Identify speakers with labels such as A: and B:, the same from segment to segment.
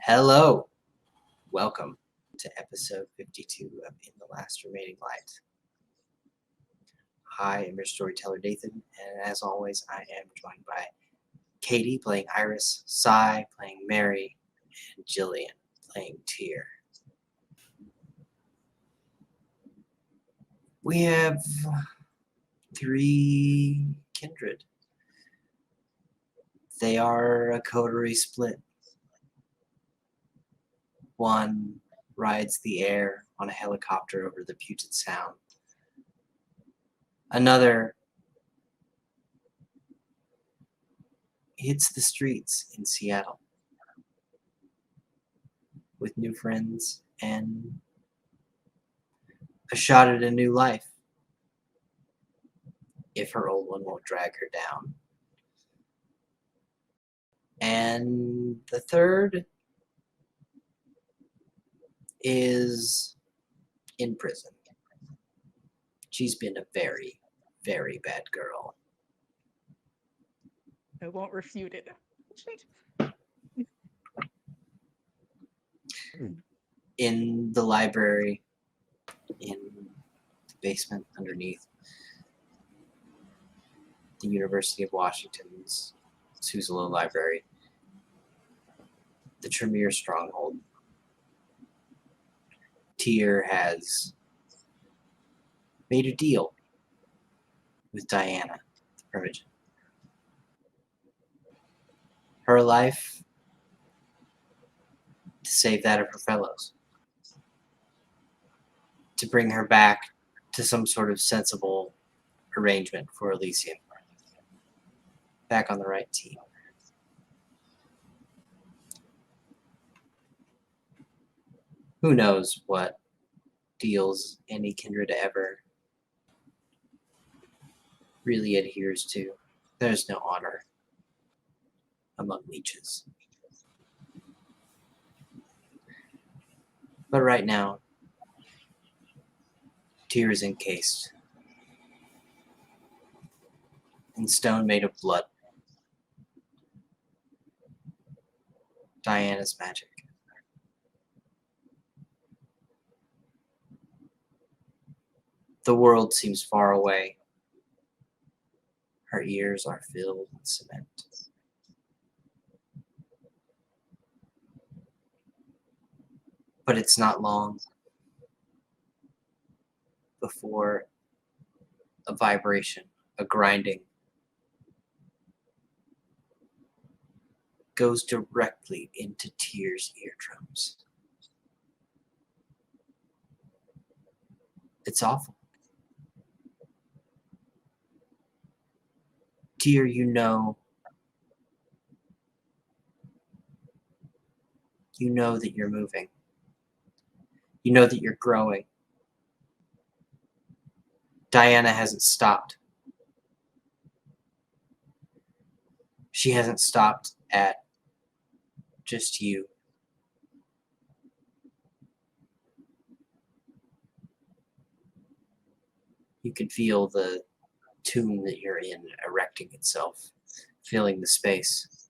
A: Hello, welcome to episode 52 of In the Last Remaining Light. I am your storyteller Nathan, and as always, I am joined by Katie playing Iris, Sai playing Mary, and Jillian playing Tyr. We have 3 kindred. They are a coterie split. One rides the air on a helicopter over the Puget Sound. Another hits the streets in Seattle with new friends and a shot at a new life if her old one won't drag her down. And the third is in prison. She's been a very, very bad girl.
B: I won't refute it.
A: In the library, in the basement underneath the University of Washington's Suzzallo Library, the Tremere Stronghold, Tyr has made a deal with Diana, the Primogen. Her life to save that of her fellows. To bring her back to some sort of sensible arrangement for Elysium. Back on the right team. Who knows what deals any kindred ever really adheres to. There's no honor among leeches. But right now, Tyr is encased in stone made of blood. Diana's magic. The world seems far away. Her ears are filled with cement. But it's not long before a vibration, a grinding, goes directly into Tyr's eardrums. It's awful. Tyr, you know that you're moving. You know that you're growing. Diana hasn't stopped. She hasn't stopped at just you. You can feel the tomb that you're in erecting itself, filling the space.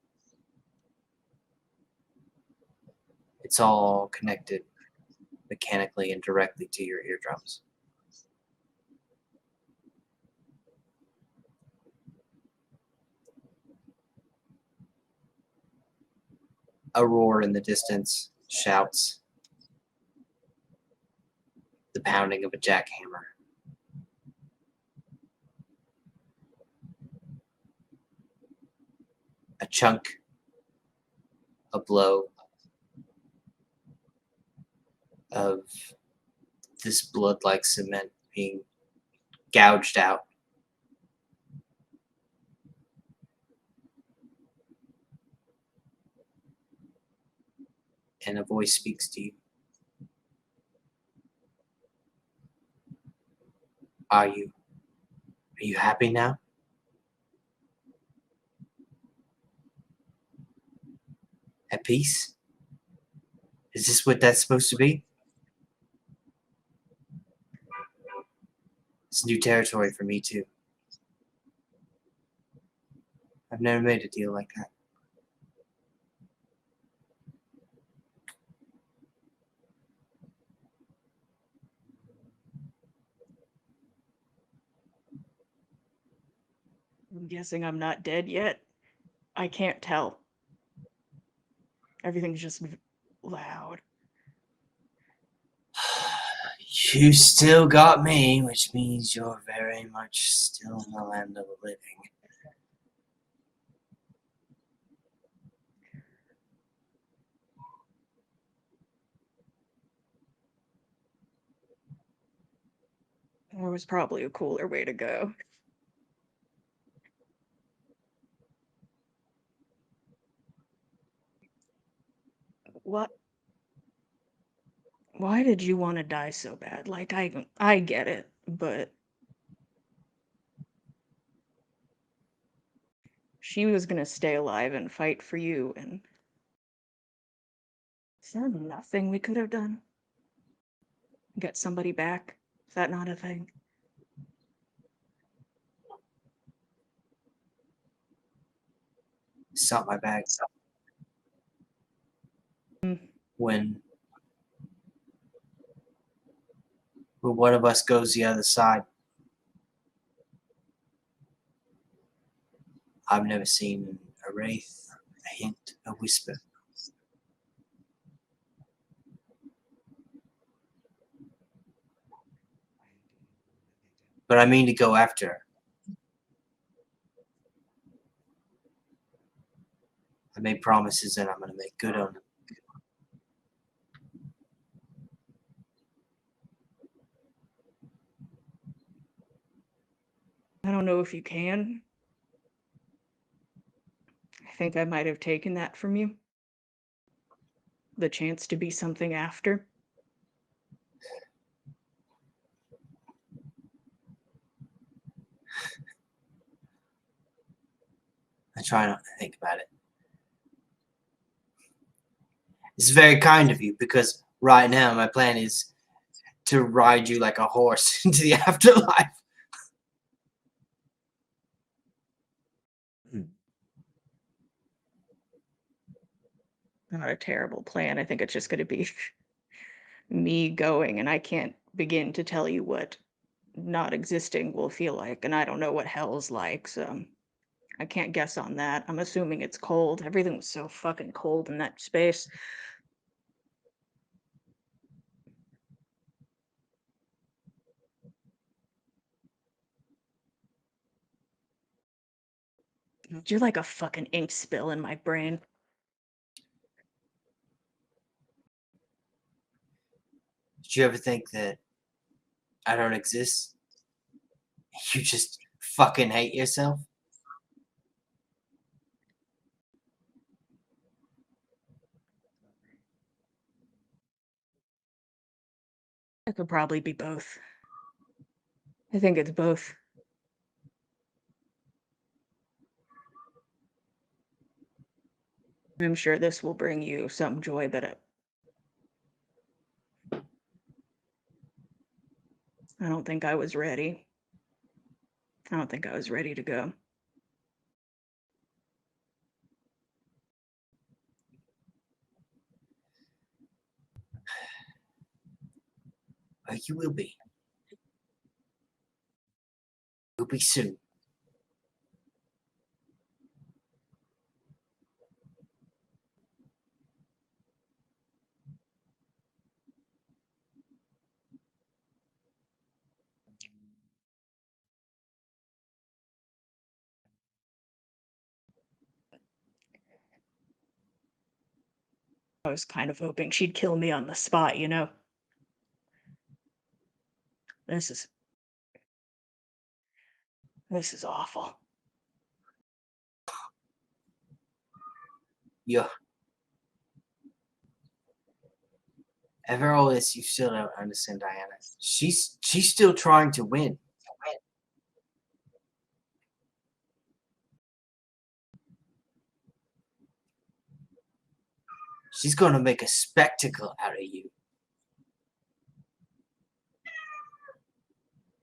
A: It's all connected mechanically and directly to your eardrums. A roar in the distance shouts the pounding of a jackhammer. A chunk, a blow of this blood-like cement being gouged out. And a voice speaks to you. Are you happy now? At peace? Is this what that's supposed to be? It's new territory for me too. I've never made a deal like that.
B: I'm guessing I'm not dead yet. I can't tell. Everything's just loud.
A: You still got me, which means you're very much still in the land of the living.
B: There was probably a cooler way to go. What? Why did you want to die so bad? Like, I get it, but she was gonna stay alive and fight for you, and is there nothing we could have done? Get somebody back? Is that not a thing?
A: It's not my bag.
B: Mm.
A: When one of us goes the other side, I've never seen a wraith, a hint, a whisper. But I mean to go after her. I made promises and I'm going to make good on them.
B: I don't know if you can. I think I might have taken that from you. The chance to be something after.
A: I try not to think about it. It's very kind of you because right now my plan is to ride you like a horse into the afterlife.
B: Not a terrible plan. I think it's just going to be me going, and I can't begin to tell you what not existing will feel like, and I don't know what hell's like, so I can't guess on that. I'm assuming it's cold. Everything was so fucking cold in that space. You're like a fucking ink spill in my brain.
A: Did you ever think that I don't exist? You just fucking hate yourself?
B: It could probably be both. I think it's both. I'm sure this will bring you some joy, but I don't think I was ready. I don't think I was ready to go.
A: You will be. You'll be soon.
B: I was kind of hoping she'd kill me on the spot, you know? This is this is awful.
A: You ever all this, you still don't understand Diana. She's still trying to win. She's gonna make a spectacle out of you.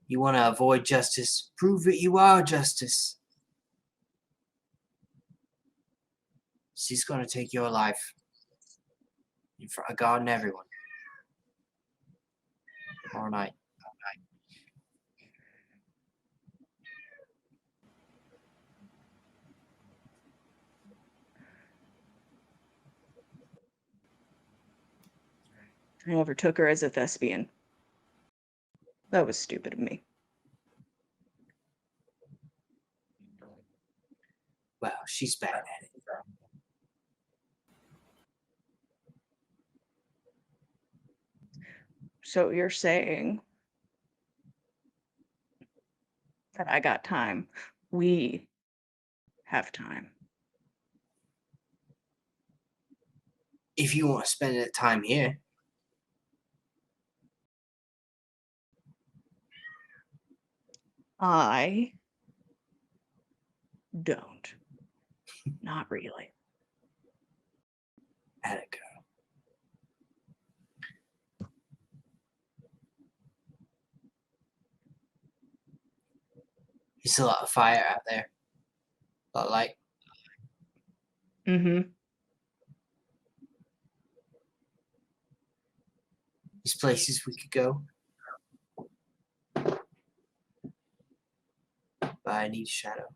A: You want to avoid justice? Prove that you are justice. She's gonna take your life in front of God and everyone. Tomorrow night.
B: I never took her as a thespian. That was stupid of me.
A: Well, she's bad at it.
B: So you're saying that I got time. We have time.
A: If you want to spend that time here,
B: I don't. Not really.
A: at it go. There's a lot of fire out there. A lot of light.
B: Mm-hmm.
A: There's places we could go. But I need shadow.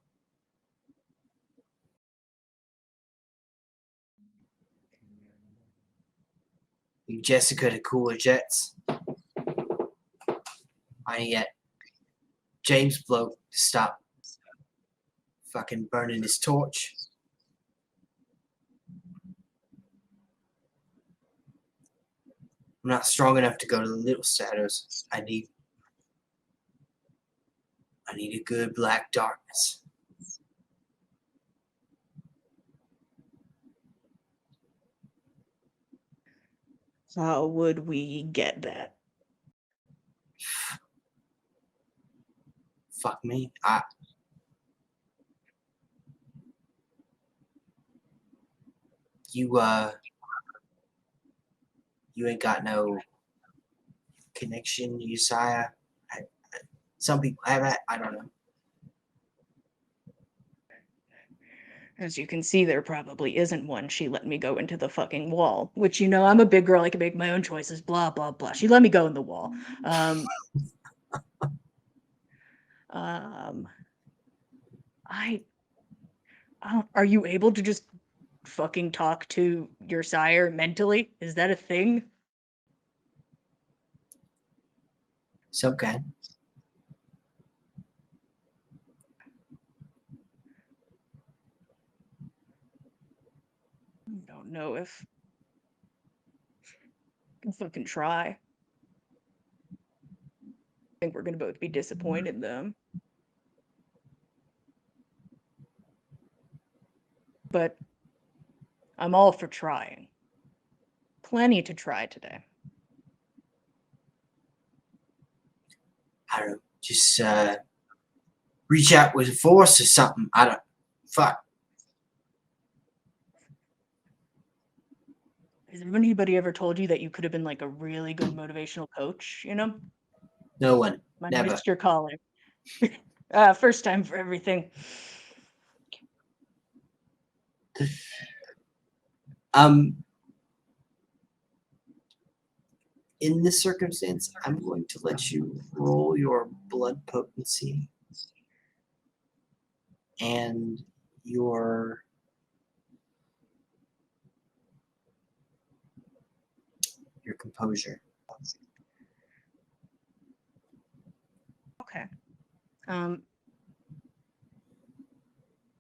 A: Leave Jessica to cooler jets. I need that James bloke to stop fucking burning his torch. I'm not strong enough to go to the little shadows. I need a good black darkness.
B: How would we get that?
A: Fuck me. You you ain't got no connection, Uzziah. Some people have that. I don't know.
B: As you can see, there probably isn't one. She let me go into the fucking wall, which, you know, I'm a big girl. I can make my own choices, blah, blah, blah. She let me go in the wall. I are you able to just fucking talk to your sire mentally? Is that a thing?
A: Some can.
B: I don't know if I can fucking try. I think we're gonna both be disappointed though. But I'm all for trying. Plenty to try today.
A: I don't know. Just reach out with a force or something. I don't. Fuck.
B: Has anybody ever told you that you could have been like a really good motivational coach, you know?
A: No one.
B: Might have
A: Never.
B: missed your calling. First time for everything.
A: In this circumstance, I'm going to let you roll your blood potency and your composure.
B: Okay.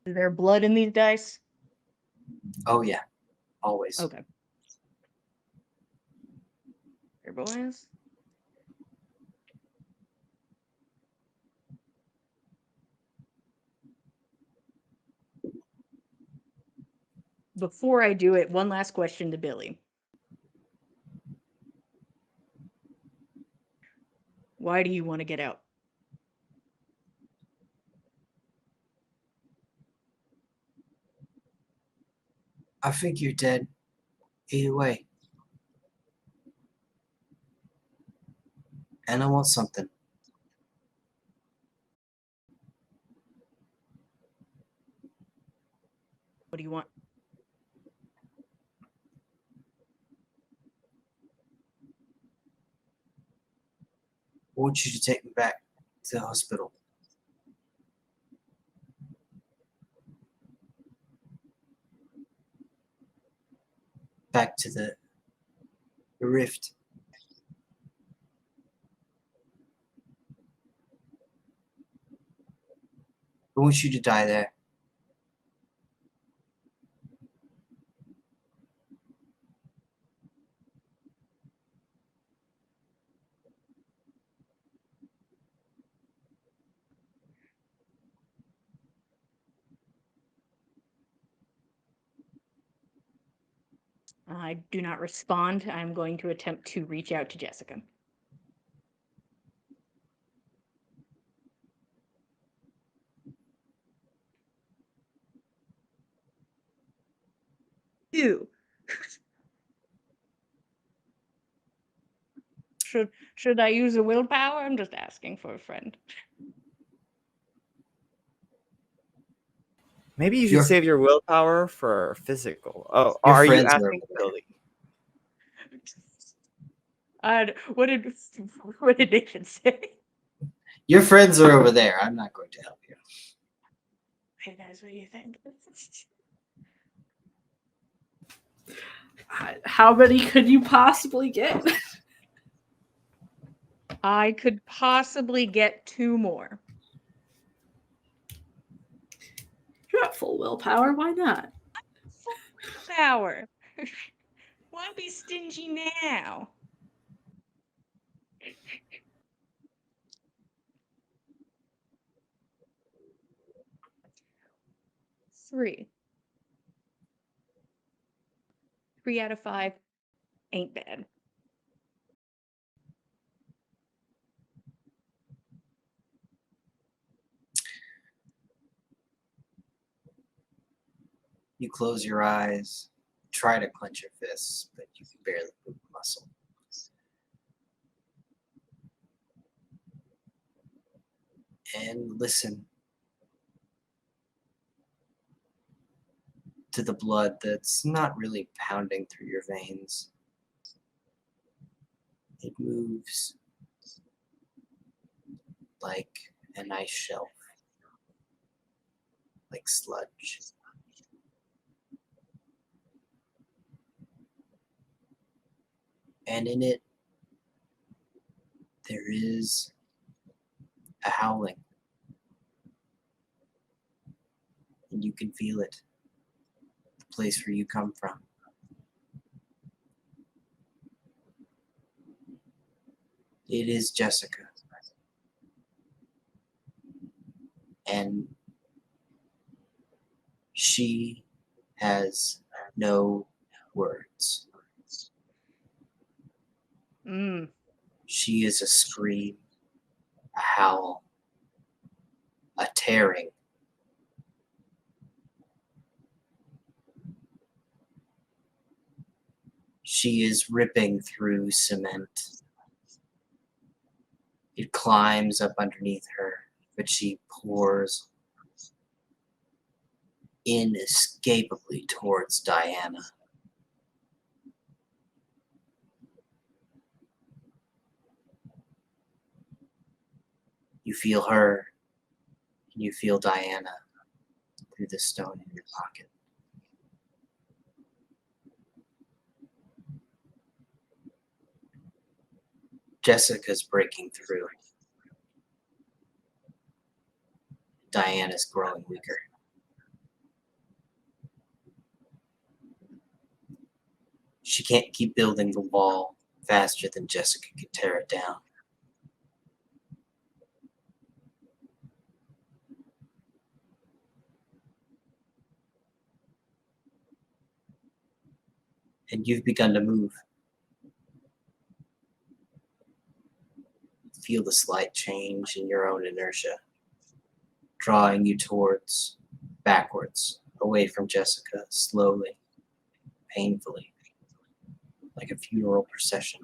B: Is there blood in these dice?
A: Oh yeah, always.
B: Okay. Here, boys. Before I do it, one last question to Billy. Why do you want to get out?
A: I think you're dead. Either way. And I want something.
B: What do you want?
A: I want you to take me back to the hospital. Back to the rift. I want you to die there.
B: I do not respond. I'm going to attempt to reach out to Jessica. Ew. Should I use a willpower? I'm just asking for a friend.
C: Maybe you should
A: Your
C: save your willpower for physical. Oh,
A: your
C: are you
A: friends are
C: asking
A: over there.
C: Billy?
B: What did what did Nathan say?
A: Your friends are over there. I'm not going to help you.
B: Hey guys, what do you think?
D: How many could you possibly get?
B: I could possibly get 2 more.
D: You're at full willpower. Why not?
B: Full willpower. Why be stingy now? Three. 3 out of 5 ain't bad.
A: You close your eyes, try to clench your fists, but you can barely move a muscle. And listen to the blood that's not really pounding through your veins. It moves like an ice shelf, like sludge. And in it, there is a howling. And you can feel it, the place where you come from. It is Jessica. And she has no words.
B: Mm.
A: She is a scream, a howl, a tearing. She is ripping through cement. It climbs up underneath her, but she pours inescapably towards Diana. You feel her, and you feel Diana through the stone in your pocket. Jessica's breaking through. Diana's growing weaker. She can't keep building the wall faster than Jessica can tear it down. And you've begun to move. Feel the slight change in your own inertia, drawing you backwards, away from Jessica, slowly, painfully, like a funeral procession.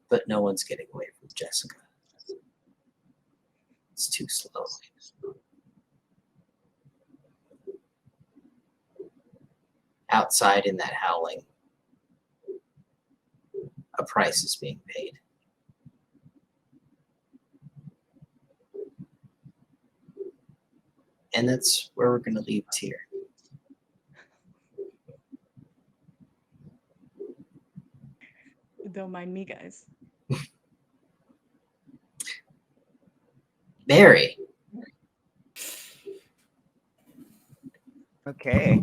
A: But no one's getting away from Jessica. It's too slow. Outside in that howling, a price is being paid. And that's where we're going to leave Tyr.
B: Don't mind me, guys.
A: Barry,
C: Okay.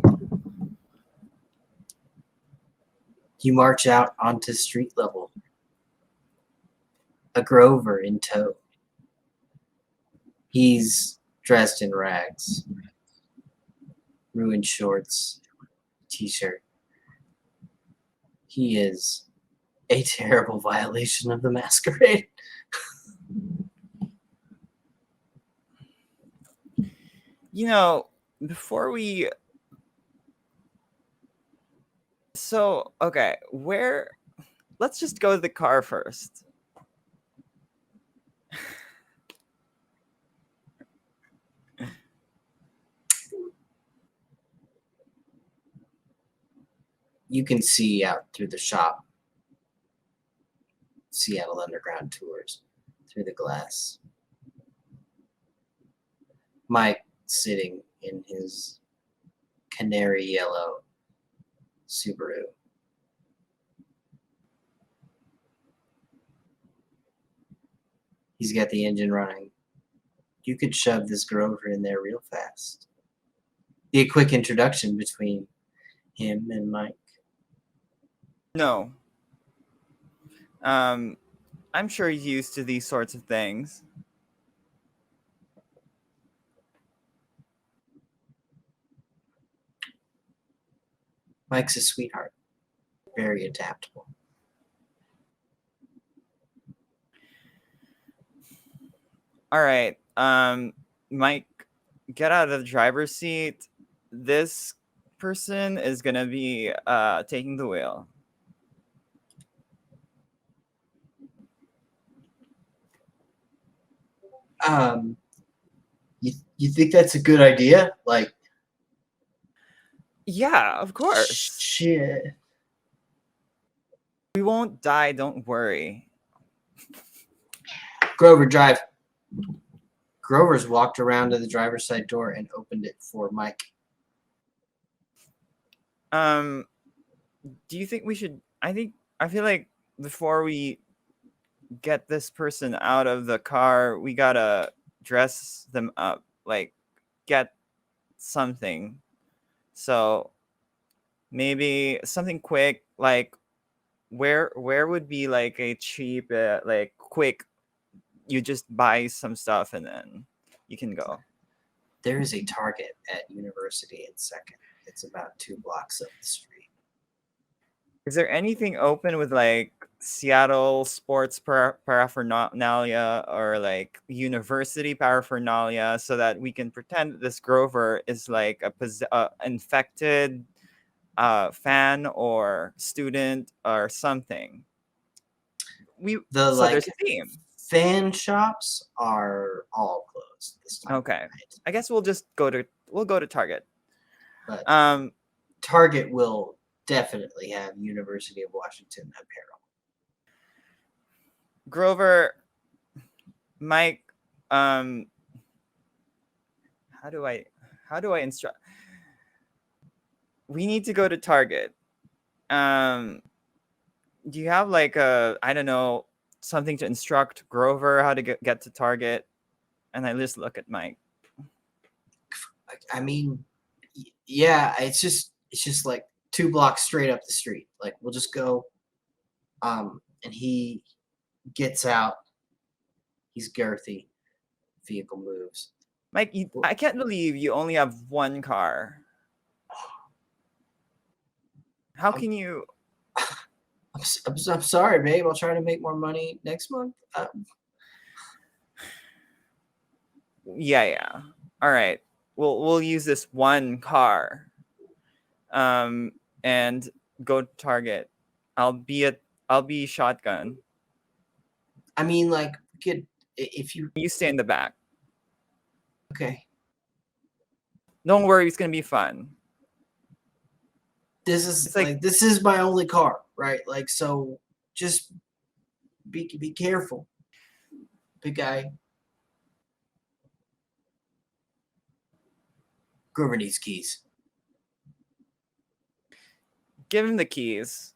A: you march out onto street level. A Grover in tow. He's dressed in rags, ruined shorts, t-shirt. He is a terrible violation of the Masquerade.
C: You know, before we okay, let's just go to the car first.
A: You can see out through the shop. Seattle Underground tours through the glass. Mike sitting in his canary yellow Subaru. He's got the engine running. You could shove this Grover in there real fast. Be a quick introduction between him and Mike.
C: No. I'm sure he's used to these sorts of things.
A: Mike's a sweetheart. Very adaptable.
C: All right. Mike, get out of the driver's seat. This person is gonna be taking the wheel.
A: You think that's a good idea? Like,
C: Yeah, of course.
A: shit.
C: We won't die, don't worry.
A: Grover, drive. Grover's walked around to the driver's side door and opened it for Mike.
C: Do you think we should I feel like before we get this person out of the car, we gotta dress them up, like get something. So maybe something quick, like where would be like a cheap, like quick. You just buy some stuff and then you can go.
A: There is a Target at University in Second. It's about 2 blocks up the street.
C: Is there anything open with like Seattle sports paraphernalia or like university paraphernalia so that we can pretend this Grover is like a infected fan or student or something?
A: The
C: So there's a theme.
A: fan shops are all closed this time.
C: Okay,
A: Right?
C: I guess we'll go to Target.
A: But
C: Um,
A: Target will definitely have University of Washington apparel.
C: Grover, Mike, how do I instruct? We need to go to Target. Do you have like I don't know, something to instruct Grover how to get to Target? And I just look at Mike.
A: I mean, yeah, it's just like 2 blocks straight up the street. Like, we'll just go. And he gets out. He's girthy. Vehicle moves.
C: Mike, I can't believe you only have one car. How can you?
A: I'm sorry, babe. I'll try to make more money next month.
C: Yeah. All right. We'll use this one car. And go to Target. I'll be shotgun.
A: I mean, like, if you
C: You stay in the back.
A: okay.
C: Don't worry, it's gonna be fun.
A: This is
C: It's like-
A: like this is my only car, right? Like, so just be careful, big guy. Grover needs keys.
C: Give him the keys.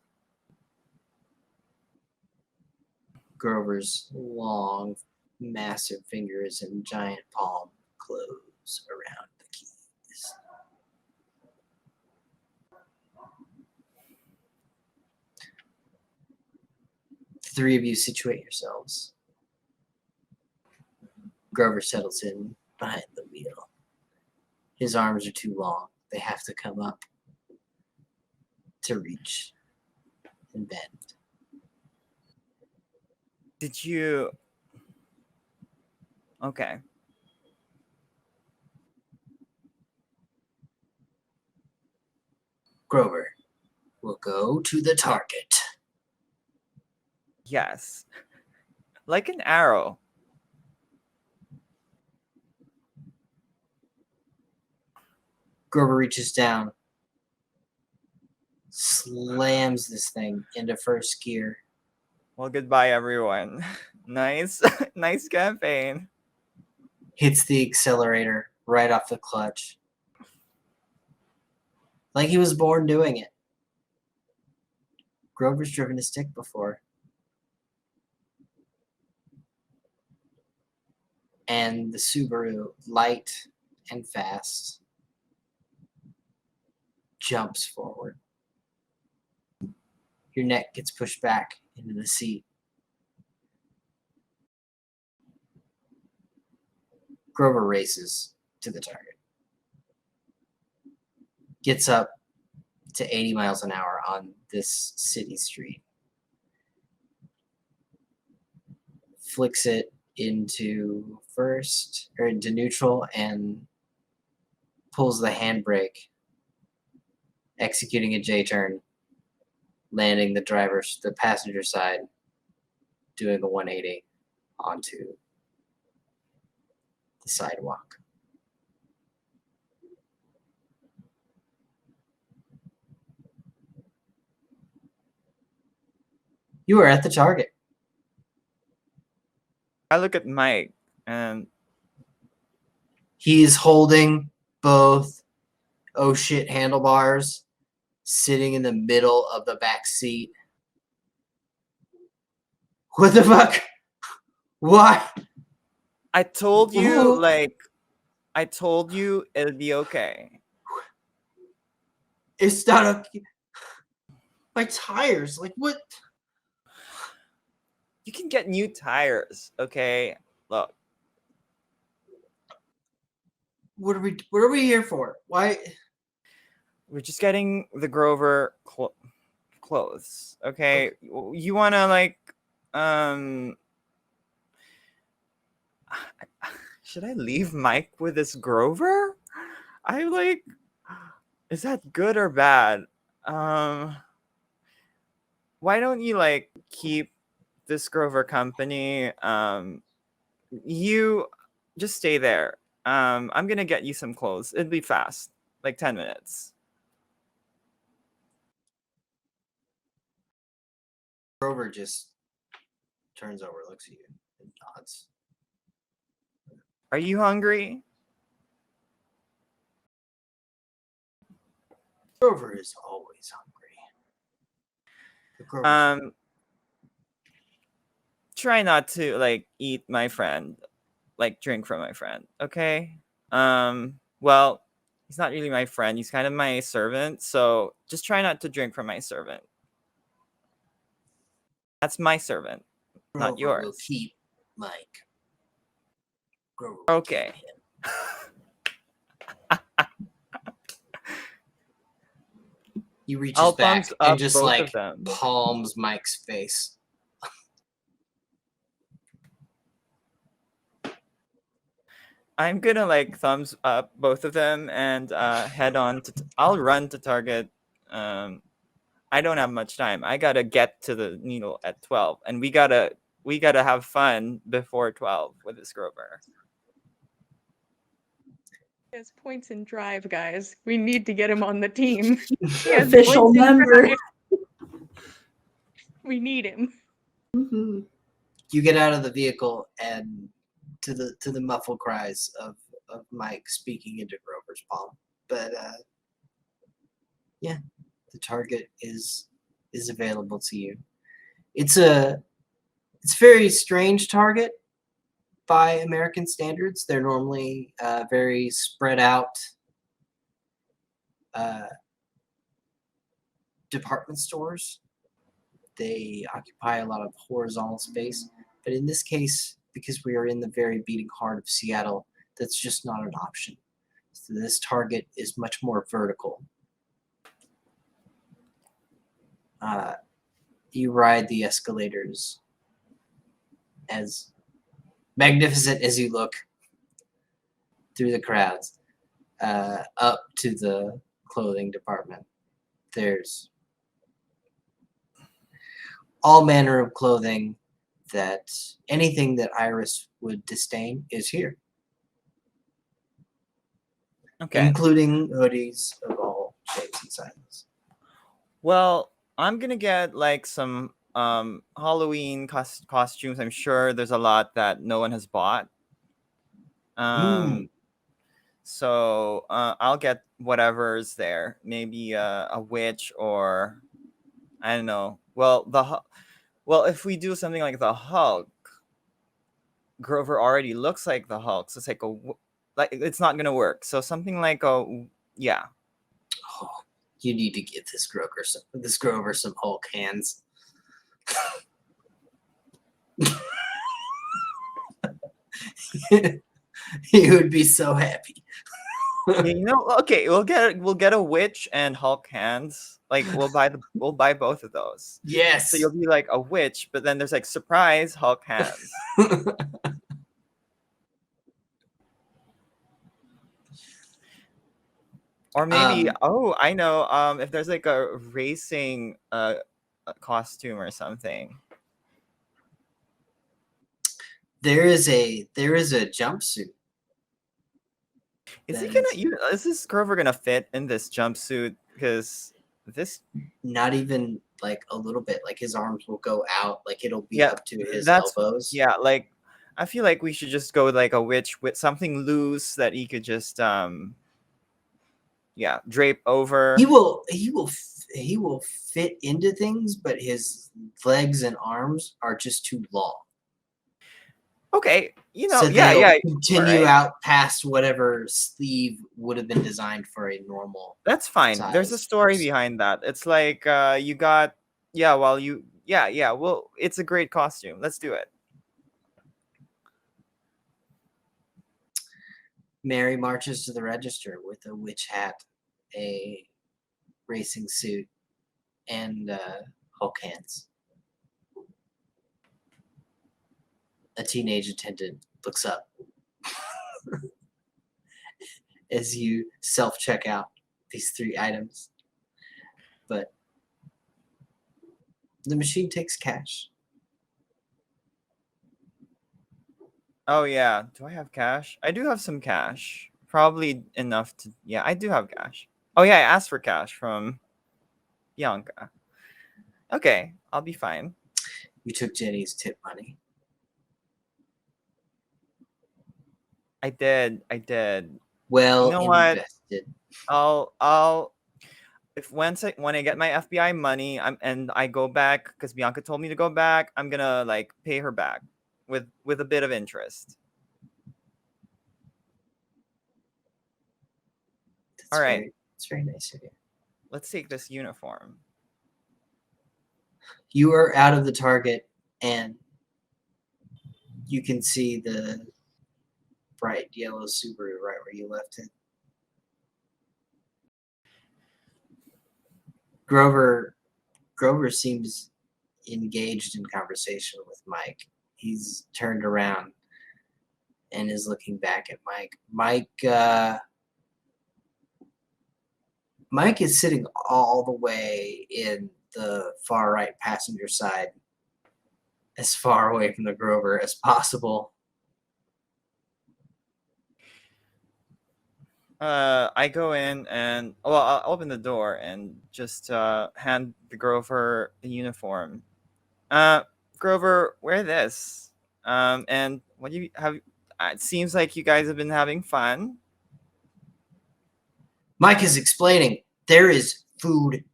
A: Grover's long massive fingers and giant palm close around the keys. The three of you situate yourselves. Grover settles in behind the wheel. His arms are too long. They have to come up to reach and bend.
C: Did you? Okay.
A: Grover will go to the target.
C: Yes. Like an arrow.
A: Grover reaches down, slams this thing into first gear.
C: Well, goodbye, everyone. Nice, nice campaign.
A: Hits the accelerator right off the clutch. Like he was born doing it. Grover's driven a stick before. And the Subaru, light and fast, jumps forward. Your neck gets pushed back into the seat. Grover races to the target. Gets up to 80 miles an hour on this city street. Flicks it into first, or into neutral, and pulls the handbrake, executing a J-turn, landing the passenger side, doing a 180 onto the sidewalk. You are at the target.
C: I look at Mike and
A: He's holding both oh shit handlebars, sitting in the middle of the back seat. What the fuck? Why?
C: I told you,
A: Whoa.
C: like, I told you it'll be okay.
A: It's not okay. My tires, like what?
C: You can get new tires, okay? Look,
A: What are we here for? Why?
C: we're just getting the Grover clothes, okay? You want to, like, should I leave Mike with this Grover? I like, is that good or bad? Why don't you like keep this Grover company? You just stay there. I'm gonna get you some clothes. It'd be fast, like 10 minutes.
A: Grover just turns over, looks at you, and nods.
C: Are you hungry?
A: Grover is always hungry. But Grover's
C: Try not to like eat my friend, like drink from my friend, okay? Well, he's not really my friend. He's kind of my servant, so just try not to drink from my servant. That's my servant, not
A: Grover will
C: yours.
A: keep Mike. Grover will
C: Okay.
A: keep him. He reaches
C: I'll
A: back
C: thumbs up
A: and just
C: both
A: like
C: of them.
A: palms Mike's face.
C: I'm gonna like thumbs up both of them and head on to. I'll run to Target. I don't have much time. I gotta get to the needle at 12, and we gotta have fun before 12 with this Grover.
B: He has points in drive, guys. We need to get him on the team. He has
D: Official
B: points in
D: member.
B: drive. We need him.
D: Mhm.
A: You get out of the vehicle and to the muffled cries of Mike speaking into Grover's palm. But yeah, the target is available to you. It's a very strange target. by American standards. They're normally very spread out department stores. They occupy a lot of horizontal space, but in this case, because we are in the very beating heart of Seattle, that's just not an option. So this Target is much more vertical. You ride the escalators, as magnificent as you look, through the crowds, up to the clothing department. There's all manner of clothing that anything that Iris would disdain is here,
C: Okay.
A: including hoodies of all shapes and sizes.
C: Well, I'm gonna get like some Halloween costumes. I'm sure there's a lot that no one has bought. So I'll get whatever's there. Maybe a witch, or I don't know. Well, if we do something like the Hulk, Grover already looks like the Hulk, so it's like it's not gonna work. So something like yeah.
A: Oh, you need to give this Grover some Hulk hands. He would be so happy.
C: Yeah, okay, we'll get a witch and Hulk hands. Like we'll buy both of those.
A: Yes.
C: So you'll be like a witch, but then there's like surprise Hulk hands. Or maybe I know, if there's like a racing a costume or something.
A: There is a jumpsuit.
C: Is this Grover gonna fit in this jumpsuit? Because this
A: Not even like a little bit. Like his arms will go out. Like it'll be
C: Yeah,
A: up to his
C: that's
A: elbows.
C: yeah, like I feel like we should just go with like a witch with something loose that he could just drape over.
A: He will fit into things, but his legs and arms are just too long.
C: Okay,
A: So
C: yeah,
A: they'll continue
C: right.
A: out past whatever sleeve would have been designed for a normal.
C: That's fine. There's a
A: size
C: story
A: person.
C: behind that. It's like you got well, it's a great costume. Let's do it.
A: Mary marches to the register with a witch hat, a racing suit, and Hulk hands. A teenage attendant looks up as you self-check out these 3 items. But the machine takes cash.
C: Oh yeah, do I have cash? I do have some cash. Probably enough to I do have cash. Oh yeah, I asked for cash from Bianca. Okay, I'll be fine.
A: You took Jenny's tip money.
C: I did.
A: Well
C: You know what?
A: invested.
C: I'll if when I get my FBI money, and I go back because Bianca told me to go back, I'm gonna like pay her back with a bit of interest. All right.
A: It's very nice of you.
C: Let's take this uniform.
A: You are out of the Target, and you can see the bright yellow Subaru right where you left it. Grover seems engaged in conversation with Mike. He's turned around and is looking back at Mike. Mike is sitting all the way in the far right passenger side, as far away from the Grover as possible.
C: I go in and I'll open the door and just hand the Grover the uniform. Grover, wear this. And what do you have? It seems like you guys have been having fun.
A: Mike is explaining there is food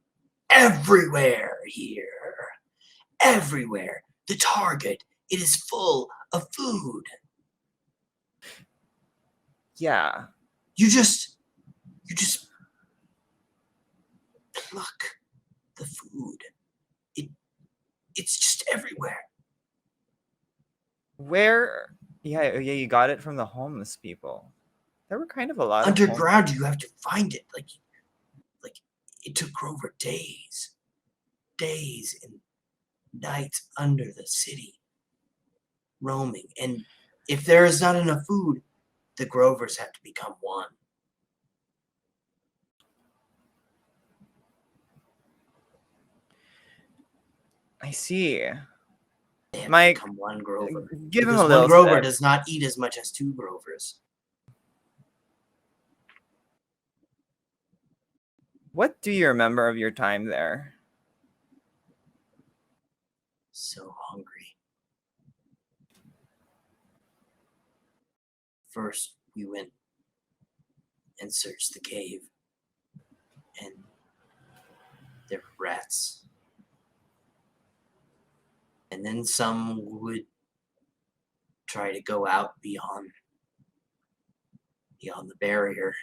A: everywhere here. Everywhere. The Target, it is full of food.
C: Yeah.
A: You just pluck the food. It's just everywhere.
C: Where? Yeah, you got it from the homeless people. There were kind of a lot of
A: Underground, you have to find it. Like it took Grover days and nights under the city, roaming. And if there is not enough food, the Grovers have to become one.
C: I see.
A: They have
C: Mike,
A: to become one Grover.
C: give him
A: Because
C: a
A: one
C: little
A: Grover
C: sip.
A: does not eat as much as two Grovers.
C: What do you remember of your time there?
A: So hungry. First, we went and searched the cave, and there were rats. And then some would try to go out beyond the barrier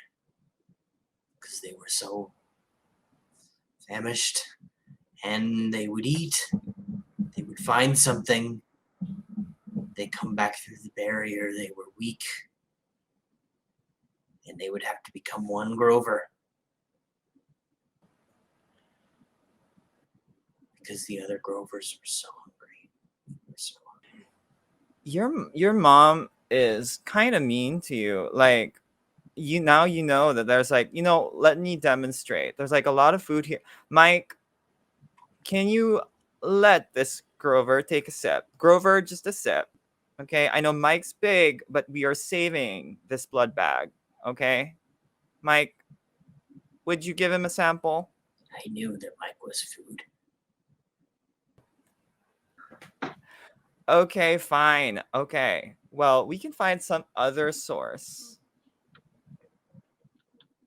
A: because they were so famished, and they would eat. They would find something. They come back through the barrier. They were weak, and they would have to become one Grover because the other Grovers were so hungry. We were so hungry.
C: Your mom is kind of mean to you. Like, you know that there's like, let me demonstrate. There's like a lot of food here. Mike, can you let this Grover take a sip? Grover, just a sip. Okay, I know Mike's big, but we are saving this blood bag. Okay, Mike, would you give him a sample?
A: I knew that Mike was food.
C: Okay, fine. Okay, well, we can find some other source.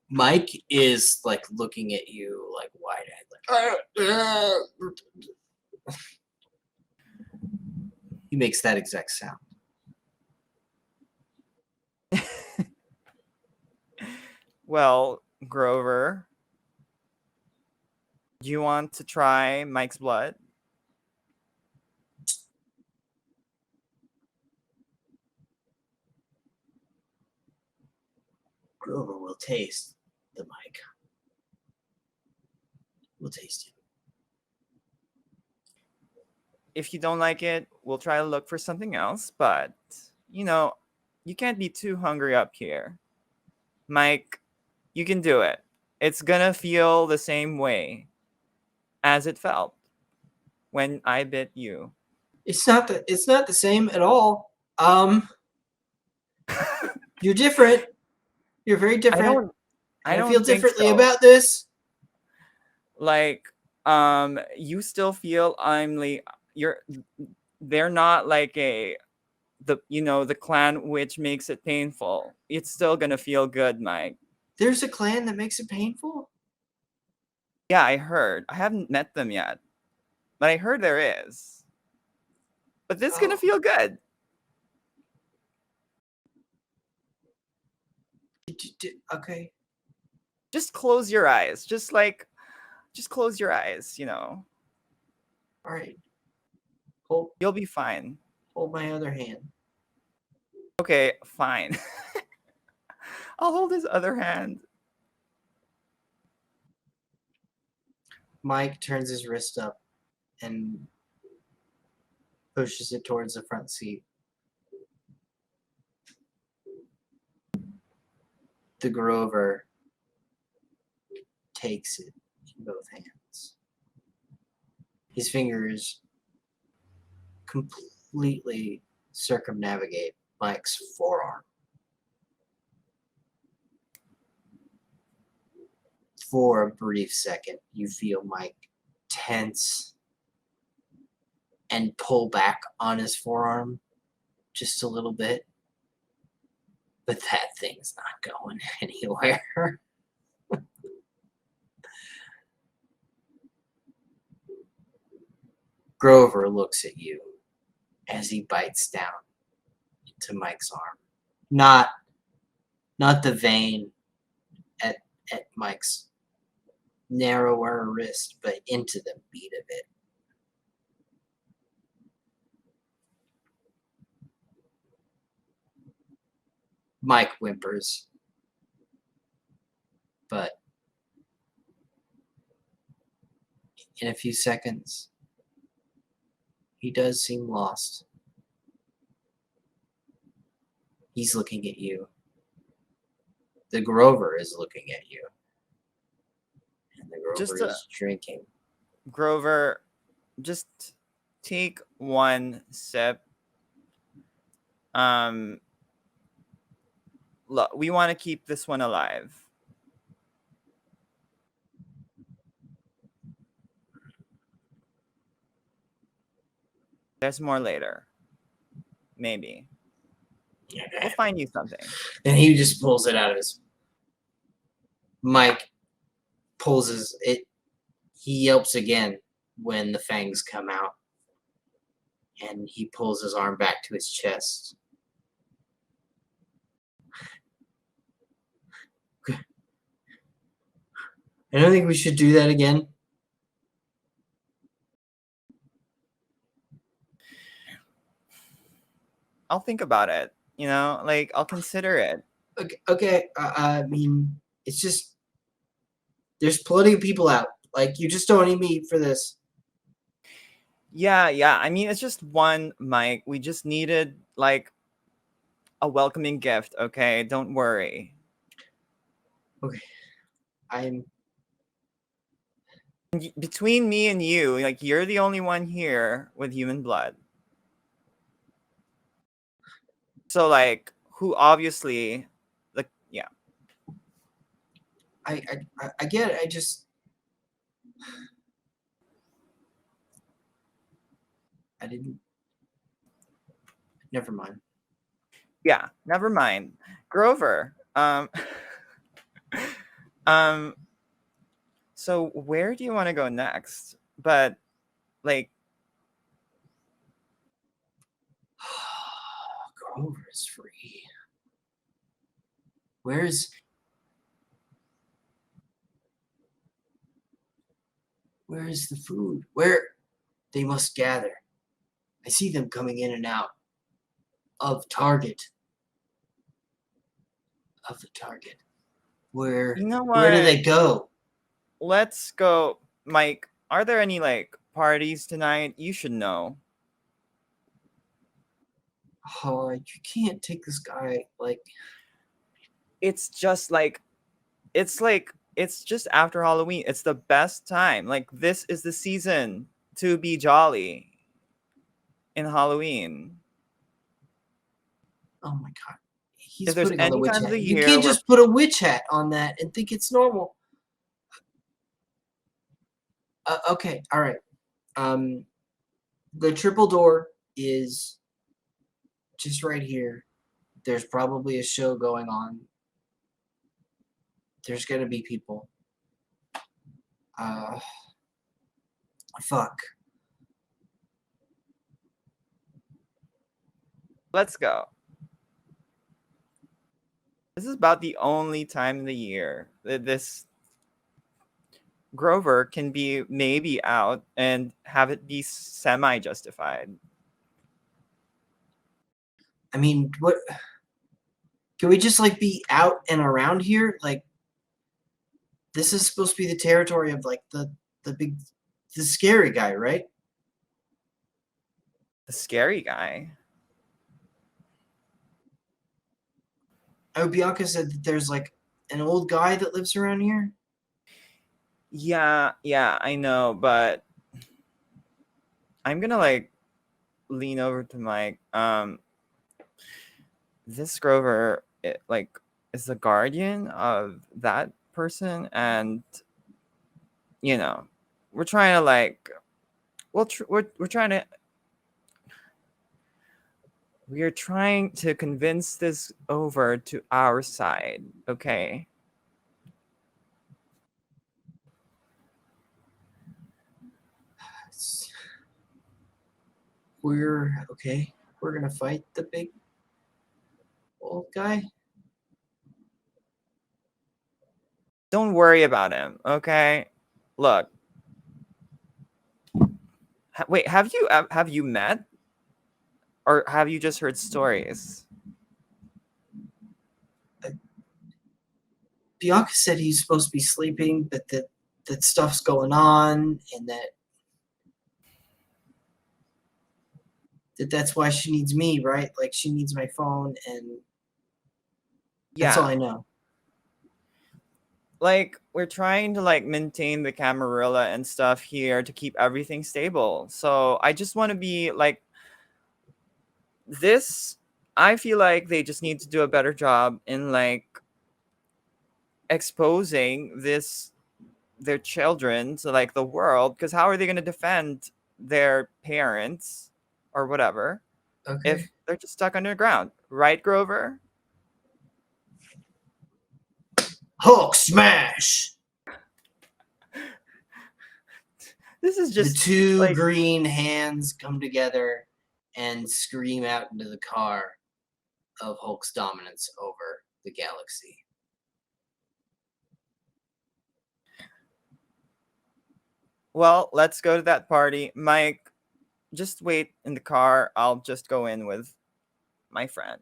A: Mike is like looking at you like wide-eyed, like he makes that exact sound.
C: Well, Grover, do you want to try Mike's blood?
A: Grover will taste the Mike. We'll taste it.
C: If you don't like it, we'll try to look for something else. But, you can't be too hungry up here. Mike, you can do it. It's gonna feel the same way as it felt when I bit you.
A: It's not the same at all. You're different. You're very different.
C: I don't
A: feel
C: think
A: differently
C: so.
A: about this.
C: Like, you still feel they're not like the clan which makes it painful. It's still gonna feel good, Mike.
A: There's a clan that makes it painful.
C: Yeah, I heard. I haven't met them yet, but I heard there is. But this is gonna feel good.
A: Okay.
C: Just close your eyes. Just close your eyes.
A: All right.
C: You'll be fine.
A: Hold my other hand.
C: Okay, fine. I'll hold his other hand.
A: Mike turns his wrist up and pushes it towards the front seat. The Grover takes it in both hands. His fingers completely circumnavigate Mike's forearm. For a brief second, you feel Mike tense and pull back on his forearm just a little bit. But that thing's not going anywhere. Grover looks at you as he bites down into Mike's arm. Not not the vein at Mike's narrower wrist, but into the beat of it. Mike whimpers, but in a few seconds, he does seem lost. He's looking at you. The Grover is looking at you. And the Grover is drinking.
C: Grover, just take one sip. Look, we want to keep this one alive. There's more later. Maybe. We'll find you something.
A: And he just pulls it out of his. Mike pulls it. He yelps again when the fangs come out. And he pulls his arm back to his chest. I don't think we should do that again.
C: I'll think about it. Like I'll consider it.
A: Okay. I mean, it's just there's plenty of people out. Like you just don't need me for this.
C: Yeah. I mean, it's just one mic. We just needed like a welcoming gift. Okay, don't worry.
A: Okay.
C: Between me and you, like you're the only one here with human blood. So like, who obviously, like, yeah.
A: I get it. I didn't. Never mind.
C: Yeah, never mind. Grover. So where do you want to go next? But like,
A: Grover is free. Where's the food? Where they must gather. I see them coming in and out of Target. Of the Target. Where
C: you know what?
A: Where do they go?
C: Let's go, Mike. Are there any like parties tonight? You should know.
A: Oh, you can't take this guy like.
C: It's just like, it's just after Halloween. It's the best time. Like this is the season to be jolly in Halloween.
A: Oh my god. He's
C: If there's
A: putting on the
C: any
A: witch
C: time of
A: hat.
C: the
A: You
C: year
A: can't
C: where-
A: just put a witch hat on that and think it's normal. Okay, all right. The triple door is just right here. There's probably a show going on. There's gonna be people. Fuck.
C: Let's go. This is about the only time of the year that this Grover can be maybe out and have it be semi-justified.
A: I mean, what? Can we just like be out and around here? Like, this is supposed to be the territory of like the scary guy, right?
C: The scary guy.
A: Oh, Bianca said that there's like an old guy that lives around here.
C: Yeah, I know, but I'm gonna like lean over to Mike. This Grover, like, is the guardian of that person, and we're trying to like, we're trying to. We are trying to convince this over to our side, okay?
A: We're okay. We're gonna fight the big old guy.
C: don't worry about him, okay? Look. Wait, have you met? Or have you just heard stories?
A: Bianca said he's supposed to be sleeping, but that stuff's going on, and that's why she needs me, right? Like she needs my phone, and that's all
C: Yeah.
A: I know.
C: Like we're trying to like maintain the camarilla and stuff here to keep everything stable. So I just want to be like this. I feel like they just need to do a better job in like exposing their children to like the world, because how are they going to defend their parents or whatever
A: Okay.
C: if they're just stuck underground, right, Grover?
A: Hulk smash!
C: This is
A: The
C: just
A: two
C: like
A: green hands come together and scream out into the car of Hulk's dominance over the galaxy.
C: well, let's go to that party. Mike, just wait in the car. I'll just go in with my friend.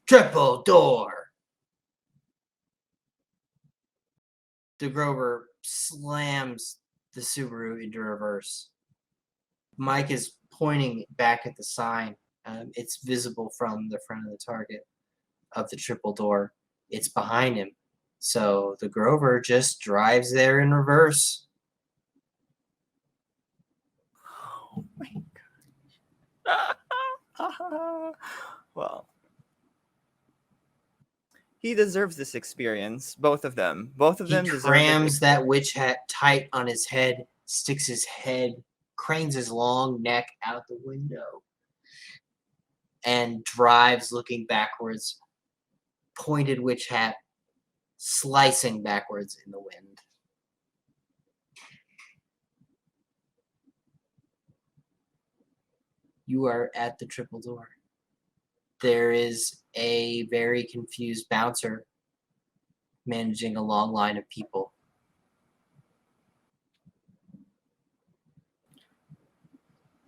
A: Triple door! The Grover slams the Subaru into reverse. Mike is pointing back at the sign. It's visible from the front of the target of the triple door. It's behind him. So the Grover just drives there in reverse.
C: Oh my god. Well, he deserves this experience. Both of them. Both of
A: He
C: them deserve it.
A: crams that witch hat tight on his head, sticks his head, cranes his long neck out the window, and drives looking backwards, pointed witch hat slicing backwards in the wind. You are at the triple door. There is a very confused bouncer managing a long line of people.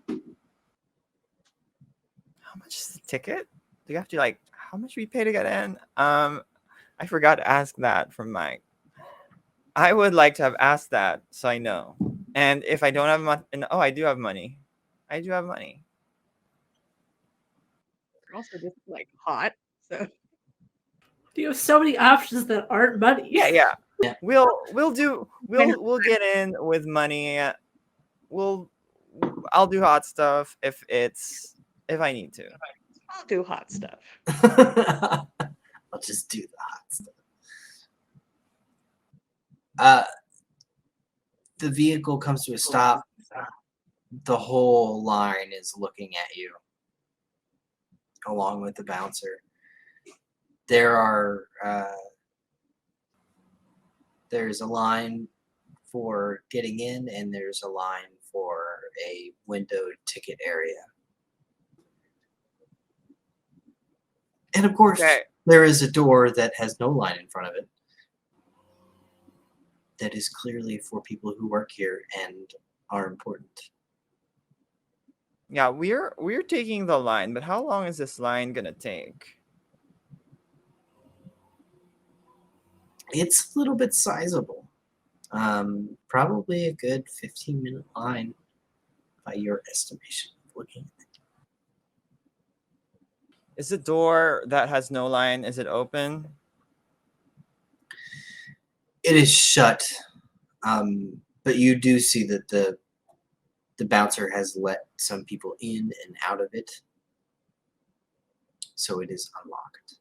C: How much is the ticket? Do you have to like how much we pay to get in? I forgot to ask that from Mike. I would like to have asked that so I know. And if I don't have money, oh, I do have money. I do have money.
B: You're also just like hot, so
D: You have so many options that aren't money.
C: Yeah, yeah.
A: Yeah.
C: We'll get in with money. We'll I'll do hot stuff if I need to.
B: I'll do hot stuff.
A: I'll just do the hot stuff. The vehicle comes to a stop. The whole line is looking at you, along with the bouncer. There's a line for getting in, and there's a line for a windowed ticket area. And of course,
C: Okay.
A: there is a door that has no line in front of it. That is clearly for people who work here and are important.
C: Yeah, we're taking the line, but how long is this line gonna take?
A: It's a little bit sizable. Probably a good 15-minute line by your estimation of looking.
C: Is the door that has no line, is it open?
A: It is shut, but you do see that the bouncer has let some people in and out of it, so it is unlocked.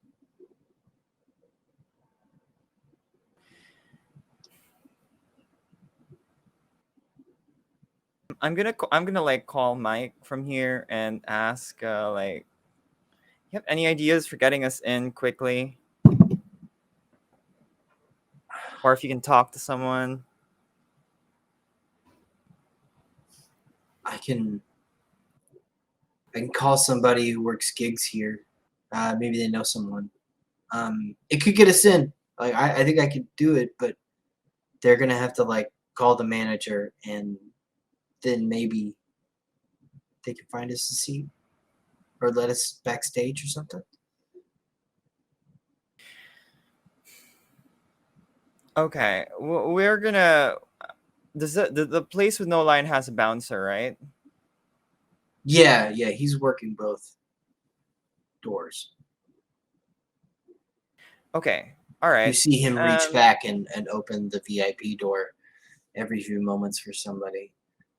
C: I'm gonna like call Mike from here and ask like, you have any ideas for getting us in quickly? Or if you can talk to someone.
A: I can call somebody who works gigs here. Maybe they know someone. It could get us in. Like I think I could do it, but they're gonna have to like call the manager, and then maybe they can find us a seat or let us backstage or something.
C: Okay, we're gonna. Does the place with no line has a bouncer, right?
A: Yeah, he's working both doors.
C: Okay, all
A: You
C: right.
A: see him reach back and open the VIP door every few moments for somebody,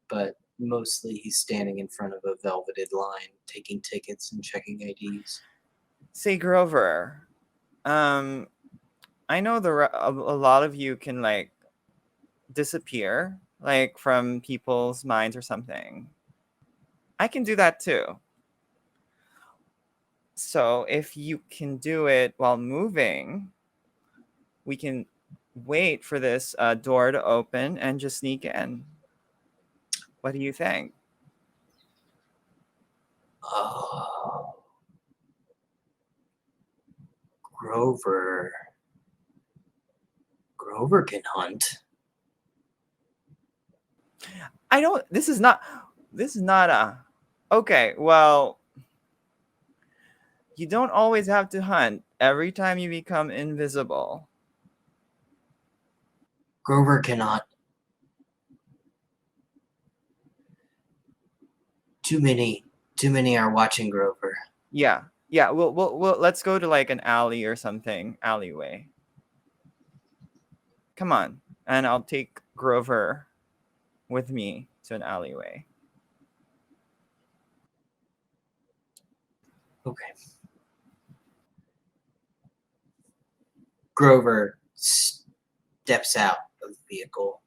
A: but mostly he's standing in front of a velveted line, taking tickets and checking IDs.
C: Say Grover. Um, I know a lot of you can like disappear, like from people's minds or something. I can do that too. So if you can do it while moving, we can wait for this door to open and just sneak in. What do you think?
A: Oh, Grover. Grover can hunt.
C: I don't. This is not. This is not a. Okay. Well, you don't always have to hunt every time you become invisible.
A: Grover cannot. Too many are watching Grover.
C: Yeah. Yeah. We'll let's go to like an alley or something. Alleyway. Come on, and I'll take Grover with me to an alleyway.
A: Okay. Grover steps out of the vehicle.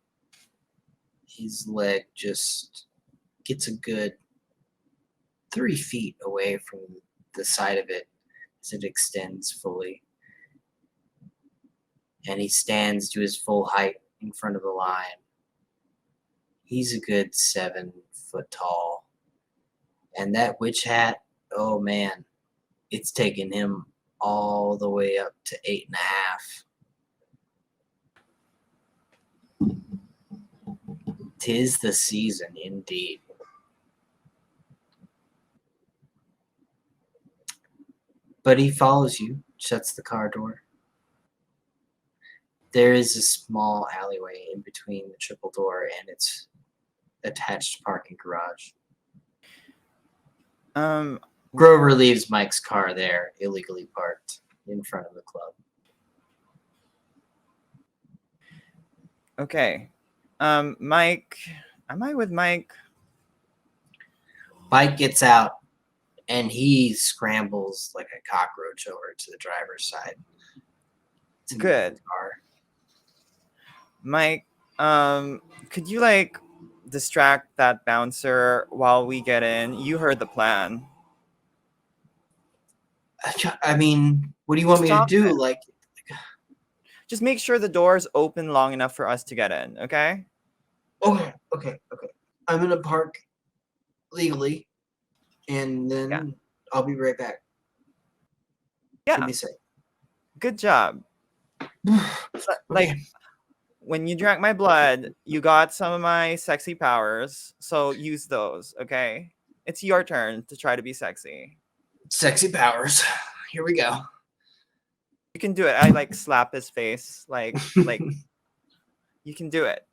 A: His leg just gets a good 3 feet away from the side of it as it extends fully. And he stands to his full height in front of the line. He's a good 7 foot tall. And that witch hat, oh man, it's taken him all the way up to 8.5. 'Tis the season indeed. But he follows you, shuts the car door. There is a small alleyway in between the triple door and its attached parking garage.
C: Um.
A: Grover leaves Mike's car there, illegally parked in front of the club.
C: Okay. Mike. Am I with Mike?
A: Mike gets out and he scrambles like a cockroach over to the driver's side. To meet
C: Good.
A: the car.
C: Mike, could you like distract that bouncer while we get in? You heard the plan.
A: I mean, what do you want me to
C: Stop
A: do?
C: it.
A: Like,
C: Just make sure the door's open long enough for us to get in, okay?
A: okay. I'm gonna park legally, and then
C: Yeah.
A: I'll be right back.
C: Yeah.
A: Keep me safe.
C: Good job. Like
A: Okay.
C: when you drank my blood, you got some of my sexy powers, so use those, okay? It's your turn to try to be sexy.
A: Sexy powers. Here we go.
C: You can do it. I like slap his face like you can do it.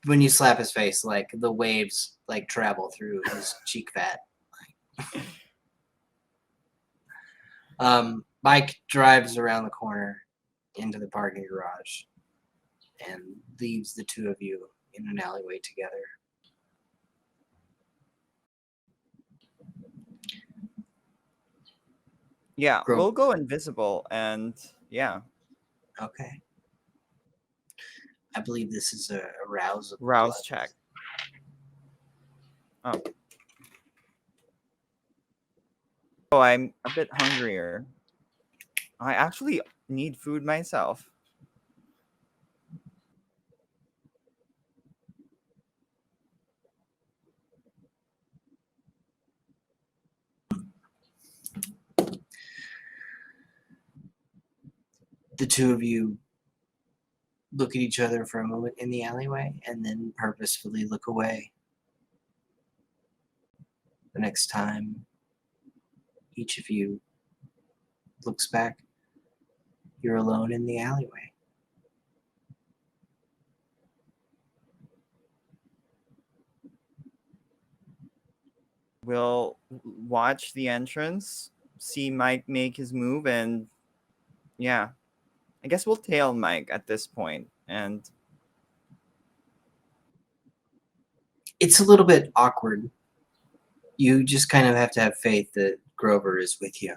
A: When you slap his face, like the waves like travel through his cheek fat. Mike drives around the corner into the parking garage and leaves the two of you in an alleyway together.
C: Yeah,
A: Gro-
C: we'll go invisible and yeah,
A: Okay. I believe this is a rouse of the
C: rouse
A: blood.
C: check. Oh. Oh, I'm a bit hungrier. I actually need food myself.
A: The two of you look at each other for a moment in the alleyway and then purposefully look away. The next time each of you looks back, you're alone in the alleyway.
C: We'll watch the entrance, see Mike make his move, and yeah, I guess we'll tail Mike at this point. And
A: It's a little bit awkward. You just kind of have to have faith that Grover is with you.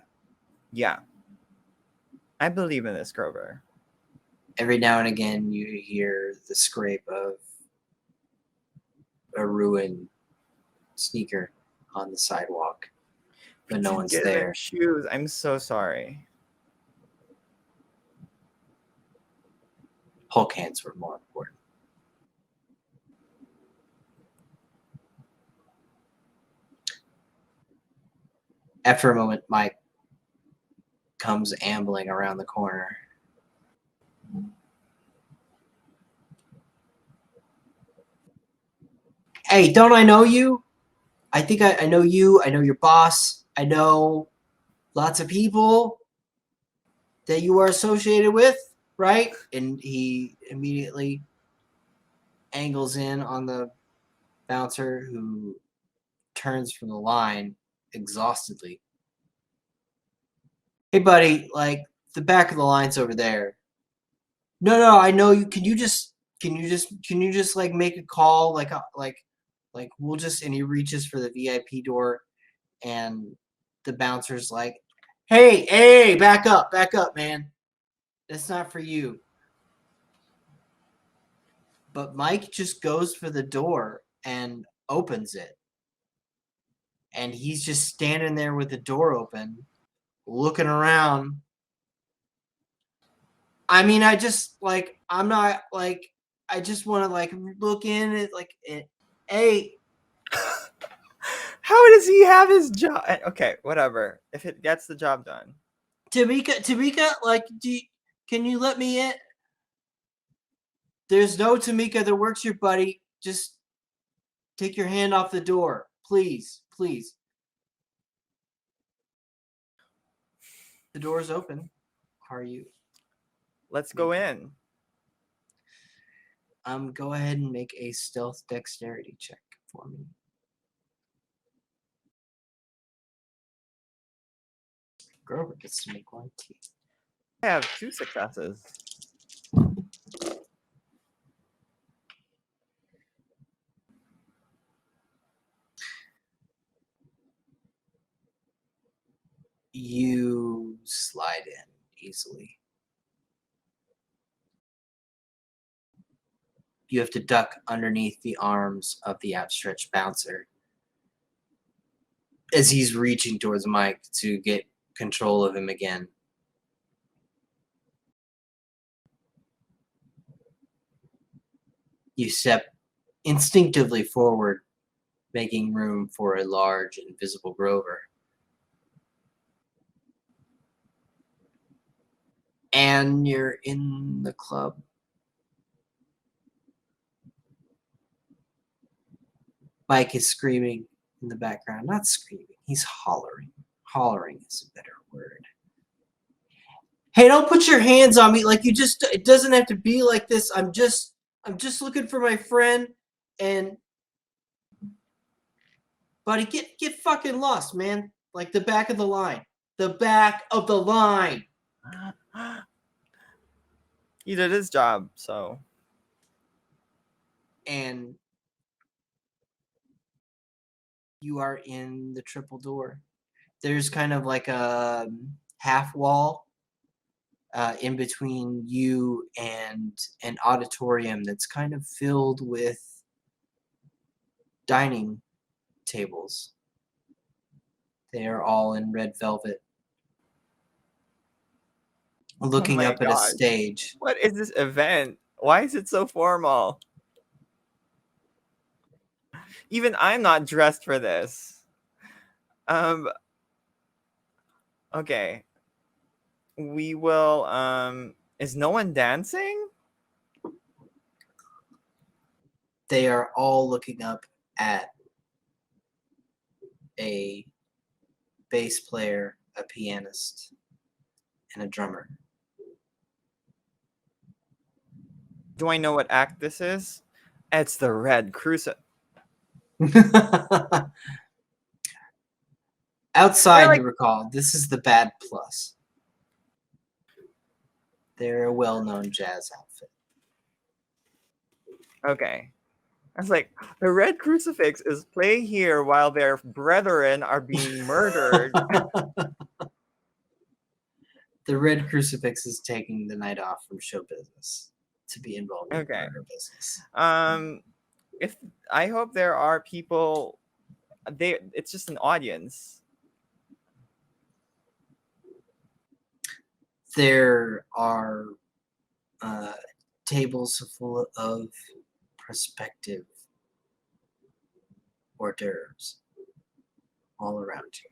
C: yeah, I believe in this, Grover.
A: Every now and again, you hear the scrape of a ruined sneaker on the sidewalk, but no
C: Didn't
A: one's
C: get him in
A: there.
C: shoes. I'm so sorry.
A: Hulk hands were more important. After a moment, Mike comes ambling around the corner. Hey, don't I know you? I think I know you. I know your boss. I know lots of people that you are associated with, right? And he immediately angles in on the bouncer, who turns from the line exhaustedly. Hey, buddy, like the back of the line's over there. No, I know you. Can you just like make a call? Like we'll just. And he reaches for the VIP door, and the bouncer's like, hey, back up, man. That's not for you. But Mike just goes for the door and opens it. And he's just standing there with the door open, looking around. I mean, I just like, I'm not like, I just want to like look in at like, hey,
C: How does he have his job? Okay, whatever. If it gets the job done.
A: Tamika, like, can you let me in? There's no Tamika that works here, buddy. Just take your hand off the door. Please. The door's open. How are you?
C: Let's go in.
A: Go ahead and make a stealth dexterity check for me. Grover gets to make one too.
C: I have 2 successes.
A: You slide in easily. You have to duck underneath the arms of the outstretched bouncer as he's reaching towards Mike to get control of him again. You step instinctively forward, making room for a large, invisible Grover. And you're in the club. Mike is screaming in the background. Not screaming, he's hollering. Hollering is a better word. Hey, don't put your hands on me. Like, it doesn't have to be like this. I'm just looking for my friend. And buddy, get fucking lost, man. Like the back of the line. The back of the line.
C: He did his job, so.
A: And you are in the triple door. There's kind of like a half wall in between you and an auditorium that's kind of filled with dining tables. They are all in red velvet. Looking
C: my
A: up at a
C: gosh.
A: stage.
C: What is this event? Why is it so formal? Even I'm not dressed for this. Okay. We will Is no one dancing?
A: They are all looking up at a bass player, a pianist, and a drummer.
C: Do I know what act this is? It's the Red Crucifix.
A: Outside,
C: They're like-
A: you recall, this is the Bad Plus. They're a well-known jazz outfit.
C: Okay. I was like, the Red Crucifix is playing here while their brethren are being murdered.
A: The Red Crucifix is taking the night off from show business to be involved in
C: Okay.
A: murder business.
C: If I hope there are people, it's just an audience.
A: There are tables full of prospective hors d'oeuvres all around you.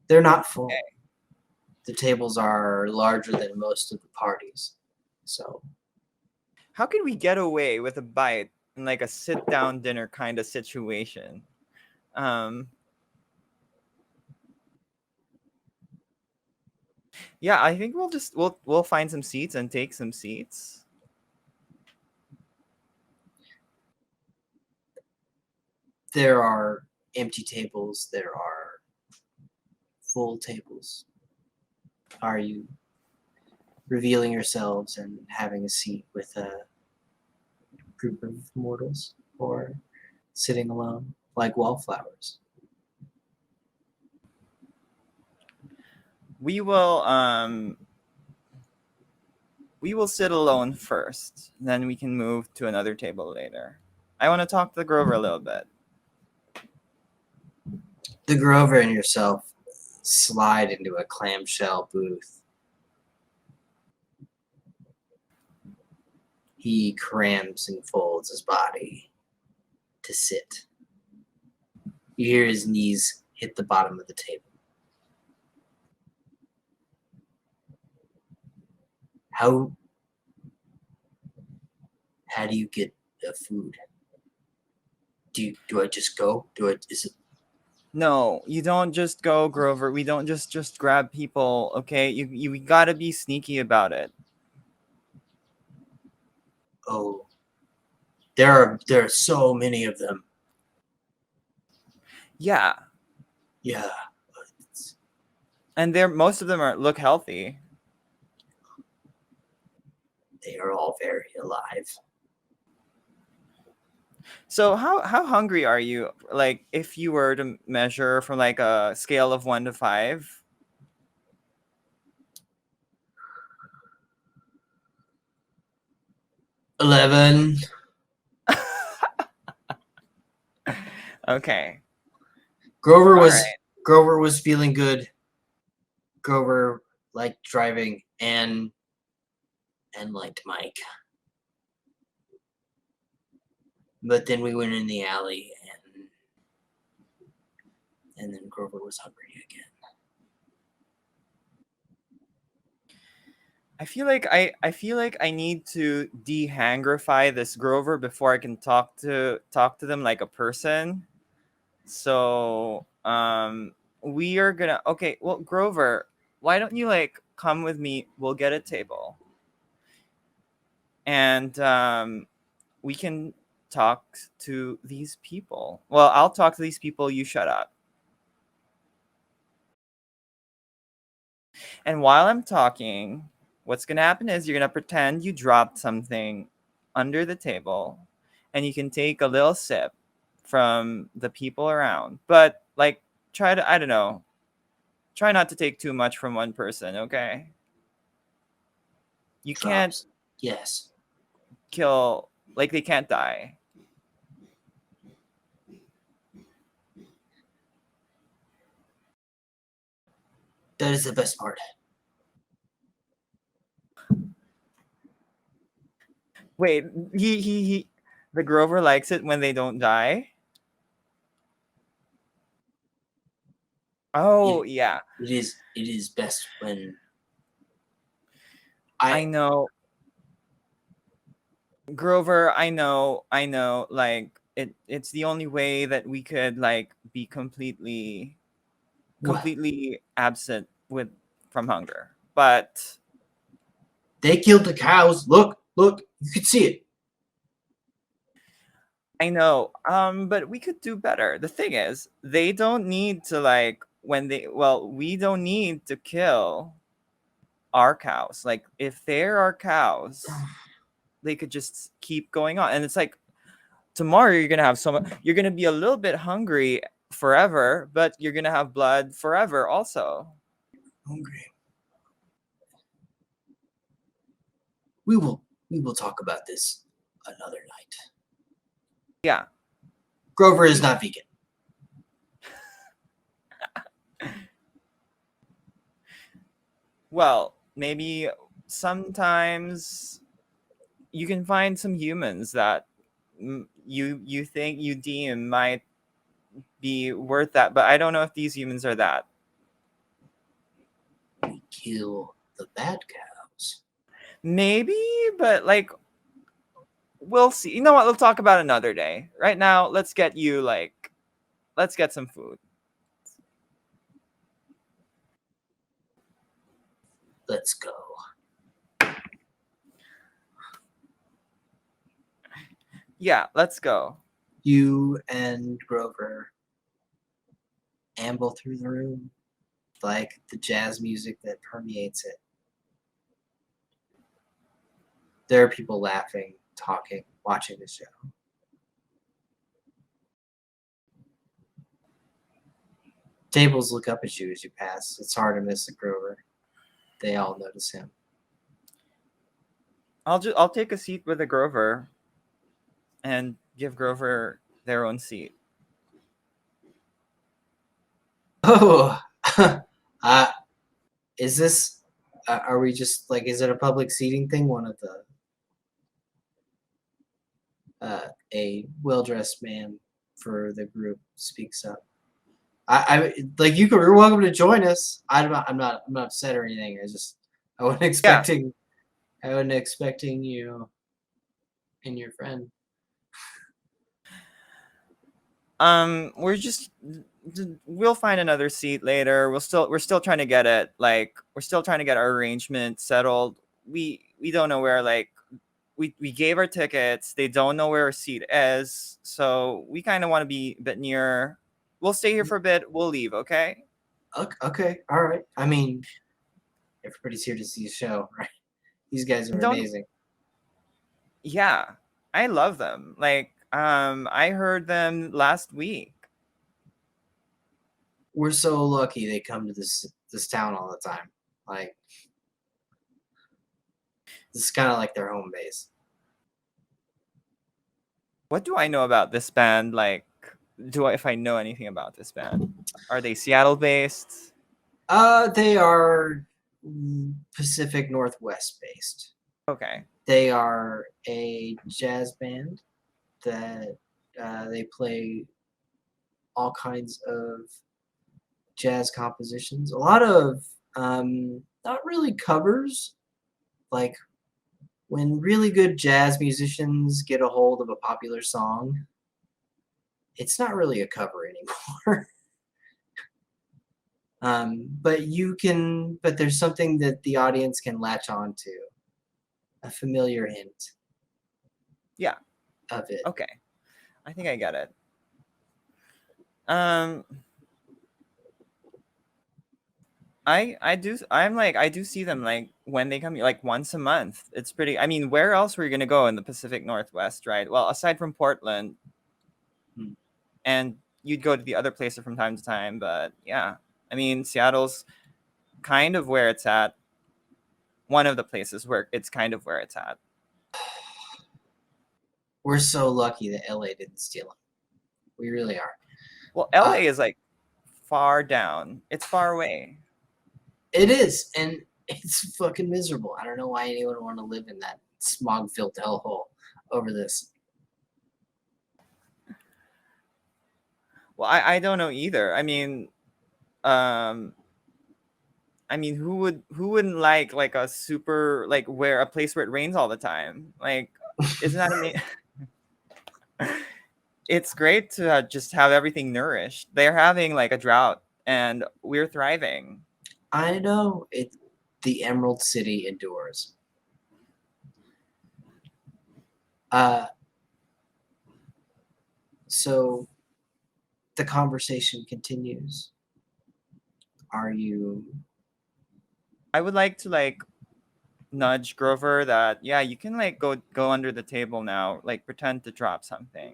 A: They're not full.
C: Okay.
A: The tables are larger than most of the parties. So
C: How can we get away with a bite in like a sit down dinner kind of situation? Yeah, I think we'll find some seats and take some seats.
A: there are empty tables, there are full tables. Are you revealing yourselves and having a seat with a group of mortals, or sitting alone like wallflowers?
C: We will sit alone first, then we can move to another table later. I want to talk to Grover a little bit.
A: The Grover and yourself slide into a clamshell booth. He crams and folds his body to sit. You hear his knees hit the bottom of the table. How do you get the food? Do I just go? Is it?
C: No, you don't just go, Grover. We don't just grab people, okay? You gotta be sneaky about it.
A: Oh, there are so many of them.
C: Yeah,
A: Yeah,
C: and most of them look healthy.
A: they are all very alive.
C: So how hungry are you? Like, if you were to measure from like a scale of 1 to 5?
A: 11.
C: Okay.
A: Grover
C: All
A: was
C: right.
A: Grover was feeling good. Grover liked driving and liked Mike. But then we went in the alley and then Grover was hungry again.
C: I feel like I need to dehangrify this Grover before I can talk to them like a person. So we are gonna, okay, well, Grover, why don't you like come with me? We'll get a table. And we can talk to these people. Well, I'll talk to these people, you shut up. And while I'm talking, what's going to happen is you're going to pretend you dropped something under the table and you can take a little sip from the people around. But like, try to, I don't know, try not to take too much from one person, okay? You can't
A: Drops. Yes.
C: kill, like, they can't die.
A: That is the best part.
C: Wait, the Grover likes it when they don't die? Oh, yeah.
A: It is best when
C: I know, Grover. I know. Like it's the only way that we could like be
A: What?
C: completely absent with from hunger. But
A: They killed the cows. Look, you can see it.
C: I know, but we could do better. The thing is, they don't need to like we don't need to kill our cows. Like if there are cows, they could just keep going on. And it's like tomorrow you're gonna have you're gonna be a little bit hungry forever, but you're gonna have blood forever also.
A: Hungry. We will talk about this another night.
C: Yeah.
A: Grover is not vegan.
C: Well, maybe sometimes you can find some humans that you think you deem might be worth that, but I don't know if these humans are that.
A: We kill the bad cows.
C: Maybe, but like we'll see. You know what? We'll talk about another day. Right now, let's get some food.
A: Let's go.
C: Yeah, let's go.
A: You and Grover amble through the room like the jazz music that permeates it. There are people laughing, talking, watching the show. Tables look up at you as you pass. It's hard to miss a Grover. They all notice him.
C: I'll take a seat with the Grover and give Grover their own seat.
A: Oh, is this? Are we just like? Is it a public seating thing? One of the a well-dressed man for the group speaks up. I like you. You're welcome to join us. I'm not upset or anything. I wasn't expecting. I wasn't expecting you and your friend.
C: We'll find another seat later. We're still trying to get it. Like we're still trying to get our arrangement settled. We don't know where like we gave our tickets. They don't know where our seat is. So we kind of want to be a bit near. We'll stay here for a bit. We'll leave, okay?
A: Okay, all right. I mean, everybody's here to see a show, right? These guys are
C: Don't
A: amazing.
C: Yeah. I love them. Like I heard them last week.
A: We're so lucky they come to this town all the time. Like this is kind of like their home base.
C: What do I know about this band? Like if I know anything about this band? Are they Seattle based?
A: They are Pacific Northwest based.
C: Okay.
A: They are a jazz band that they play all kinds of jazz compositions. A lot of not really covers. Like when really good jazz musicians get a hold of a popular song, it's not really a cover anymore. But there's something that the audience can latch on to, a familiar hint.
C: Yeah.
A: Of it.
C: Okay. I think I get it. I do see them like when they come like once a month. It's pretty. I mean, where else were you gonna go in the Pacific Northwest, right? Well, aside from Portland, and you'd go to the other places from time to time, but yeah, I mean, Seattle's kind of where it's at. One of the places where it's kind of where it's at.
A: We're so lucky that LA didn't steal them. We really are.
C: Well, LA is like far down. It's far away.
A: It is, and it's fucking miserable. I don't know why anyone would want to live in that smog-filled hellhole over this.
C: Well, I don't know either. I mean, I mean, who wouldn't like a super like where a place where it rains all the time? Like, isn't that amazing? It's great to just have everything nourished. They're having like a drought, and we're thriving.
A: I know it. The Emerald City endures. So the conversation continues. Are you?
C: I would like to like nudge Grover that yeah, you can like go under the table now, like pretend to drop something.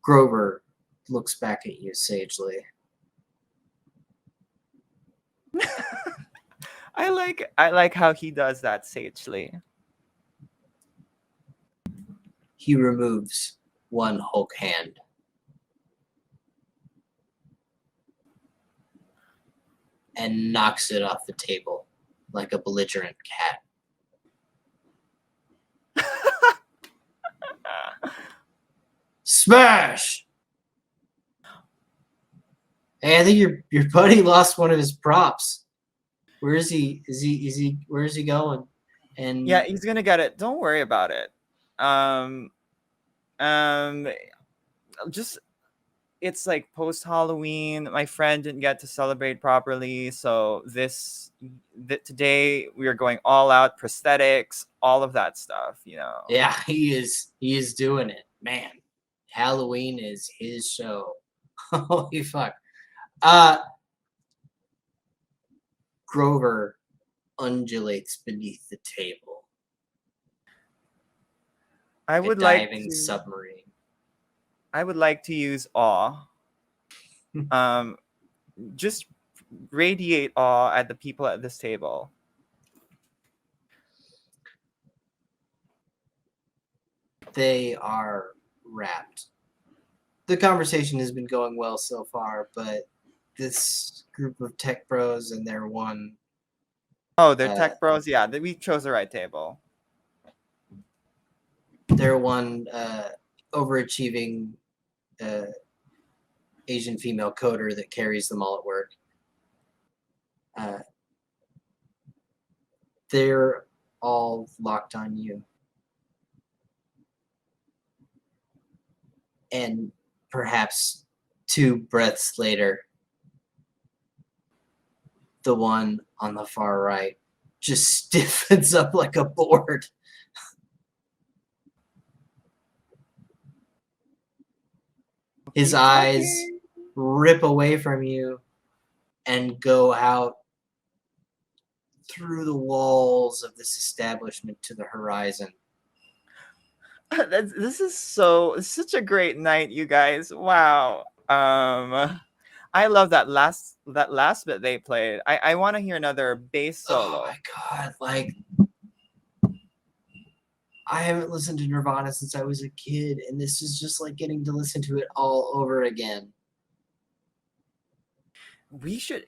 A: Grover looks back at you sagely.
C: I like how he does that sagely.
A: He removes one Hulk hand. And knocks it off the table like a belligerent cat. Smash! Hey, I think your buddy lost one of his props. Where is he? Where is he going? And
C: Yeah, he's gonna get it. Don't worry about it. Um, um, just it's like post Halloween. My friend didn't get to celebrate properly, so today we are going all out prosthetics, all of that stuff. You know.
A: yeah, he is doing it. Man, Halloween is his show. Holy fuck. Grover undulates beneath the table.
C: I
A: A
C: would like
A: diving
C: to.
A: submarine.
C: I would like to use awe. Um, just radiate awe at the people at this table.
A: They are wrapped. The conversation has been going well so far, but this group of tech bros and their one
C: Oh, they're tech bros. Yeah, we chose the right table.
A: overachieving Asian female coder that carries them all at work. They're all locked on you. And perhaps 2 breaths later, the one on the far right just stiffens up like a board. His eyes rip away from you and go out through the walls of this establishment to the horizon.
C: This is such a great night, you guys. Wow. I love that last bit they played. I want to hear another bass solo.
A: Oh my god, like I haven't listened to Nirvana since I was a kid, and this is just like getting to listen to it all over again.
C: We should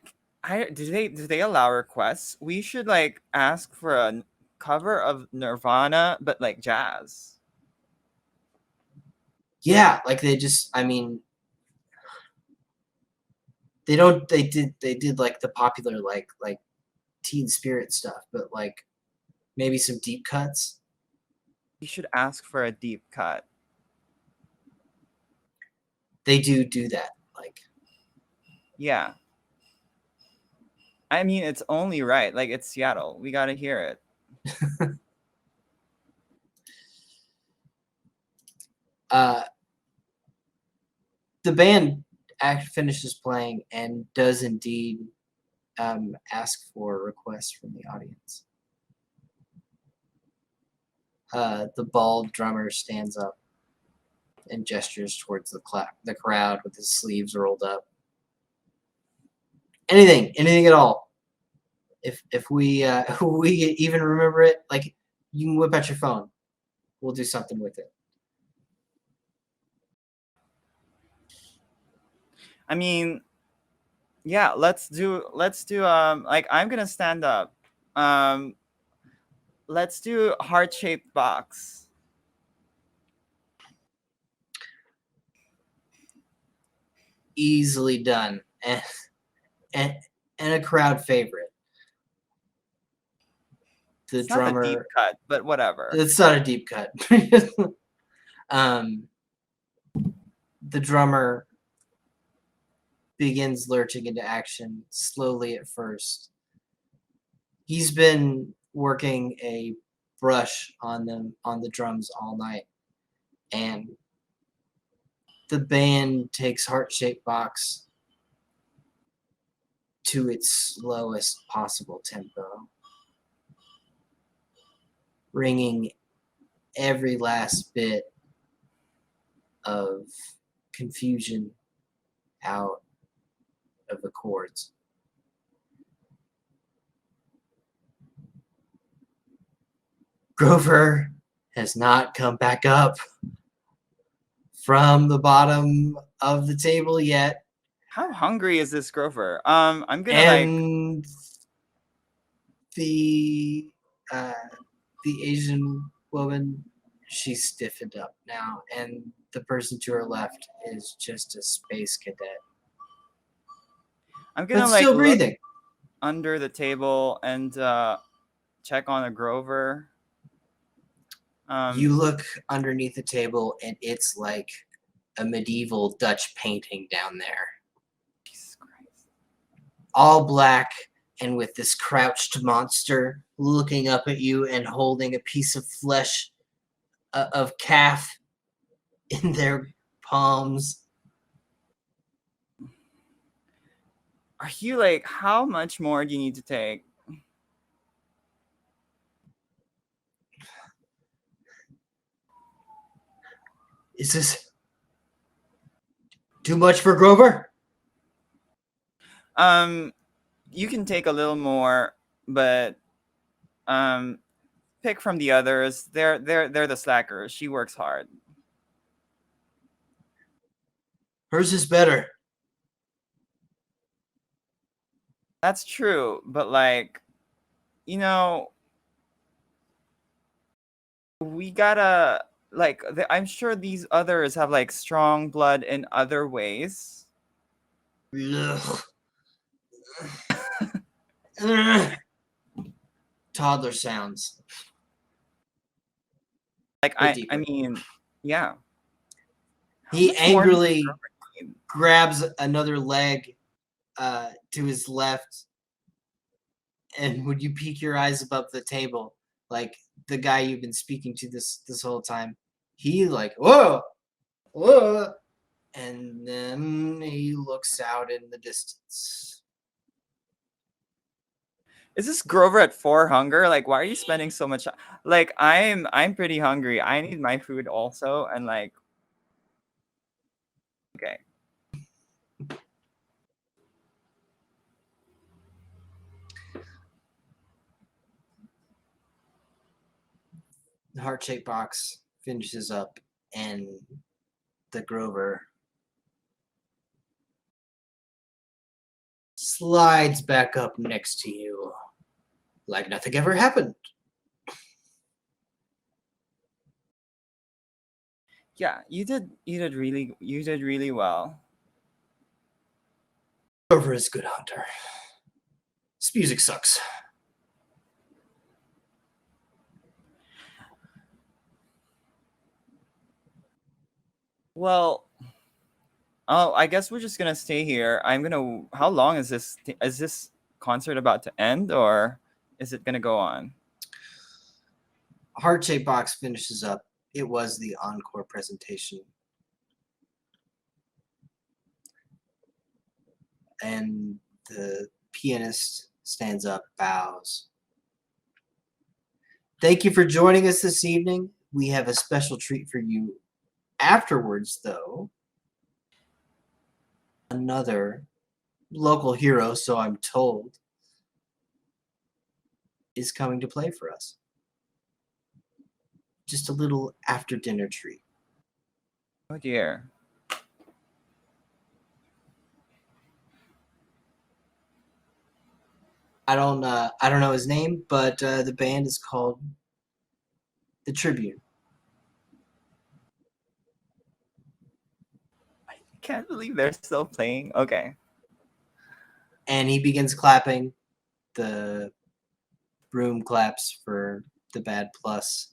C: do they allow requests? We should like ask for a cover of Nirvana but like jazz.
A: Yeah, like they just I mean they did like the popular like Teen Spirit stuff, but like maybe some deep cuts.
C: We should ask for a deep cut.
A: They do that, like
C: yeah. I mean, it's only right. Like it's Seattle. We got to hear it.
A: The band finishes playing and does indeed ask for requests from the audience. The bald drummer stands up and gestures towards the crowd with his sleeves rolled up. Anything at all. If we we even remember it, like you can whip out your phone. We'll do something with it.
C: I mean, yeah, let's do like I'm gonna stand up. Let's do heart-shaped box.
A: easily done, and a crowd favorite. The
C: It's not a deep
A: drummer.
C: cut, but whatever.
A: It's not a deep cut. The drummer begins lurching into action slowly at first. He's been working a brush on the drums all night, and the band takes Heart-Shaped Box to its slowest possible tempo, wringing every last bit of confusion out of the chords. Grover has not come back up from the bottom of the table yet.
C: How hungry is this Grover? I'm gonna like.
A: And the Asian woman, she's stiffened up now, and the person to her left is just a space cadet.
C: I'm gonna
A: But
C: like
A: still
C: look
A: breathing.
C: under the table and check on a Grover.
A: You look underneath the table, and it's like a medieval Dutch painting down there.
C: Jesus Christ.
A: All black, and with this crouched monster looking up at you and holding a piece of flesh of calf in their palms.
C: Are you like? How much more do you need to take?
A: Is this too much for Grover?
C: You can take a little more, but pick from the others. They're the slackers. She works hard.
A: Hers is better.
C: That's true, but like, you know, we gotta like. I'm sure these others have like strong blood in other ways.
A: Ugh. Ugh. Toddler sounds.
C: Like
A: Go
C: I
A: deeper.
C: mean, yeah. How
A: He
C: much more does
A: angrily
C: Grover need?
A: grabs another leg to his left, and when you peek your eyes above the table, like the guy you've been speaking to this whole time, he like whoa, and then he looks out in the distance.
C: Is this Grover at 4 hunger? Like, why are you spending so much? Like, I'm pretty hungry. I need my food also, and like, okay.
A: The Heart-Shaped Box finishes up, and the Grover slides back up next to you like nothing ever happened.
C: Yeah, you did really well.
A: Grover is a good hunter. This music sucks.
C: Well, oh, I guess we're just gonna stay here. I'm gonna. How long is this? Is this concert about to end, or is it gonna go on?
A: Heart-Shaped Box finishes up. It was the encore presentation. And the pianist stands up, bows. Thank you for joining us this evening. We have a special treat for you afterwards, though. Another local hero, so I'm told, is coming to play for us. Just a little after dinner treat.
C: Oh dear.
A: I don't know his name, but the band is called The Tribune.
C: can't believe they're still playing. Okay.
A: And he begins clapping. The room claps for the bad plus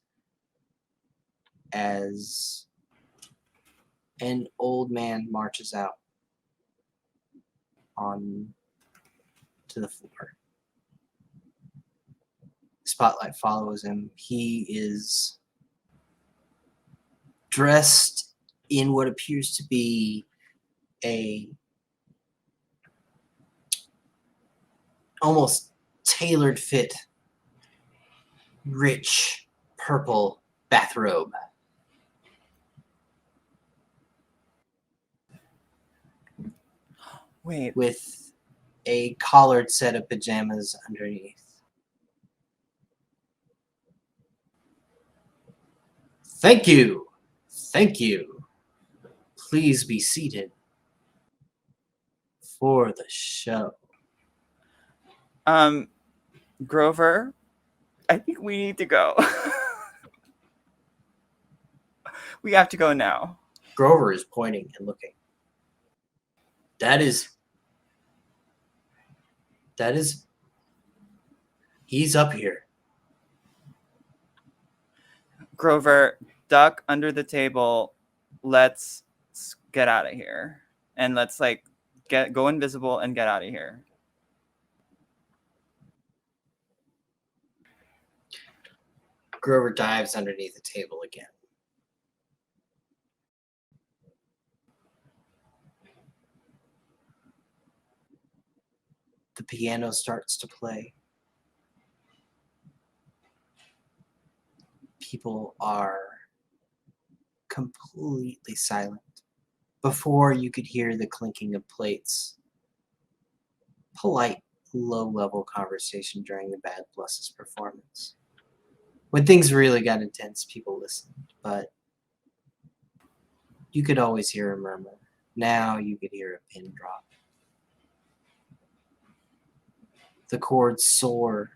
A: as an old man marches out on to the floor. Spotlight follows him. He is dressed in what appears to be a almost tailored fit, rich purple bathrobe.
C: Wait.
A: With a collared set of pajamas underneath. Thank you. Thank you. Please be seated for the show.
C: Grover, I think we need to go. We have to go now.
A: Grover is pointing and looking. That is, he's up here.
C: Grover, duck under the table. Let's get out of here. And let's go invisible and get out of here.
A: Grover dives underneath the table again. The piano starts to play. People are completely silent. Before you could hear the clinking of plates. Polite, low-level conversation during the Bad Blusses performance. When things really got intense, people listened, but you could always hear a murmur. Now you could hear a pin drop. The chords soar.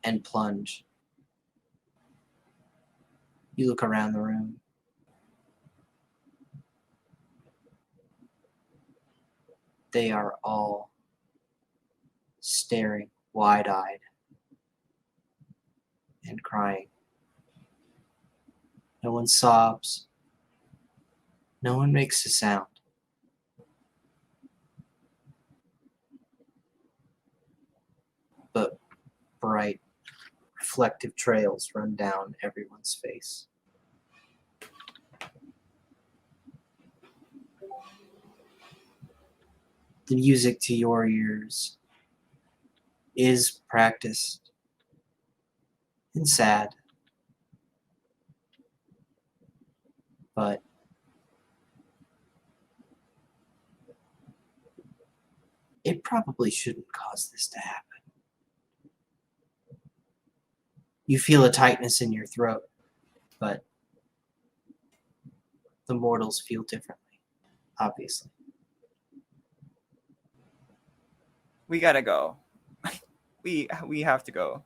A: And plunge. You look around the room. They are all staring wide-eyed and crying. No one sobs. No one makes a sound. But bright, reflective trails run down everyone's face. The music to your ears is practiced and sad, but it probably shouldn't cause this to happen. You feel a tightness in your throat, but the mortals feel differently, obviously.
C: We gotta go. We have to go.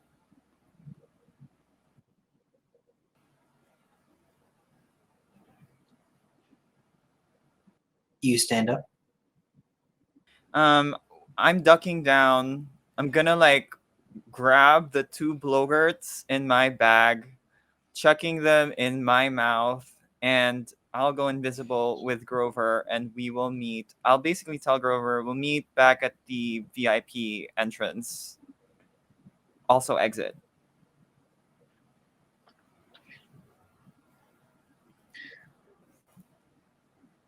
A: You stand up.
C: I'm ducking down. I'm gonna grab the two blowgerts in my bag, chucking them in my mouth, and I'll go invisible with Grover and we will meet. I'll basically tell Grover we'll meet back at the VIP entrance. Also exit.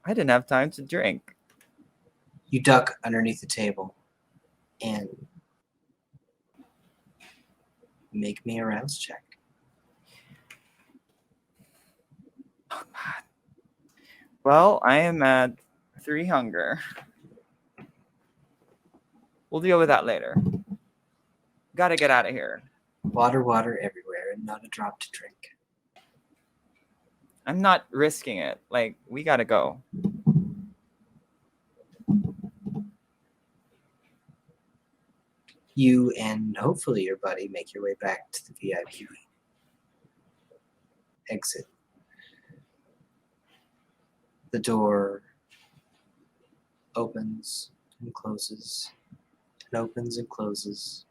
C: I didn't have time to drink.
A: You duck underneath the table and make me a rouse check.
C: Oh, God. Well, I am at 3 hunger. We'll deal with that later. Gotta get out of here.
A: Water everywhere and not a drop to drink.
C: I'm not risking it. We gotta go.
A: You and hopefully your buddy make your way back to the VIP. exit. The door opens and closes, and opens and closes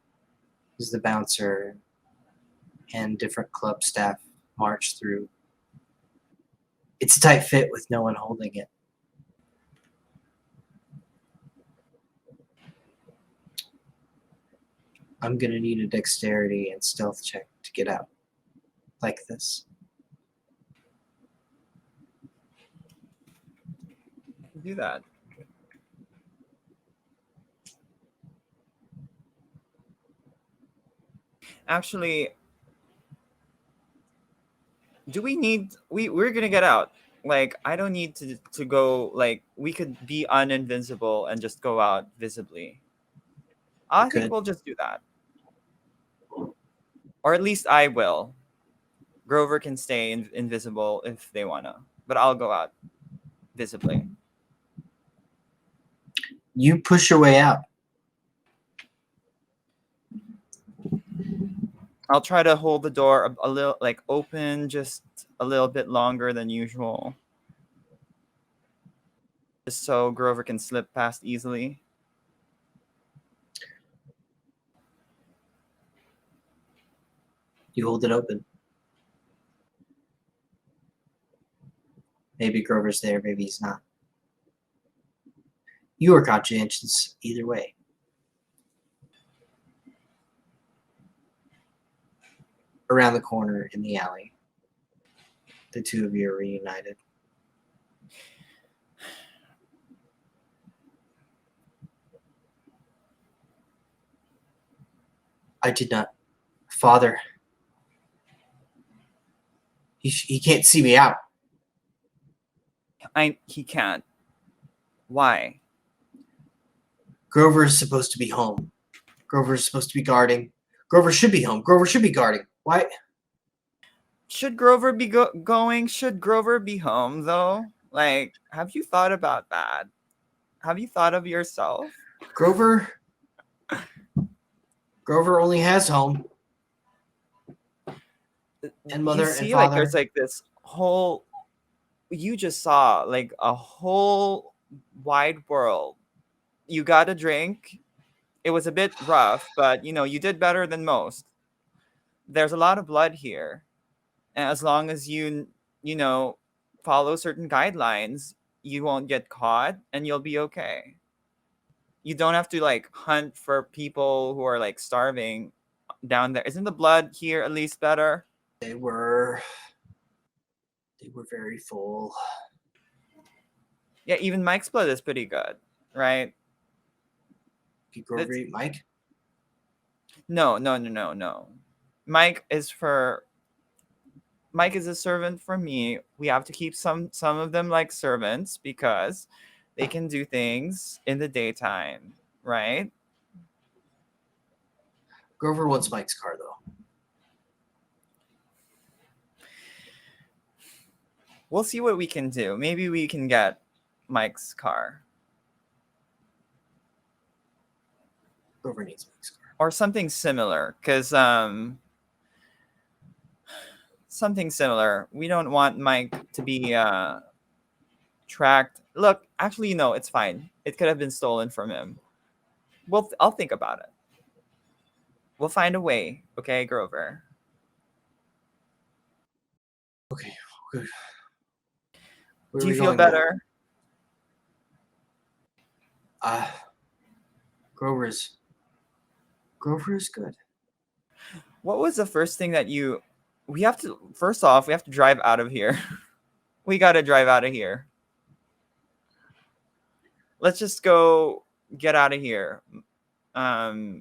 A: as the bouncer and different club staff march through. It's a tight fit with no one holding it. I'm gonna need a dexterity and stealth check to get out like this.
C: Do that. Actually, do we need we're gonna get out. Like, I don't need to go. Like, we could be uninvincible and just go out visibly. I think
A: Good.
C: we'll just do that. Or at least I will. Grover can stay invisible if they wanna. But I'll go out visibly.
A: You push your way out.
C: I'll try to hold the door a little, like, open just a little bit longer than usual. Just so Grover can slip past easily.
A: You hold it open. Maybe Grover's there, maybe he's not. You are conscientious either way. Around the corner in the alley, the two of you are reunited. I did not. Father. He can't see me out.
C: He can't. Why?
A: Grover is supposed to be home. Grover is supposed to be guarding. Grover should be home. Grover should be guarding. Why?
C: Should Grover be going? Should Grover be home, though? Like, have you thought about that? Have you thought of yourself?
A: Grover only has home. And mother
C: you see,
A: and
C: like,
A: father.
C: there's like this whole. You just saw like a whole wide world. You got a drink. It was a bit rough, but you did better than most. There's a lot of blood here. And as long as you follow certain guidelines, you won't get caught and you'll be okay. You don't have to like hunt for people who are like starving down there. Isn't the blood here at least better?
A: They were very full.
C: Yeah, even Mike's blood is pretty good, right?
A: Did Grover eat Mike?
C: No. Mike is a servant for me. We have to keep some of them like servants because they can do things in the daytime, right?
A: Grover wants Mike's car though.
C: We'll see what we can do. Maybe we can get Mike's car.
A: Grover needs Mike's car.
C: Or something similar, because something similar. We don't want Mike to be tracked. Look, actually, no, it's fine. It could have been stolen from him. I'll think about it. We'll find a way, okay, Grover?
A: Okay, good. Where
C: Do
A: are
C: you
A: we
C: feel
A: going now?
C: better?
A: Grover is good.
C: What was the first thing that first off, we have to drive out of here. We got to drive out of here. Let's just go get out of here. I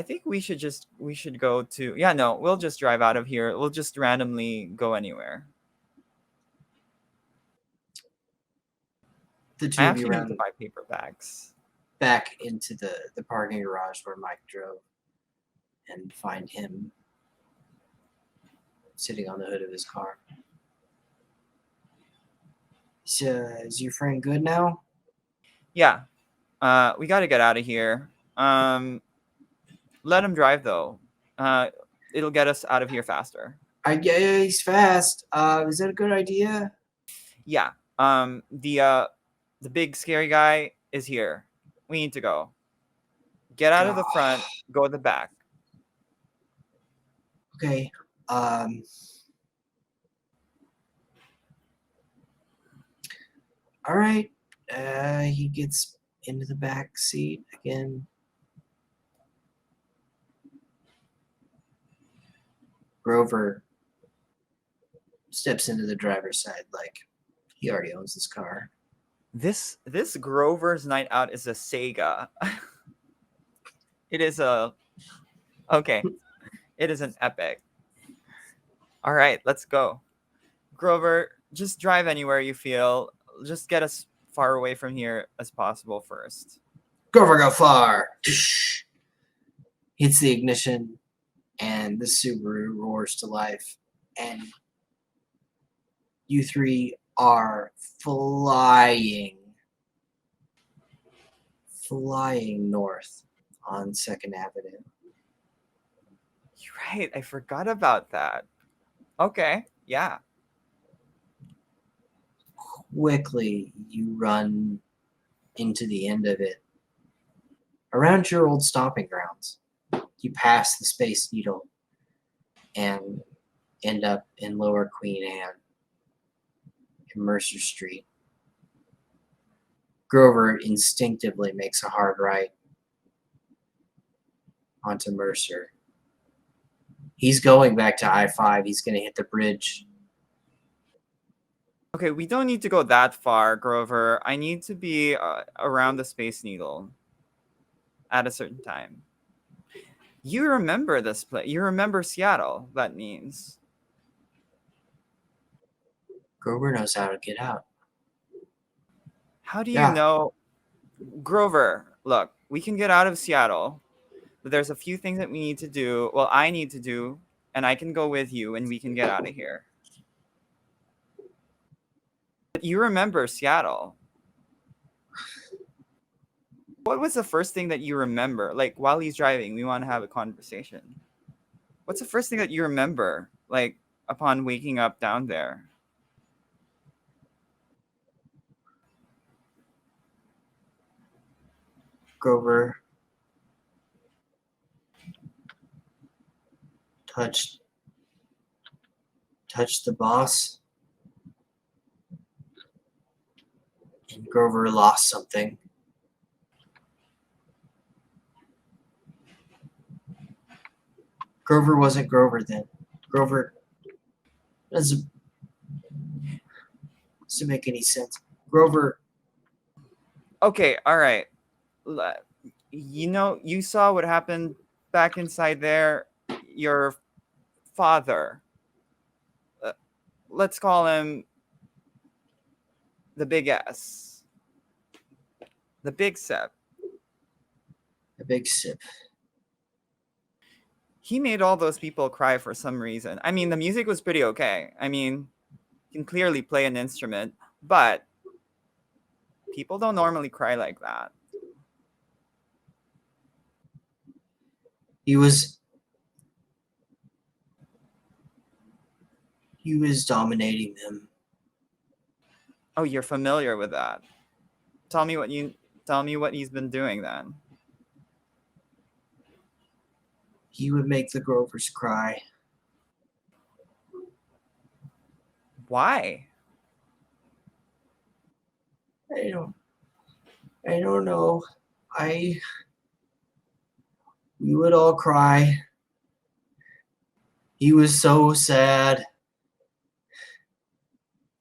C: think we should go to, no, we'll just drive out of here. We'll just randomly go anywhere.
A: The two
C: I
A: of you
C: actually need
A: ran
C: to buy paper bags.
A: back into the parking garage where Mike drove and find him sitting on the hood of his car. So, is your friend good now?
C: Yeah. We got to get out of here. let him drive though. It'll get us out of here faster.
A: Yeah, he's fast. Is that a good idea?
C: Yeah. The big scary guy is here. We need to go. Get out of the front. Go to the back.
A: Okay. All right. He gets into the back seat again. Grover steps into the driver's side like he already owns this car.
C: This Grover's Night Out is a Sega. It is a okay. It is an epic. All right, let's go. Grover, just drive anywhere you feel. Just get us far away from here as possible first.
A: Grover, go far! Hits the ignition, and the Subaru roars to life. And you three are flying north on 2nd Avenue.
C: You're right. I forgot about that. Okay. Yeah.
A: Quickly, you run into the end of it. Around your old stomping grounds, you pass the Space Needle and end up in Lower Queen Anne in Mercer Street. Grover instinctively makes a hard right onto Mercer. He's going back to I-5. He's going to hit the bridge.
C: Okay, we don't need to go that far, Grover. I need to be around the Space Needle at a certain time. You remember this place. You remember Seattle, that means.
A: Grover knows how to get out.
C: How do you
A: Yeah.
C: know? Grover, look, we can get out of Seattle, but there's a few things that we need to do. Well, I need to do, and I can go with you, and we can get out of here. But you remember Seattle. What was the first thing that you remember? Like, while he's driving, we want to have a conversation. What's the first thing that you remember, like, upon waking up down there?
A: Grover touched the boss, and Grover lost something. Grover wasn't Grover then. Grover doesn't make any sense. Grover,
C: Okay, all right. You know, you saw what happened back inside there. Your father, let's call him the Big S, the Big Sep.
A: a big sip.
C: He made all those people cry for some reason. I mean, the music was pretty okay. I mean, you can clearly play an instrument, but people don't normally cry like that.
A: He was dominating them.
C: Oh, you're familiar with that. Tell me what he's been doing then.
A: He would make the Grovers cry.
C: Why?
A: I don't know. We would all cry. He was so sad.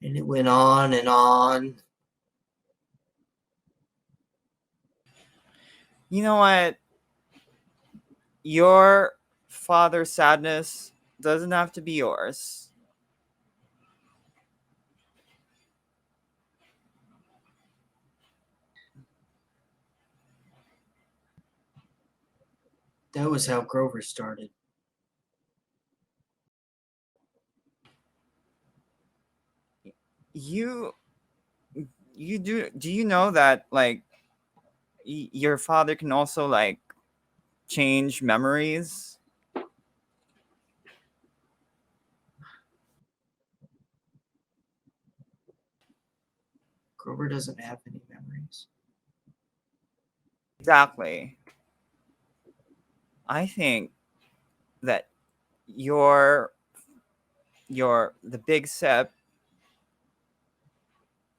A: And it went on and on.
C: You know what? Your father's sadness doesn't have to be yours.
A: That was how Grover started.
C: You do you know that, like, your father can also, like, change memories.
A: Grover doesn't have any memories.
C: Exactly. I think that your the big Sep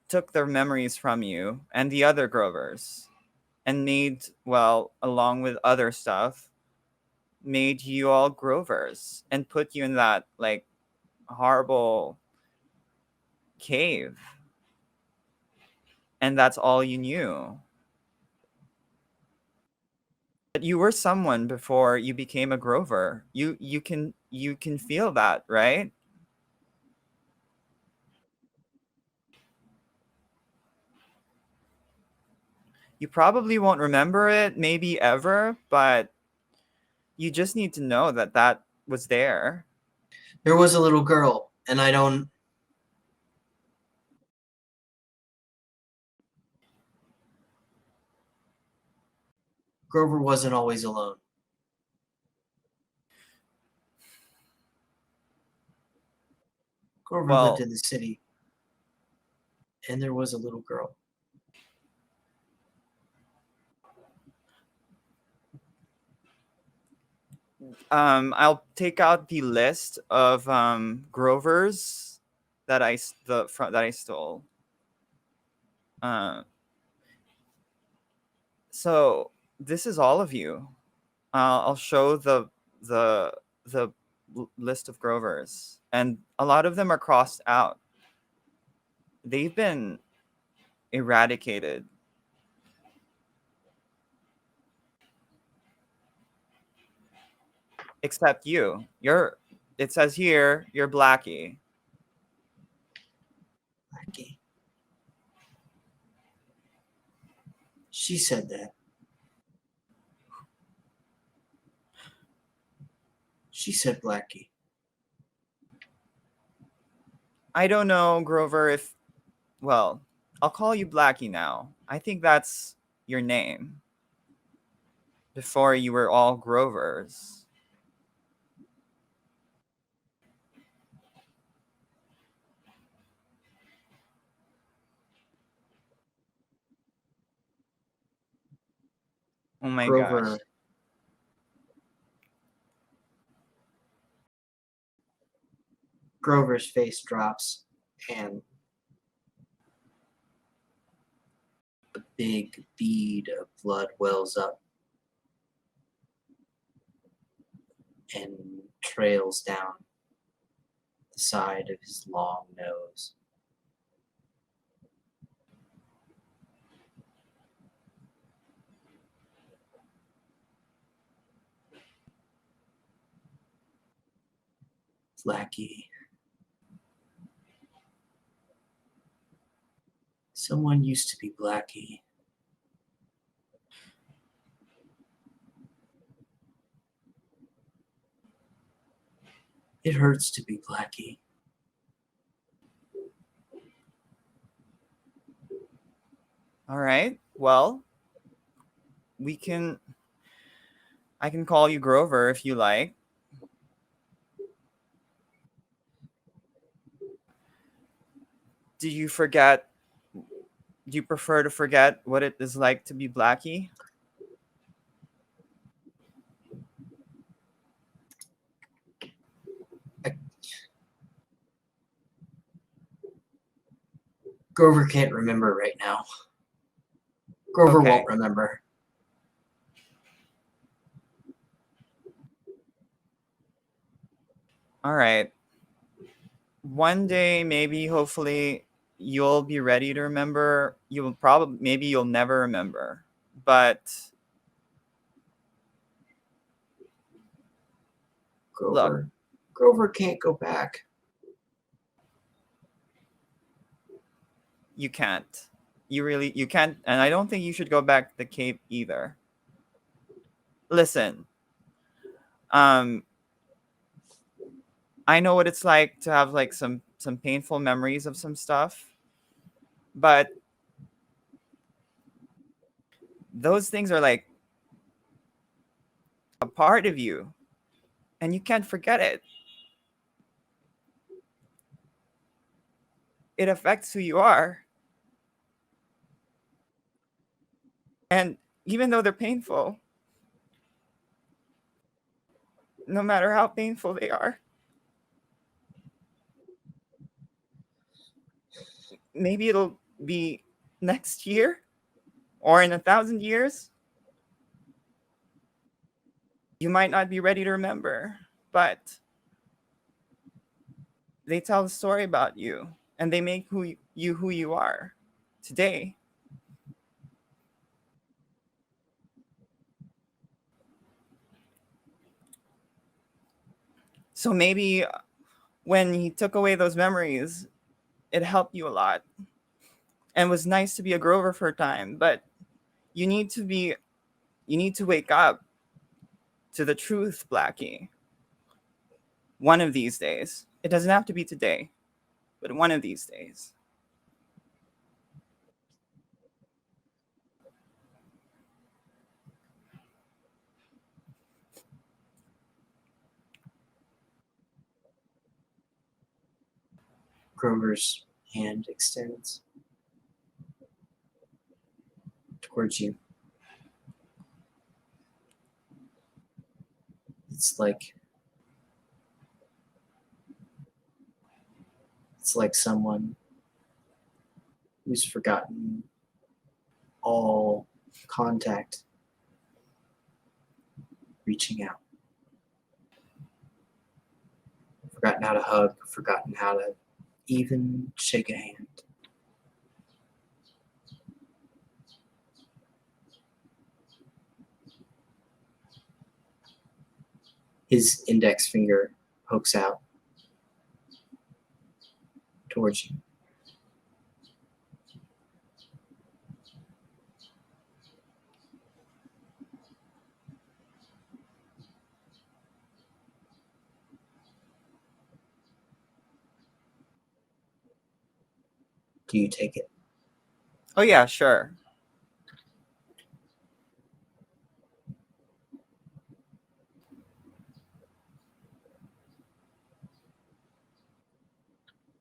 C: took their memories from you and the other Grovers and made, well, along with other stuff, made you all Grovers and put you in that like horrible cave. And that's all you knew. But you were someone before you became a Grover. You can feel that, right? You probably won't remember it, maybe ever, but you just need to know that that was there.
A: There was a little girl, and I don't. Grover wasn't always alone. Grover lived
C: Well,
A: in the city, and there was a little girl.
C: I'll take out the list of Grovers that that I stole. Uh, so this is all of you. I'll show the the list of Grovers, and a lot of them are crossed out. They've been eradicated. Except you. You're. It says here you're Blackie.
A: Blackie. She said that. She said Blackie.
C: I don't know, Grover. If well, I'll call you Blackie now. I think that's your name. Before you were all Grovers. Oh my gosh.
A: Grover. Grover's face drops, and a big bead of blood wells up and trails down the side of his long nose. Blackie. Someone used to be Blackie. It hurts to be Blackie.
C: All right. Well, we can. I can call you Grover if you like. Do you forget? Do you prefer to forget what it is like to be Blackie?
A: Grover can't remember right now. Grover
C: Okay.
A: won't remember.
C: All right. One day, maybe, hopefully, you'll be ready to remember. You'll probably, maybe you'll never remember. But look,
A: Grover can't go back.
C: you can't. You can't. And I don't think you should go back to the Cape either. Listen, um, I know what it's like to have like some painful memories of some stuff, but those things are like a part of you, and you can't forget it. It affects who you are. And even though they're painful, no matter how painful they are, maybe it'll be next year or in 1,000 years. You might not be ready to remember, but they tell a story about you and they make who you are today. So maybe when he took away those memories, it helped you a lot and was nice to be a Grover for a time, but you need to be you need to wake up to the truth, Blackie. One of these days. It doesn't have to be today, but one of these days.
A: Grover's hand extends towards you. It's like someone who's forgotten all contact reaching out. Forgotten how to hug, forgotten how to even shake a hand. His index finger pokes out towards you. Do you take it?
C: Oh yeah, sure.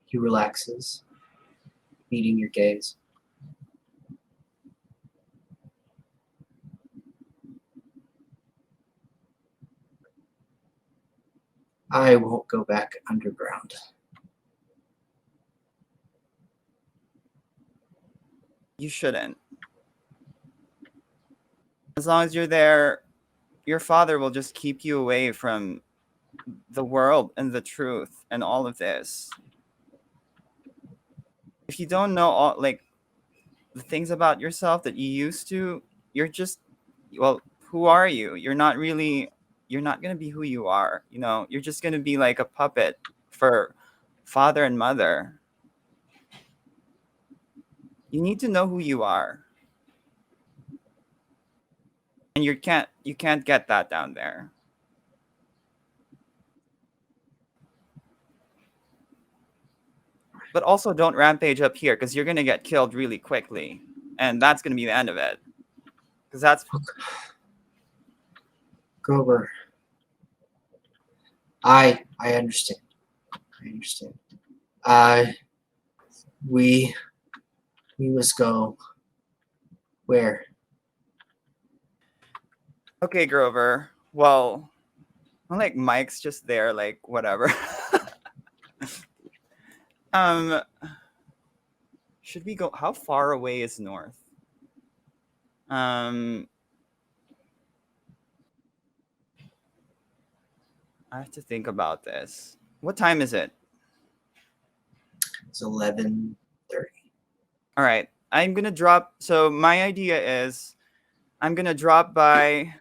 A: He relaxes, meeting your gaze. I won't go back underground.
C: You shouldn't. As long as you're there, your father will just keep you away from the world and the truth and all of this. If you don't know all like the things about yourself that you used to, you're just well, who are you? You're not going to be who you are, you know. You're just going to be like a puppet for father and mother. You need to know who you are. And you can't get that down there. But also don't rampage up here because you're gonna get killed really quickly, and that's gonna be the end of it. Because that's
A: Grover, I understand. I understand. We must go. Where?
C: okay, Grover. Well, like Mike's just there, like whatever. um, should we go? How far away is north? Um, I have to think about this. What time is it?
A: It's 11:30.
C: All right, I'm gonna drop. So my idea is, I'm gonna drop by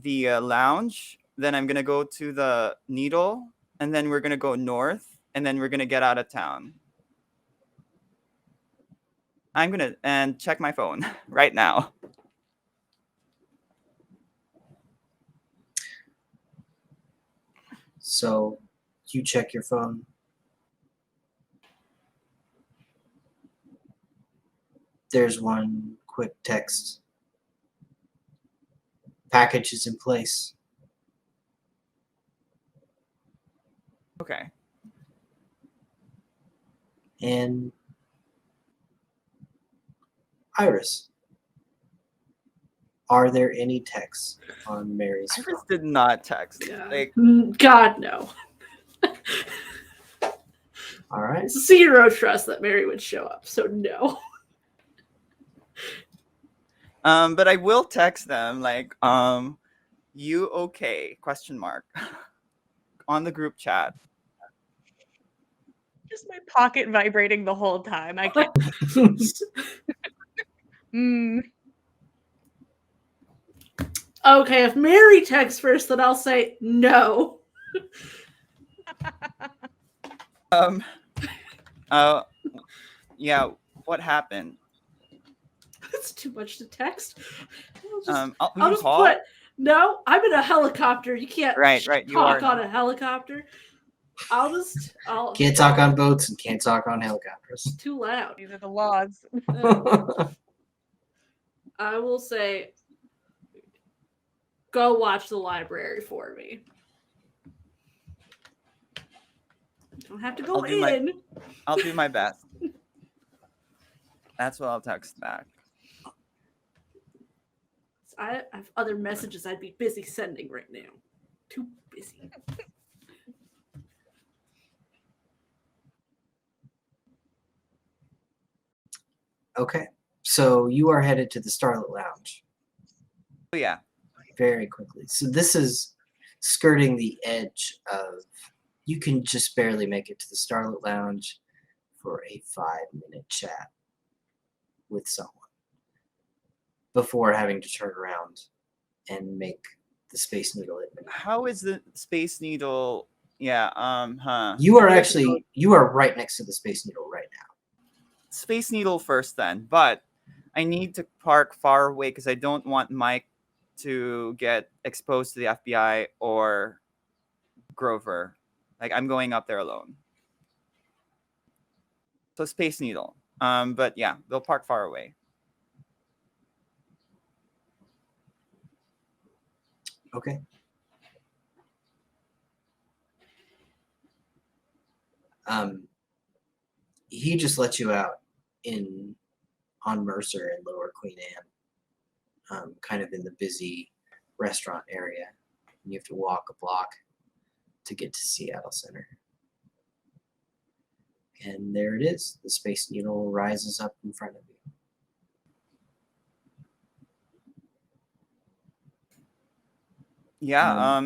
C: the lounge. Then I'm gonna go to the Needle, and then we're gonna go north, and then we're gonna get out of town. I'm gonna and check my phone right now.
A: So you check your phone. There's one quick text package is in place.
C: Okay.
A: And Iris, are there any texts on Mary's
C: Iris
A: phone?
C: did not text.
D: God,
C: Like,
D: God no.
A: All right.
D: Zero trust that Mary would show up, so no.
C: but I will text them like, you okay? Question mark on the group chat.
B: Just my pocket vibrating the whole time. I can't.
D: Okay, if Mary texts first, then I'll say no.
C: Yeah. What happened?
D: That's too much to text. I'll
C: We can
D: just
C: call.
D: put no. I'm in a helicopter. You can't
C: Right. You are
D: talk on a helicopter. I'll
A: Can't talk on boats and can't talk on helicopters.
D: It's too loud.
B: These are the laws.
D: I will say, go watch the library for me. You don't have to go in.
C: I'll do my best. That's what I'll text back.
D: I have other messages I'd be busy sending right now. Too busy.
A: Okay. So you are headed to the Starlit Lounge.
C: Oh, yeah.
A: Very quickly. So this is skirting the edge of, you can just barely make it to the Starlit Lounge for a 5-minute chat with someone before having to turn around and make the Space Needle admit.
C: How is the Space Needle? Yeah.
A: You are right next to the Space Needle right now.
C: Space Needle first then, but I need to park far away because I don't want Mike to get exposed to the FBI or Grover. Like, I'm going up there alone. So Space Needle. But yeah, they'll park far away.
A: Okay. He just let you out on Mercer and Lower Queen Anne, kind of in the busy restaurant area. You have to walk a block to get to Seattle Center. And there it is. The Space Needle rises up in front of you.
C: Yeah.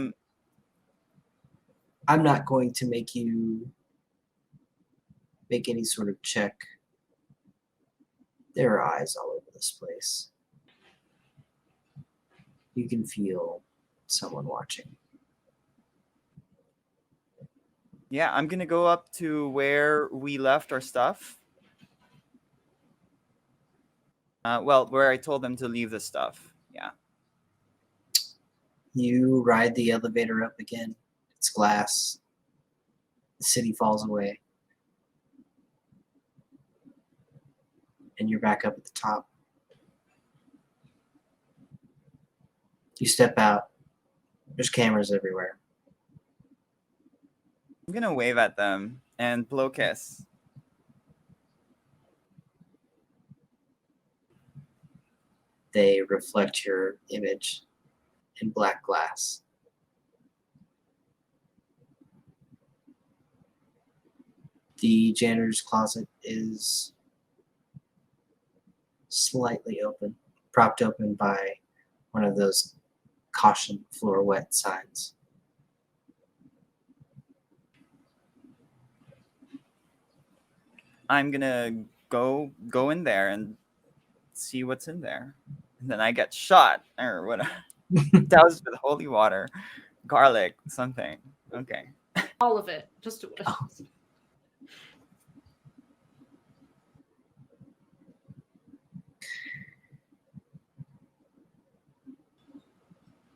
A: I'm not going to make you make any sort of check. There are eyes all over this place. You can feel someone watching.
C: Yeah, I'm gonna go up to where we left our stuff. Well, where I told them to leave the stuff. Yeah.
A: You ride the elevator up again. It's glass. The city falls away. And you're back up at the top. You step out. There's cameras everywhere.
C: I'm gonna wave at them and blow kiss.
A: They reflect your image in black glass. The janitor's closet is slightly open, propped open by one of those caution floor wet signs.
C: I'm gonna go in there and see what's in there. And then I get shot or whatever. Doused with holy water, garlic, something. Okay.
D: All of it. Just to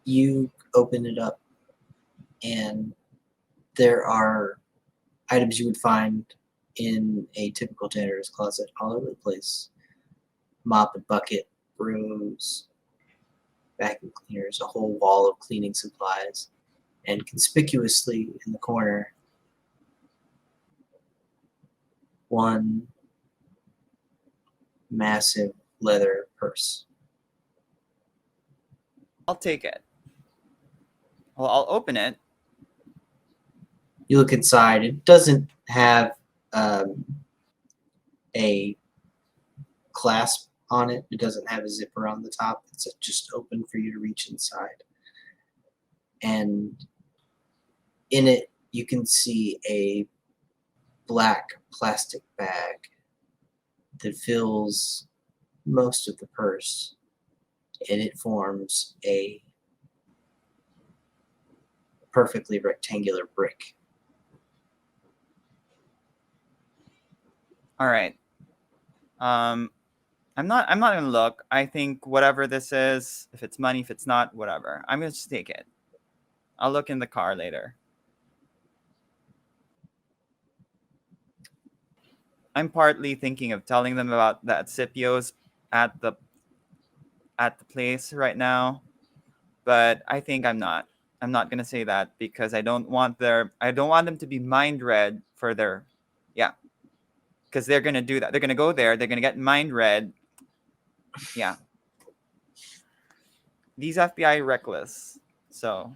A: You open it up, and there are items you would find in a typical janitor's closet all over the place. Mop and bucket, brooms, vacuum cleaners, a whole wall of cleaning supplies, and conspicuously in the corner, one massive leather purse.
C: I'll take it. Well, I'll open it.
A: You look inside. It doesn't have a clasp on it. It doesn't have a zipper on the top. It's just open for you to reach inside. And in it, you can see a black plastic bag that fills most of the purse, and it forms a perfectly rectangular brick.
C: All right. I'm not gonna look. I think whatever this is, if it's money, if it's not, whatever. I'm gonna just take it. I'll look in the car later. I'm partly thinking of telling them about that Scipio's at the place right now, but I think I'm not. I'm not gonna say that because I don't want them to be mind read for their, yeah, because they're gonna do that. They're gonna go there. They're gonna get mind read. Yeah. These FBI reckless. So,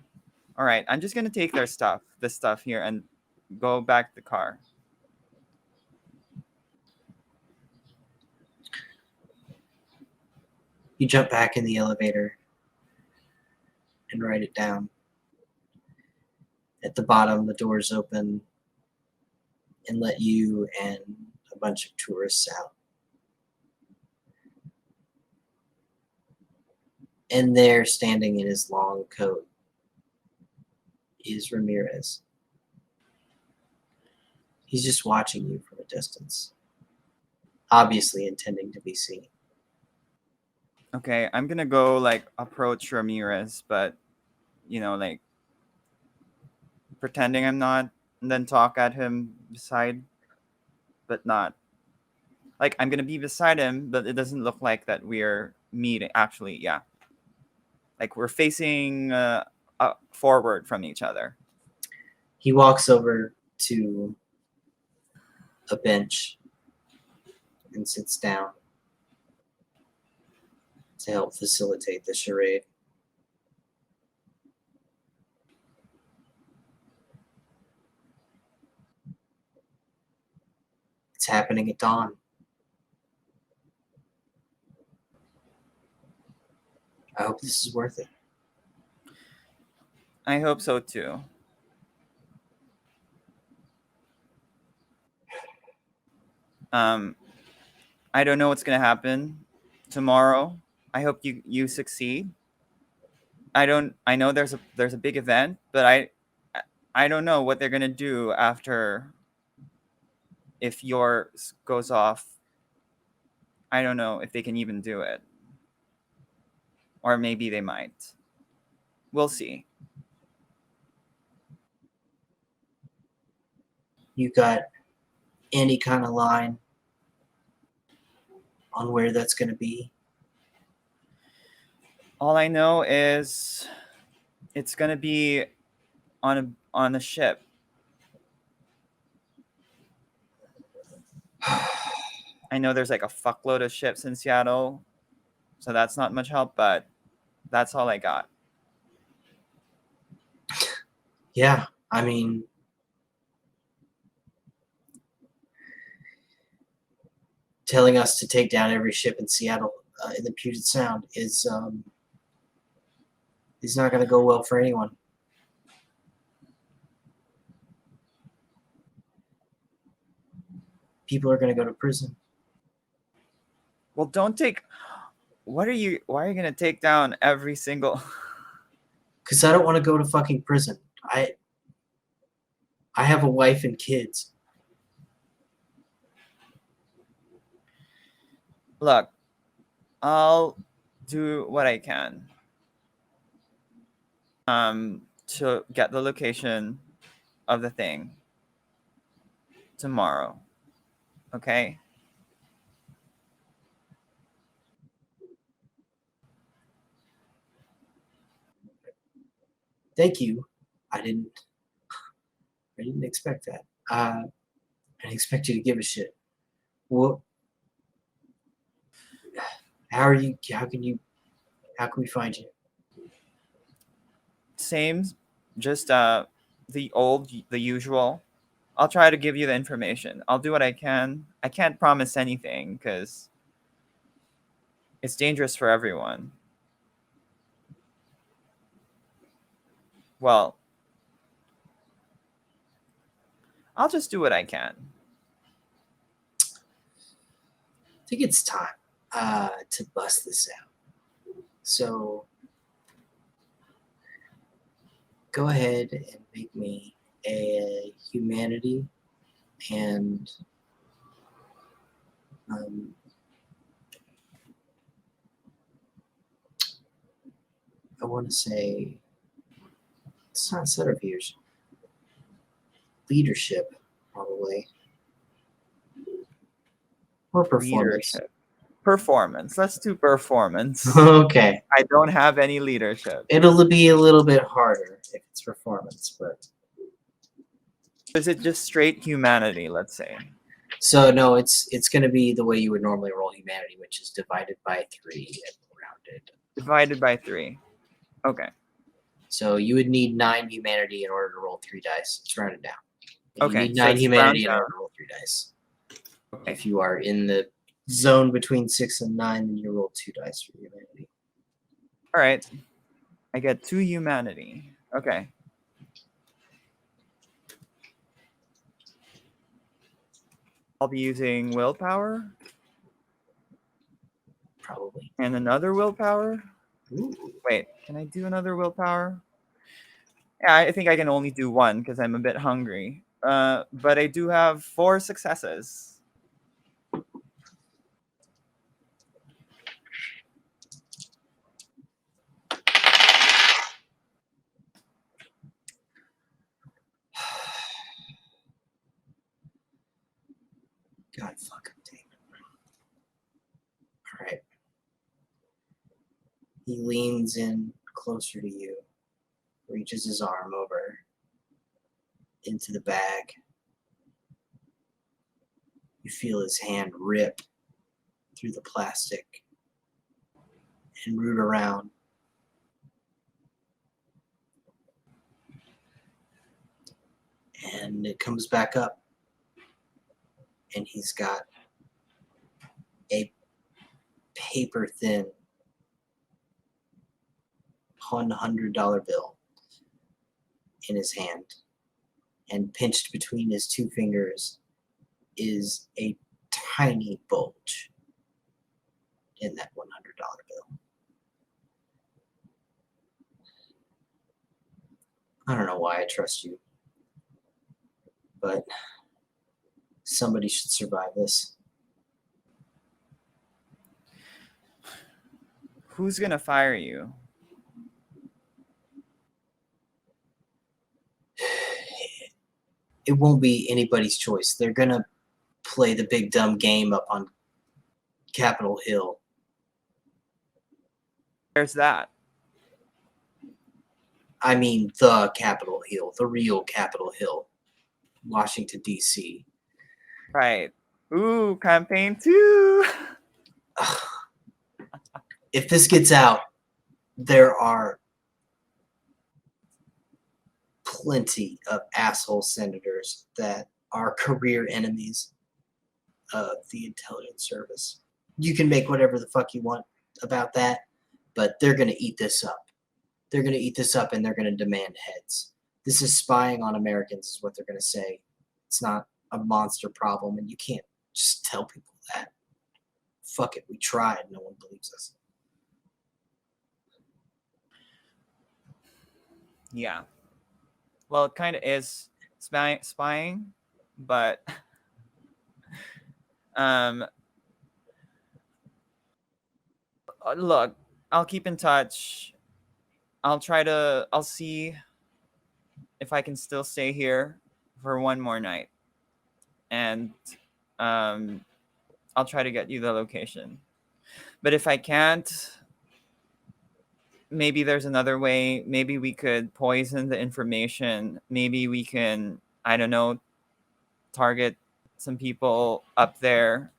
C: all right, I'm just gonna take their stuff, this stuff here, and go back to the car.
A: You jump back in the elevator and write it down. At the bottom, the doors open and let you and a bunch of tourists out. And there, standing in his long coat, is Ramirez. He's just watching you from a distance, obviously intending to be seen.
C: Okay, I'm gonna go like approach Ramirez, but like pretending I'm not, and then talk at him beside, but not. Like I'm gonna be beside him, but it doesn't look like that we're meeting. Actually, yeah, like we're facing forward from each other.
A: He walks over to a bench and sits down to help facilitate the charade. It's happening at dawn. I hope this is worth it.
C: I hope so too. I don't know what's gonna happen tomorrow. I hope you succeed. I know there's a big event, but I don't know what they're gonna do after if yours goes off. I don't know if they can even do it. Or maybe they might. We'll see.
A: You got any kind of line on where that's going to be?
C: All I know is it's gonna be on a ship. I know there's like a fuckload of ships in Seattle, so that's not much help, but that's all I got.
A: Yeah, I mean, telling us to take down every ship in Seattle in the Puget Sound is not going to go well for anyone. People are going to go to prison.
C: Well, don't take. Why are you gonna take down every single?
A: Because I don't want to go to fucking prison. I have a wife and kids.
C: Look, I'll do what I can. To get the location of the thing tomorrow. Okay.
A: Thank you. I didn't expect that. I didn't expect you to give a shit. Well, how can we find you?
C: Same, just the usual. I'll try to give you the information. I'll do what I can. I can't promise anything because it's dangerous for everyone. Well, I'll just do what I can.
A: I think it's time to bust this out. So go ahead and make me a humanity and I want to say it's not subterfuge. Leadership, probably. Or performance.
C: Leadership. Performance. Let's do performance.
A: Okay.
C: I don't have any leadership.
A: It'll be a little bit harder if it's performance, but
C: Is it just straight humanity, let's say?
A: so no, it's gonna be the way you would normally roll humanity, which is divided by 3 and rounded.
C: Divided by 3. Okay.
A: So you would need 9 humanity in order to roll 3 dice. It's rounded down. And
C: Okay,
A: you need
C: so
A: 9
C: it's
A: humanity in
C: round
A: order to roll 3 dice.
C: Okay.
A: If you are in the zone between 6 and 9, then you roll 2 dice for humanity.
C: All right. I get 2 humanity. Okay. I'll be using willpower
A: Probably.
C: and another willpower.
A: Ooh.
C: Wait, can I do another willpower? Yeah, I think I can only do 1 because I'm a bit hungry. But I do have 4 successes.
A: God fucking damn it. Alright. He leans in closer to you, reaches his arm over into the bag. You feel his hand rip through the plastic and root around. And it comes back up. And he's got a paper thin $100 bill in his hand. And pinched between his 2 fingers is a tiny bulge in that $100 bill. I don't know why I trust you, but somebody should survive this.
C: Who's gonna fire you?
A: It won't be anybody's choice. They're gonna play the big dumb game up on Capitol Hill.
C: There's that.
A: I mean the Capitol Hill, the real Capitol Hill, Washington, D.C.
C: Right. Ooh, campaign 2.
A: If this gets out, there are plenty of asshole senators that are career enemies of the intelligence service. You can make whatever the fuck you want about that, but they're going to eat this up. They're going to eat this up and they're going to demand heads. This is spying on Americans is what they're going to say. It's not a monster problem, and you can't just tell people that. Fuck it, we tried. No one believes us.
C: Yeah. Well, it kind of is spying, but look, I'll keep in touch. I'll see if I can still stay here for one more night. And I'll try to get you the location. But if I can't, maybe there's another way. Maybe we could poison the information. Maybe we can, I don't know, target some people up there.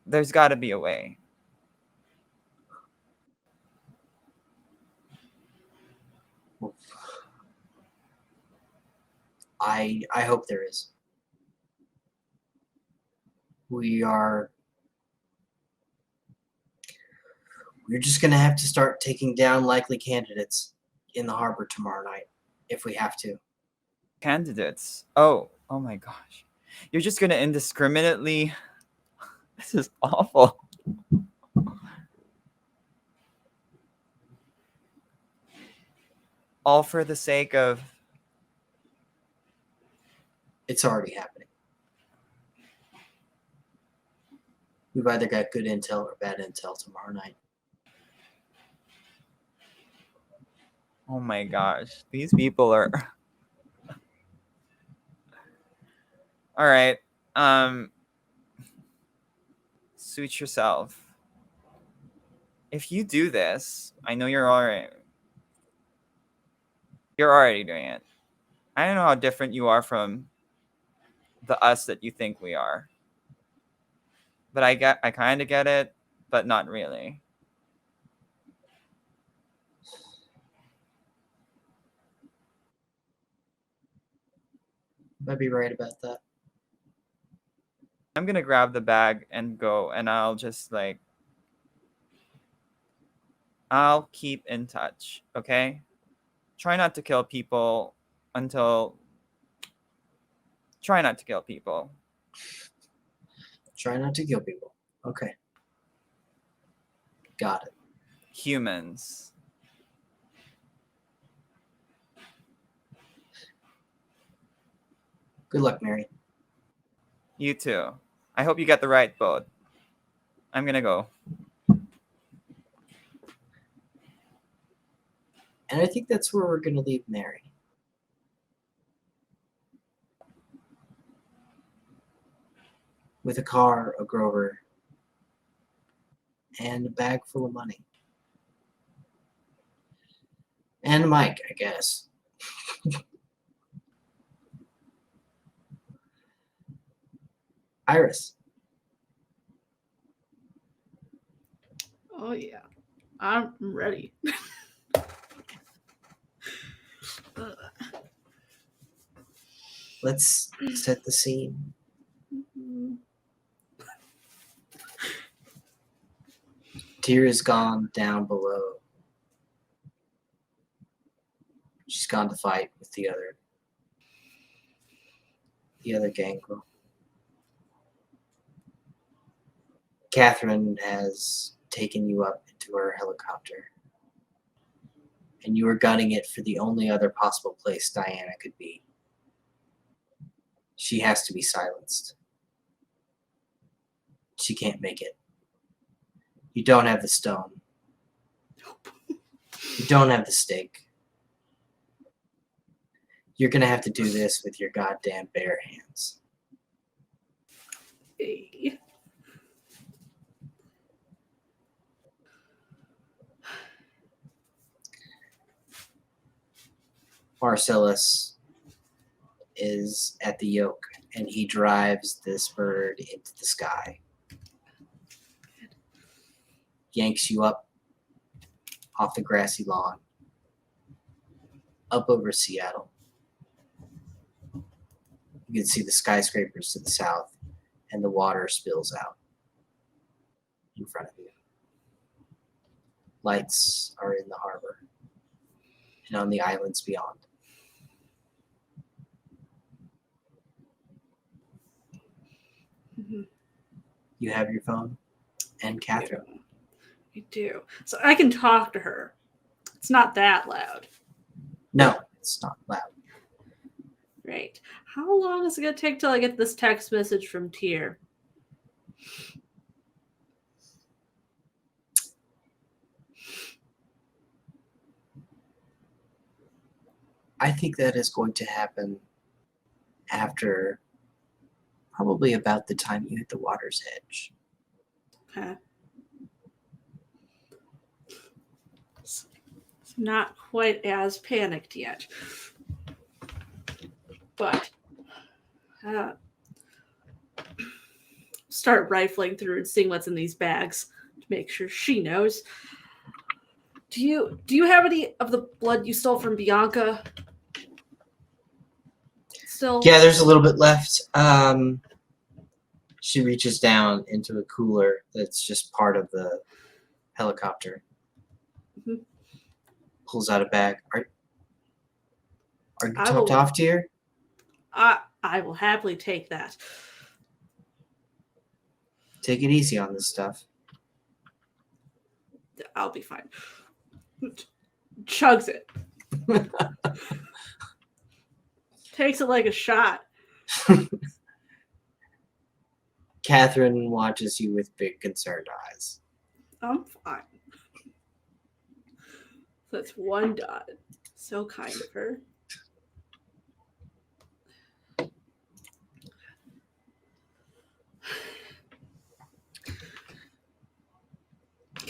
C: There's got to be a way.
A: I hope there is. We're just gonna have to start taking down likely candidates in the harbor tomorrow night, if we have to.
C: Candidates. Oh my gosh. You're just going to indiscriminately. This is awful. All for the sake of.
A: It's already happening. We've either got good intel or bad intel tomorrow night.
C: Oh my gosh. These people are. All right. Suit yourself. If you do this, I know you're already doing it. I don't know how different you are from the us that you think we are. But I kind of get it, but not really.
A: Might be right about that.
C: I'm going to grab the bag and go, and I'll just I'll keep in touch, okay? Try not to kill people until. Try not to kill people.
A: Try not to kill people. Okay. Got it.
C: Humans.
A: Good luck, Mary.
C: You too. I hope you get the right boat. I'm gonna go.
A: And I think that's where we're gonna leave Mary. With a car, a Grover, and a bag full of money. And a mic, I guess. Iris.
D: Oh yeah, I'm ready.
A: Let's set the scene. Tyr is gone down below. She's gone to fight with the other gangrel. Catherine has taken you up into her helicopter, and you are gunning it for the only other possible place Diana could be. She has to be silenced. She can't make it. You don't have the stone. You don't have the stake. You're gonna have to do this with your goddamn bare hands.
D: Hey.
A: Marcellus is at the yoke, and he drives this bird into the sky. Yanks you up off the grassy lawn, up over Seattle. You can see the skyscrapers to the south, and the water spills out in front of you. Lights are in the harbor and on the islands beyond.
D: Mhm.
A: You have your phone and Catherine.
D: I do. So I can talk to her. It's not that loud.
A: No, it's not loud.
D: Right. How long is it going to take till I get this text message from Tyr?
A: I think that is going to happen after probably about the time you hit the water's edge.
D: Okay. not quite as panicked yet. But start rifling through and seeing what's in these bags to make sure she knows. Do you have any of the blood you stole from Bianca? Still?
A: Yeah, there's a little bit left. She reaches down into a cooler that's just part of the helicopter.
D: Mhm.
A: Pulls out a bag. Are you
D: I
A: topped
D: will-
A: off, dear?
D: I will happily take that.
A: Take it easy on this stuff.
D: I'll be fine. Chugs it. Takes it like a shot.
A: Catherine watches you with big concerned eyes.
D: I'm fine. That's one dot. So kind of her.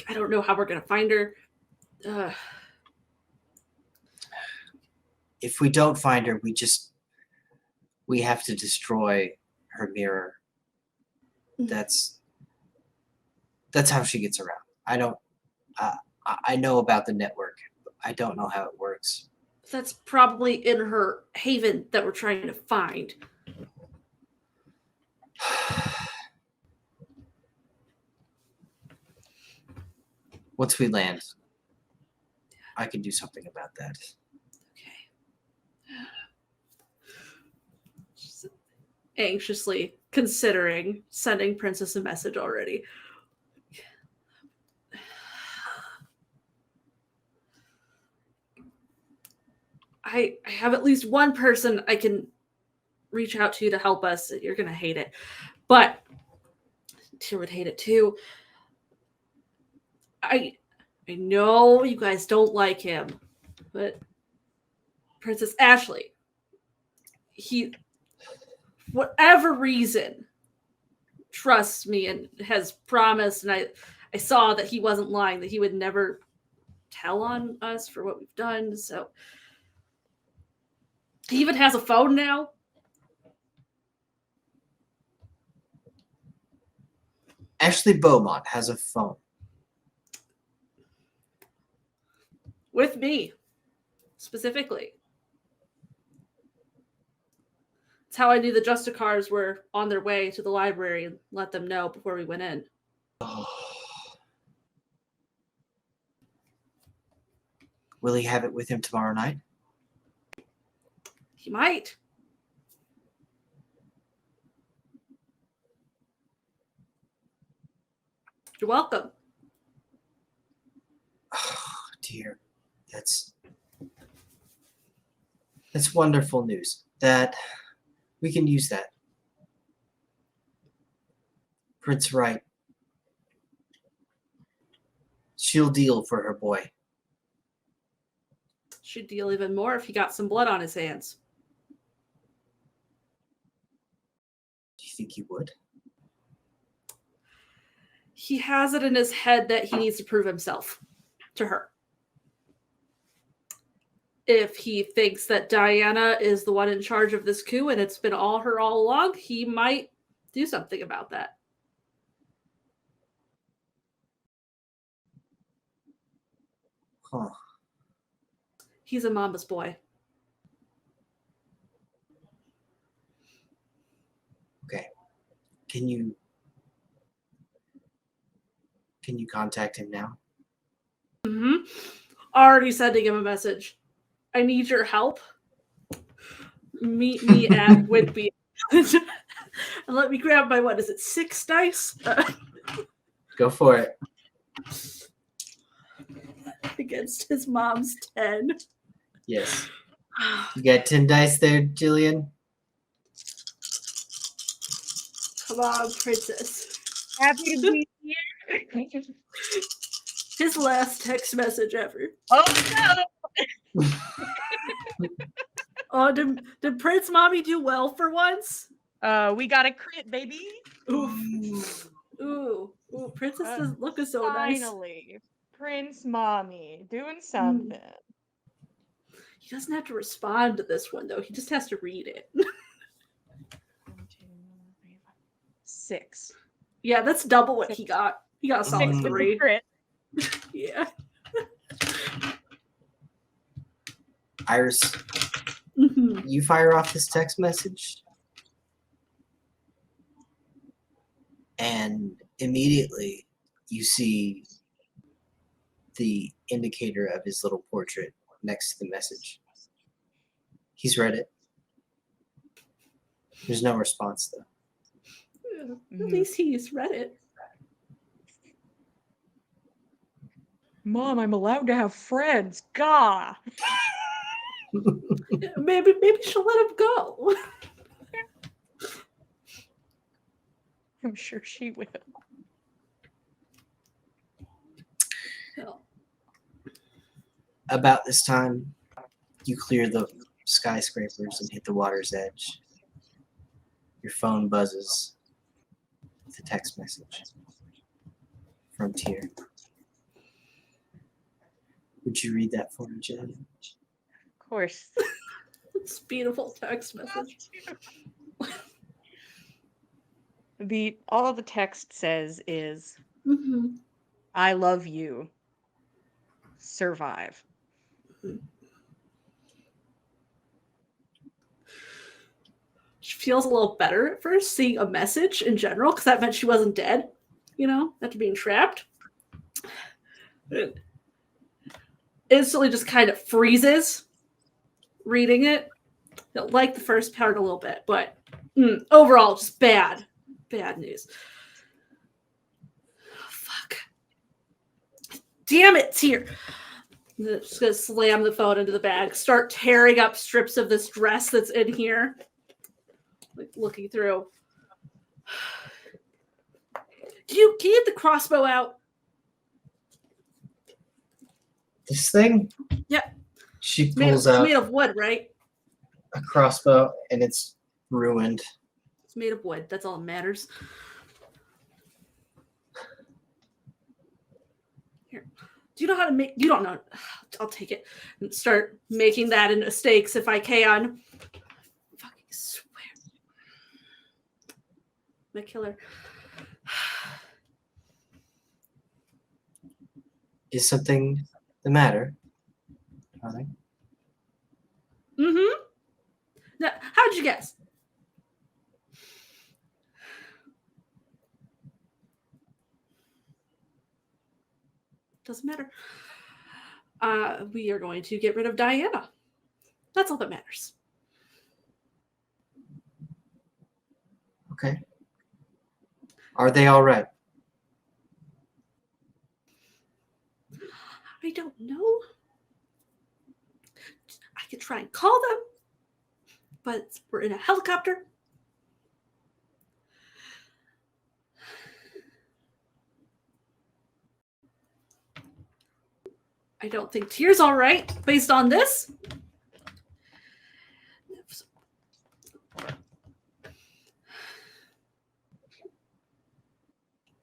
D: I don't know how we're gonna find her.
A: If we don't find her, we have to destroy her mirror. That's how she gets around. I know about the network. I don't know how it works.
D: That's probably in her haven that we're trying to find.
A: Once we land, I can do something about that.
D: Okay. She's anxiously considering sending Princess a message already. I have at least one person I can reach out to help us. You're going to hate it. But Tyr would hate it too. I know you guys don't like him, but Princess Ashley, he, whatever reason, trusts me and has promised, and I saw that he wasn't lying, that he would never tell on us for what we've done, so he even has a phone now.
A: Ashley Beaumont has a phone.
D: With me, specifically. That's how I knew the Justicars were on their way to the library and let them know before we went in.
A: Will he have it with him tomorrow night?
D: He might. You're welcome.
A: Oh, dear. That's wonderful news. That we can use that. Prince Wright. She'll deal for her boy.
D: She'd deal even more if he got some blood on his hands.
A: Do you think he would?
D: He has it in his head that he needs to prove himself to her. If he thinks that Diana is the one in charge of this coup and it's been all her all along, he might do something about that.
A: Huh.
D: He's a mama's boy.
A: Okay. Can you contact him now?
D: Mm-hmm. Already sending him a message. I need your help. Meet me at Whitby. And let me grab my, 6 dice?
A: Go for it.
D: Against his mom's 10.
A: Yes. You got 10 dice there, Jillian?
D: Come on, princess.
B: Happy to be here.
D: His last text message ever.
B: Oh no!
D: Oh, did Prince Mommy do well for once?
B: We got a crit, baby.
D: Oof. Ooh. Princess doesn't look so nice.
B: Finally. Prince Mommy doing something.
D: He doesn't have to respond to this one though. He just has to read it.
B: 1, 2, 3, 4, 6.
D: Yeah, that's double what he
B: Six.
D: got. He got a solid
B: 6 with the
D: 3.
B: crit.
D: Yeah.
A: Iris,
D: Mhm.
A: you fire off this text message, and immediately you see the indicator of his little portrait next to the message. He's read it. There's no response, though.
D: Yeah,
B: Mhm.
D: At least he's read it.
B: Mom, I'm allowed to have friends. Gah.
D: Maybe she'll let him go.
B: I'm sure she will.
D: Hell.
A: About this time, you clear the skyscrapers and hit the water's edge. Your phone buzzes with a text message from Tyr. Would you read that for me, Jen?
B: Of course.
D: It's a beautiful text message.
B: All the text says is,
D: Mm-hmm.
B: I love you. Survive.
D: She feels a little better at first seeing a message in general because that meant she wasn't dead, after being trapped. It instantly just kind of freezes reading it. I like the first part a little bit, but overall, just bad news. Oh, fuck. Damn it, Tyr. Just gonna slam the phone into the bag, start tearing up strips of this dress that's in here. Like looking through. Can you get the crossbow out?
A: This thing?
D: Yeah.
A: She
D: It's
A: pulls
D: it's
A: out
D: made of wood, right?
A: a crossbow, and it's ruined.
D: It's made of wood. That's all that matters. Here. Do you know how to make... You don't know. I'll take it and start making that into stakes if I can. Fucking swear. My killer.
A: Is something the matter? Darling?
D: Mm-hmm. Now, how'd you guess? Doesn't matter. We are going to get rid of Diana. That's all that matters.
A: Okay. Are they all right?
D: I don't know. I could try and call them, but we're in a helicopter. I don't think Tyr's all right based on this.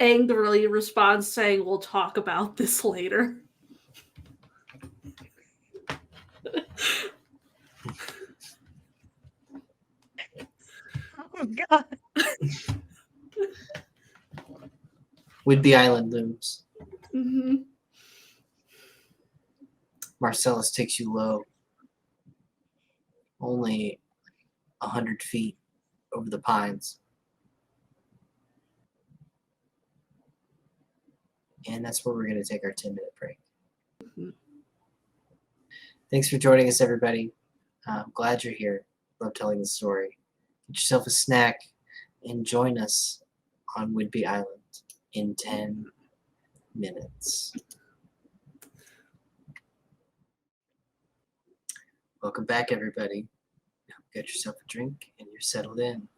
D: Angrily responds saying, "We'll talk about this later."
B: Oh, God.
A: Whidbey Island looms.
D: Mm-hmm.
A: Marcellus takes you low. Only 100 feet over the pines. And that's where we're going to take our 10-minute break.
D: Mm-hmm.
A: Thanks for joining us, everybody. I'm glad you're here. Love telling the story. Get yourself a snack and join us on Whidbey Island in 10 minutes. Welcome back, everybody. Get yourself a drink and you're settled in.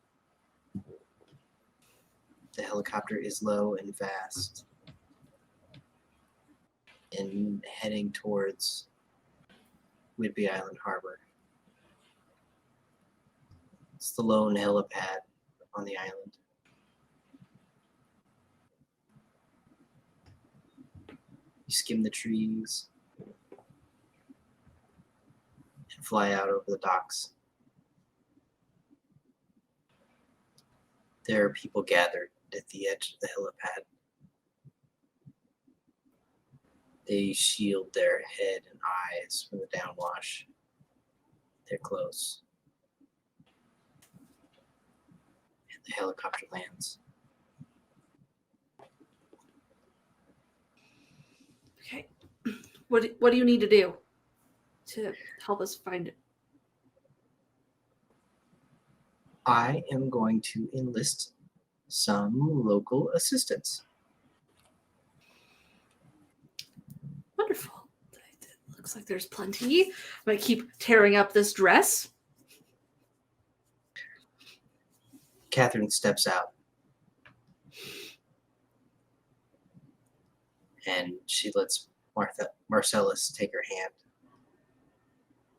A: The helicopter is low and fast and heading towards Whidbey Island Harbor. It's the lone helipad on the island. You skim the trees and fly out over the docks. There are people gathered at the edge of the helipad. They shield their head and eyes from the downwash. They're close. And the helicopter lands.
D: Okay. What do you need to do to help us find it?
A: I am going to enlist some local assistance.
D: Wonderful. It looks like there's plenty. I'm going to keep tearing up this dress.
A: Catherine steps out. And she lets Marcellus take her hand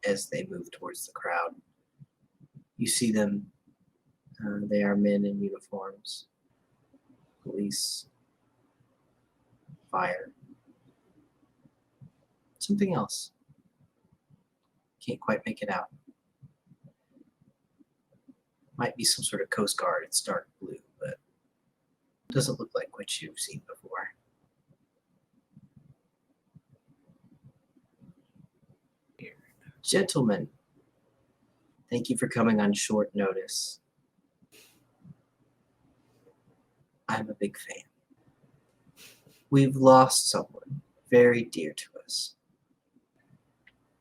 A: as they move towards the crowd. You see them. They are men in uniforms. Police. Fire. Something else. Can't quite make it out. Might be some sort of Coast Guard. It's dark blue, but doesn't look like what you've seen before. Gentlemen, thank you for coming on short notice. I'm a big fan. We've lost someone very dear to us.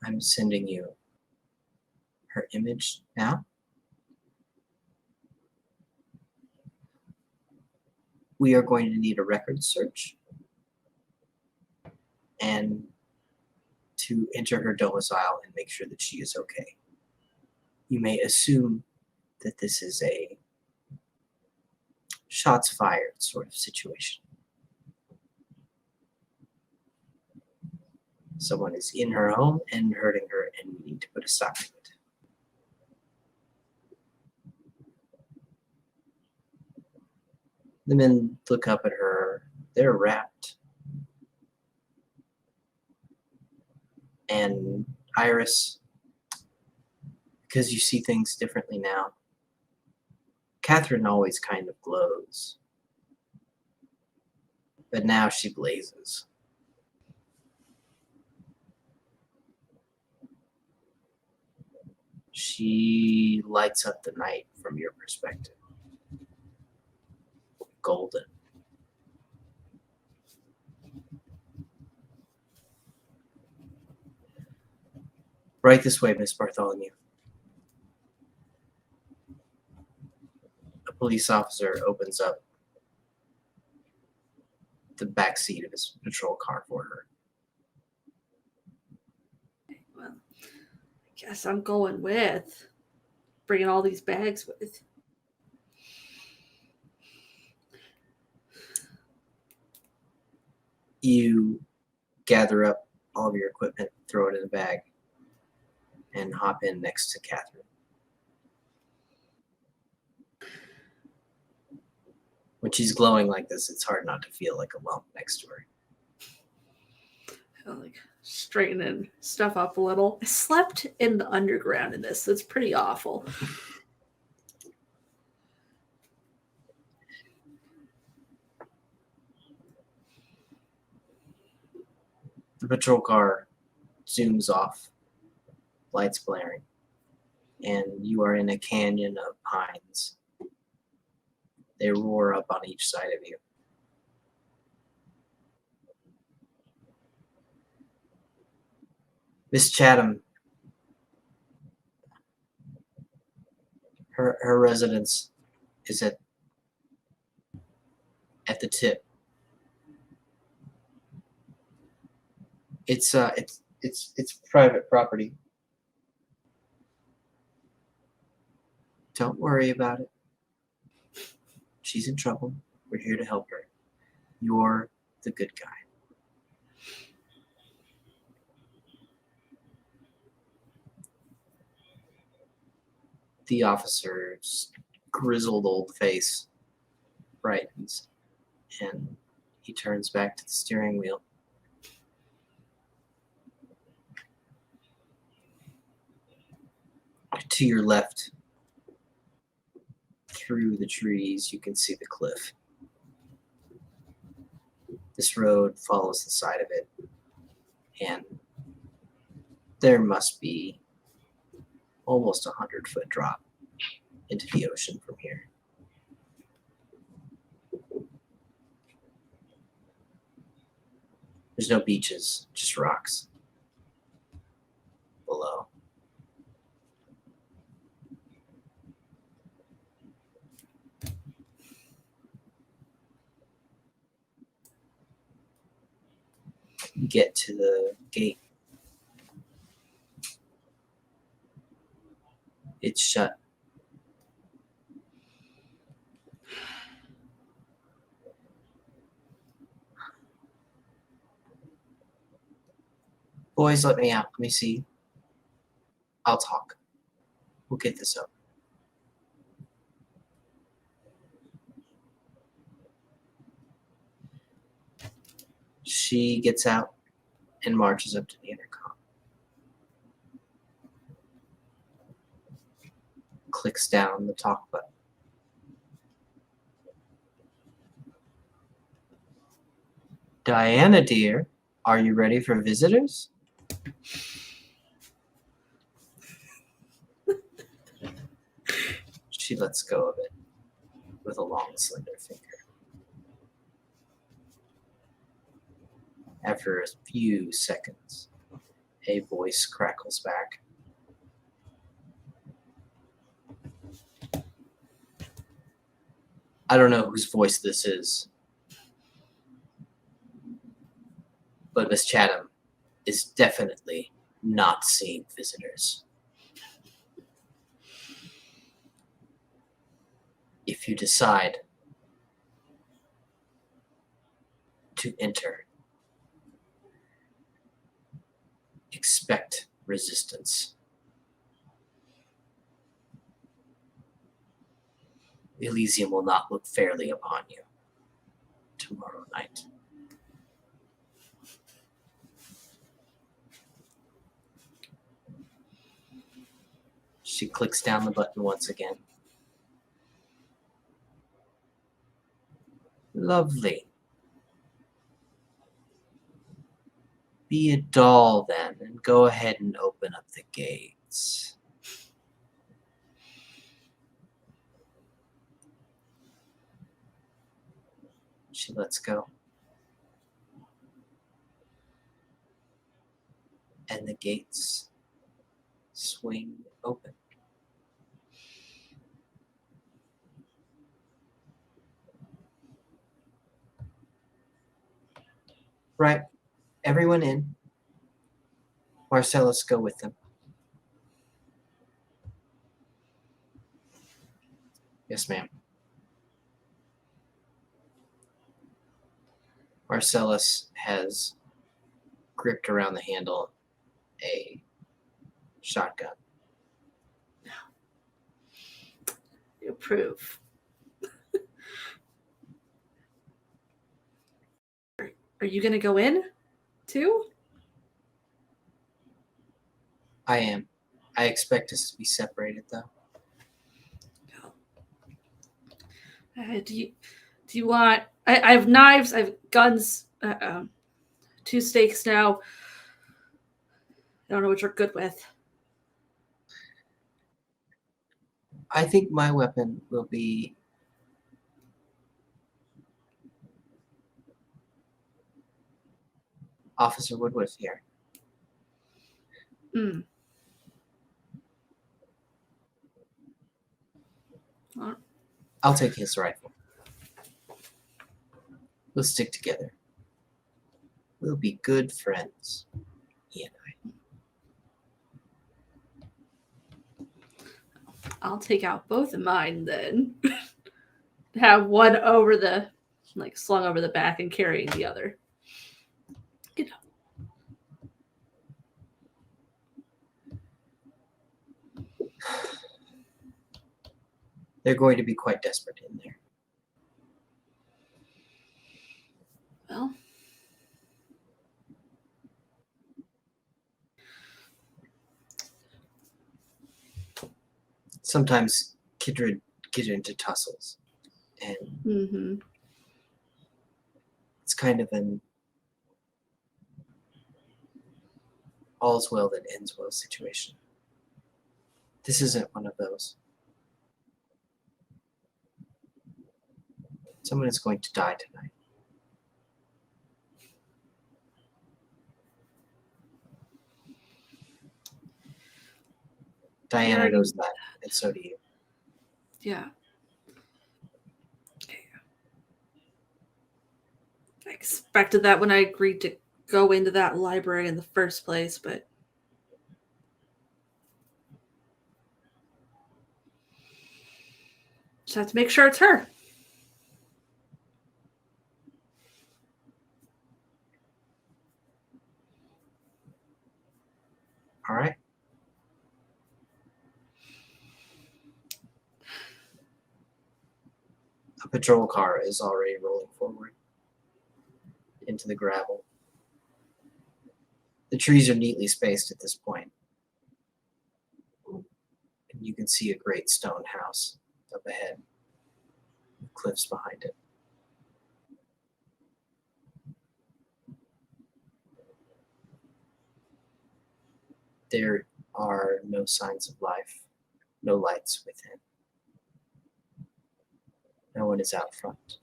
A: I'm sending you her image now. We are going to need a record search and to enter her domicile and make sure that she is okay. You may assume that this is a shots fired sort of situation. Someone is in her home and hurting her, and we need to put a stop to it. The men look up at her. They're wrapped. And Iris, because you see things differently now, Catherine always kind of glows. But now she blazes. She lights up the night from your perspective. Golden. Right this way, Miss Bartholomew. A police officer opens up the back seat of his patrol car for her.
D: Well, I guess I'm going with bringing all these bags with.
A: You gather up all of your equipment, throw it in a bag, and hop in next to Catherine. When she's glowing like this, it's hard not to feel like a lump next to her.
D: I'll like straightening stuff up a little. I slept in the underground in this, so it's pretty awful.
A: The patrol car zooms off, lights blaring, and you are in a canyon of pines. They roar up on each side of you. Miss Chatham, her residence is at the tip. It's private property. Don't worry about it. She's in trouble. We're here to help her. You're the good guy. The officer's grizzled old face brightens, and he turns back to the steering wheel. To your left, through the trees, you can see the cliff. This road follows the side of it, and there must be almost 100-foot drop into the ocean from here. There's no beaches, just rocks below. You get to the gate. It's shut. Boys, let me out. Let me see. I'll talk. We'll get this over. She gets out and marches up to the intercom. Clicks down the talk button. Diana, dear, are you ready for visitors? She lets go of it with a long, slender finger. After a few seconds, a voice crackles back. I don't know whose voice this is, but Miss Chatham is definitely not seeing visitors. If you decide to enter, expect resistance. Elysium will not look fairly upon you tomorrow night. She clicks down the button once again. Lovely. Be a doll then, and go ahead and open up the gates. She lets go. And the gates swing open. Right. Everyone in. Marcellus, go with them. Yes, ma'am. Marcellus has gripped around the handle a shotgun.
D: You approve. Are you gonna go in too?
A: I am. I expect us to be separated, though.
D: Do you want? I have knives. I have guns. 2 stakes now. I don't know what you're good with.
A: I think my weapon will be Officer Woodworth here.
D: Hmm.
A: I'll take his rifle. We'll stick together. We'll be good friends, he and I.
D: I'll take out both of mine then. Have one over the, like, slung over the back and carrying the other. Get up.
A: They're going to be quite desperate in there.
D: Well,
A: Sometimes kindred get into tussles, and
D: Mm-hmm.
A: it's kind of an all's well that ends well situation. This isn't one of those. Someone is going to die tonight. Diana
D: Right.
A: knows that, and so do you.
D: Yeah. Okay. I expected that when I agreed to go into that library in the first place, but just have to make sure it's her.
A: All right. A patrol car is already rolling forward into the gravel. The trees are neatly spaced at this point, and you can see a great stone house up ahead, with cliffs behind it. There are no signs of life, no lights within. No one is out front.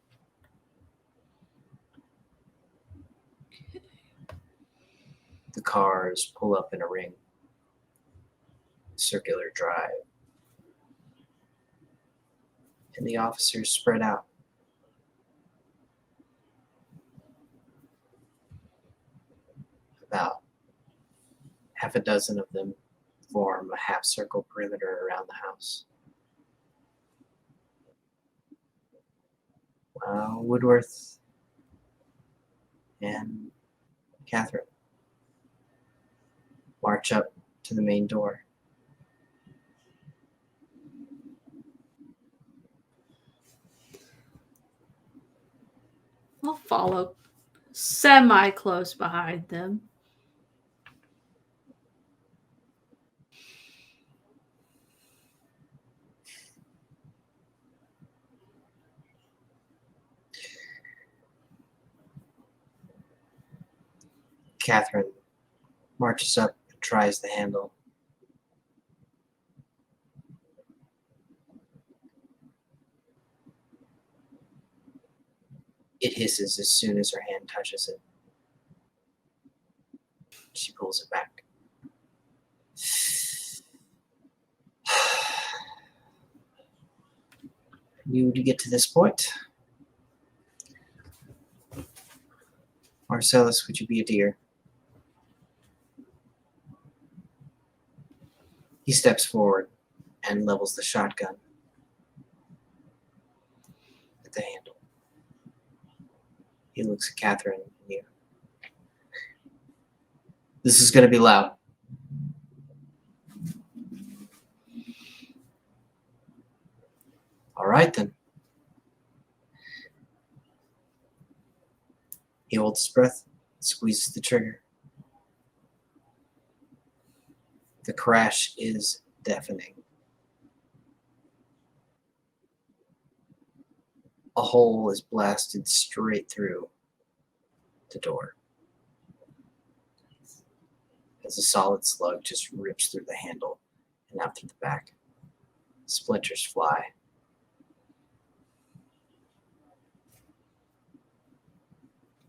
A: The cars pull up in a ring, circular drive, and the officers spread out. About half a dozen of them form a half-circle perimeter around the house. Woodworth and Catherine march up to the main door.
D: I'll follow semi-close behind them.
A: Catherine marches up and tries the handle. It hisses as soon as her hand touches it. She pulls it back. You to get to this point. Marcellus, would you be a dear? He steps forward and levels the shotgun at the handle. He looks at Catherine and you. This is going to be loud. All right, then. He holds his breath, squeezes the trigger. The crash is deafening. A hole is blasted straight through the door as a solid slug just rips through the handle and out through the back. Splinters fly.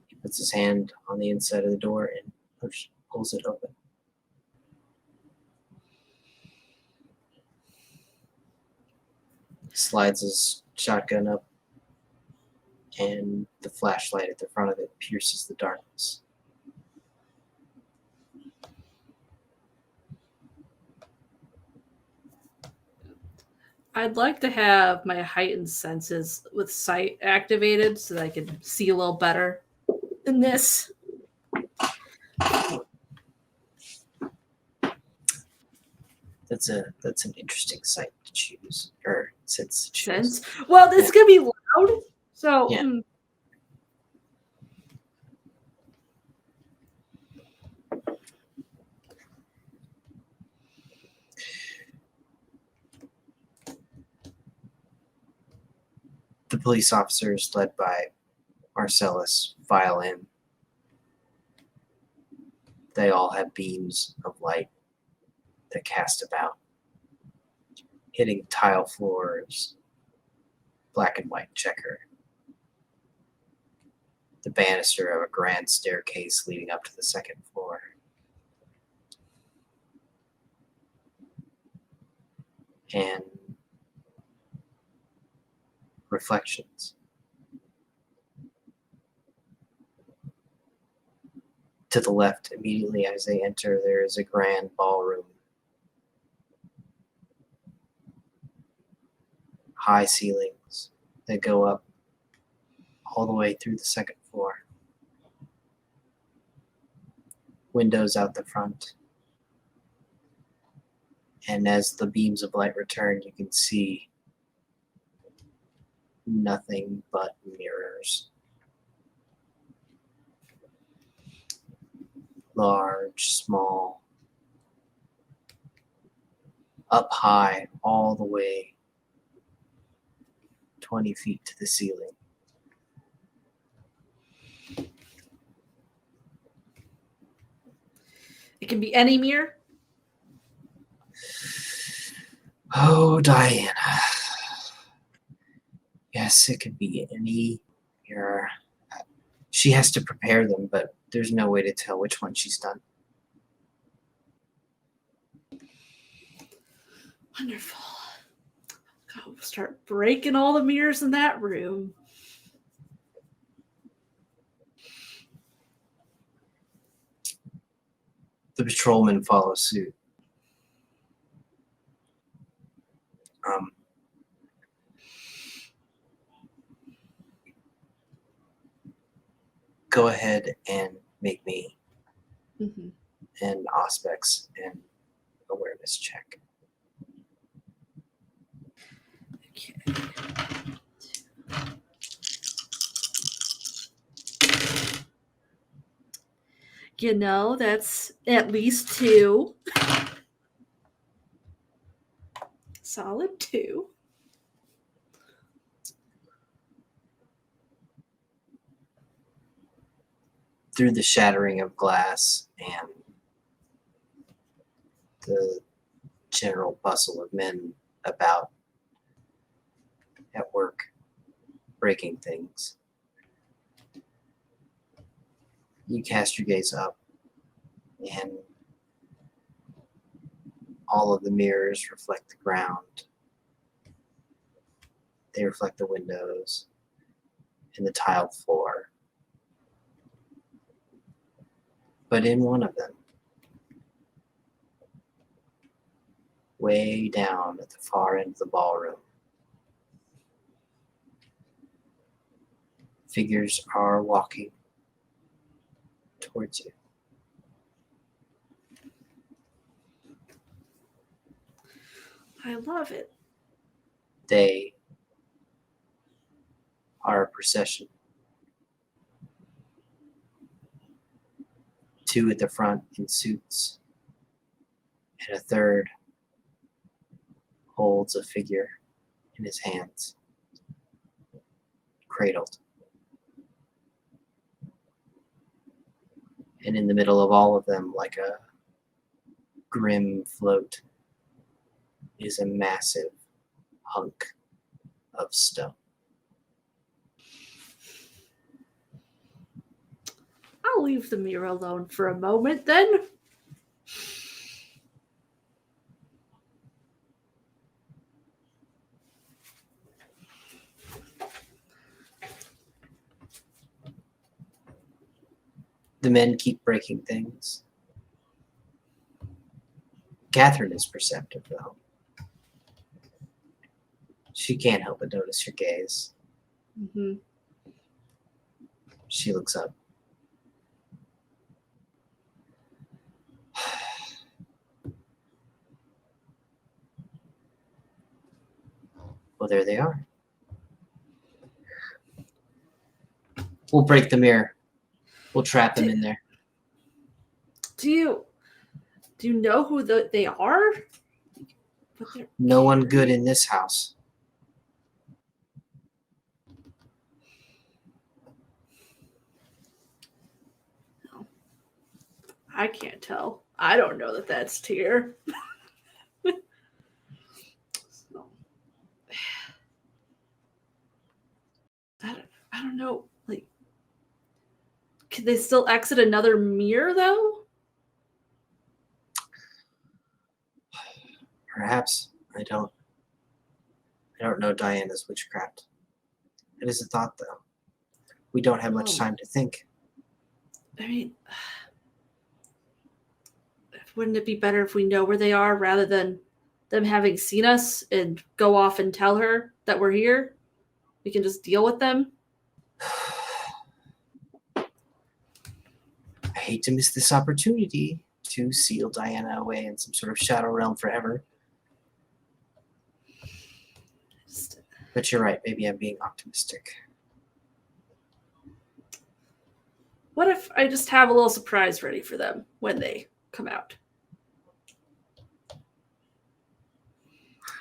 A: He puts his hand on the inside of the door and pulls it open. He slides his shotgun up, and the flashlight at the front of it pierces the darkness.
D: I'd like to have my heightened senses with sight activated so that I can see a little better in this.
A: That's an interesting sight to choose, or sense to choose.
D: Sense. Well, it's gonna be loud, so
A: Yeah. The police officers, led by Marcellus, file in. They all have beams of light that cast about, hitting tile floors, black and white checker, the banister of a grand staircase leading up to the second floor. And reflections. To the left, immediately as they enter, there is a grand ballroom. High ceilings that go up all the way through the second floor. Windows out the front. And as the beams of light return, you can see nothing but mirrors. Large, small, up high, all the way 20 feet to the ceiling.
D: It can be any mirror.
A: Oh, Diana. Yes, it could be any mirror. She has to prepare them, but there's no way to tell which one she's done.
D: Wonderful. Go start breaking all the mirrors in that room.
A: The patrolman follows suit. Go ahead and make me
D: Mm-hmm.
A: an Auspex and awareness check.
D: Okay. You know, that's at least 2. Solid 2.
A: Through the shattering of glass and the general bustle of men about at work, breaking things, you cast your gaze up, and all of the mirrors reflect the ground. They reflect the windows and the tiled floor. But in one of them, way down at the far end of the ballroom, figures are walking towards you.
D: I love it.
A: They are a procession. 2 at the front in suits, and a third holds a figure in his hands, cradled. And in the middle of all of them, like a grim float, is a massive hunk of stone.
D: I'll leave the mirror alone for a moment then.
A: The men keep breaking things. Catherine is perceptive, though. She can't help but notice your gaze.
D: Mm-hmm.
A: She looks up. Well, there they are. We'll break the mirror. We'll trap them in there.
D: Do you know who they are?
A: No one good in this house.
D: I can't tell. I don't know that that's Tyr. So, I don't know. Like, can they still exit another mirror though?
A: Perhaps. I don't know Diana's witchcraft. It is a thought, though. We don't have much
D: Oh.
A: time to think.
D: I mean, wouldn't it be better if we know where they are rather than them having seen us and go off and tell her that we're here? We can just deal with them.
A: I hate to miss this opportunity to seal Diana away in some sort of shadow realm forever. But you're right. Maybe I'm being optimistic.
D: What if I just have a little surprise ready for them when they come out?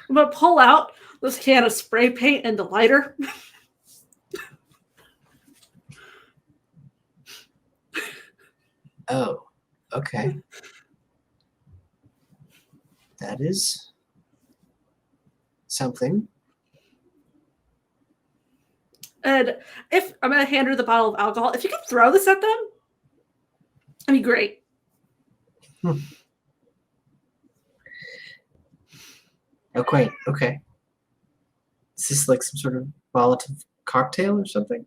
D: I'm gonna pull out this can of spray paint and the lighter.
A: Oh, okay. That is something.
D: And if I'm gonna hand her the bottle of alcohol, if you could throw this at them, that'd be great.
A: Oh, quaint. Okay. Is this like some sort of volatile cocktail or something?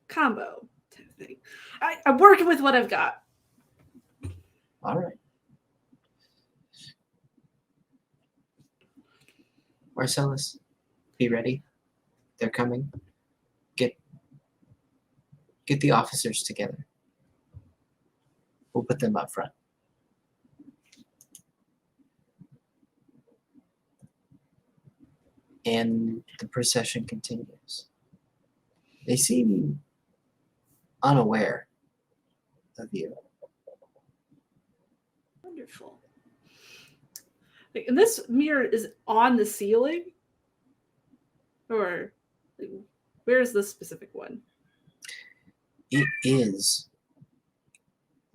D: Combo type of thing. I'm working with what I've got.
A: All right. Marcellus, be ready. They're coming. Get the officers together. We'll put them up front. And the procession continues. They seem unaware of you.
D: Wonderful. Like, and this mirror is on the ceiling? Or like, where is this specific one?
A: It is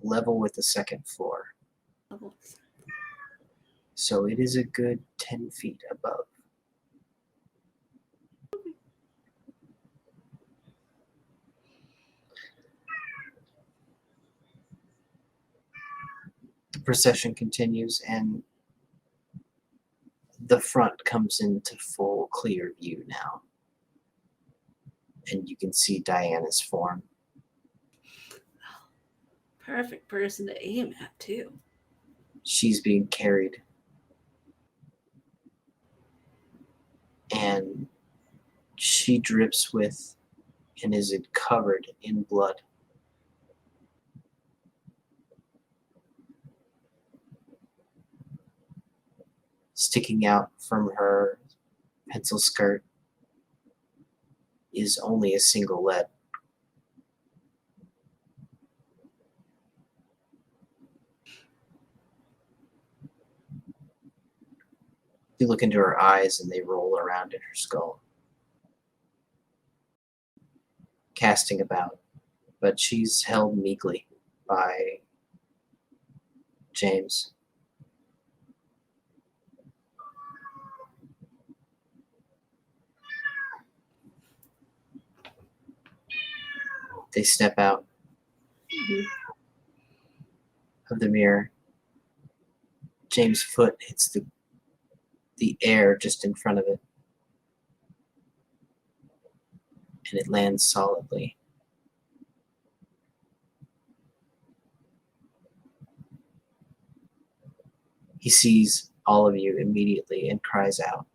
A: level with the second floor.
D: Level.
A: So it is a good 10 feet above. The procession continues and the front comes into full clear view now. And you can see Diana's form.
D: Perfect person to aim at, too.
A: She's being carried. And she drips with and is covered in blood. Sticking out from her pencil skirt is only a single lead. You look into her eyes and they roll around in her skull, casting about, but she's held meekly by James. They step out of the mirror. James' foot hits the air just in front of it. And it lands solidly. He sees all of you immediately and cries out.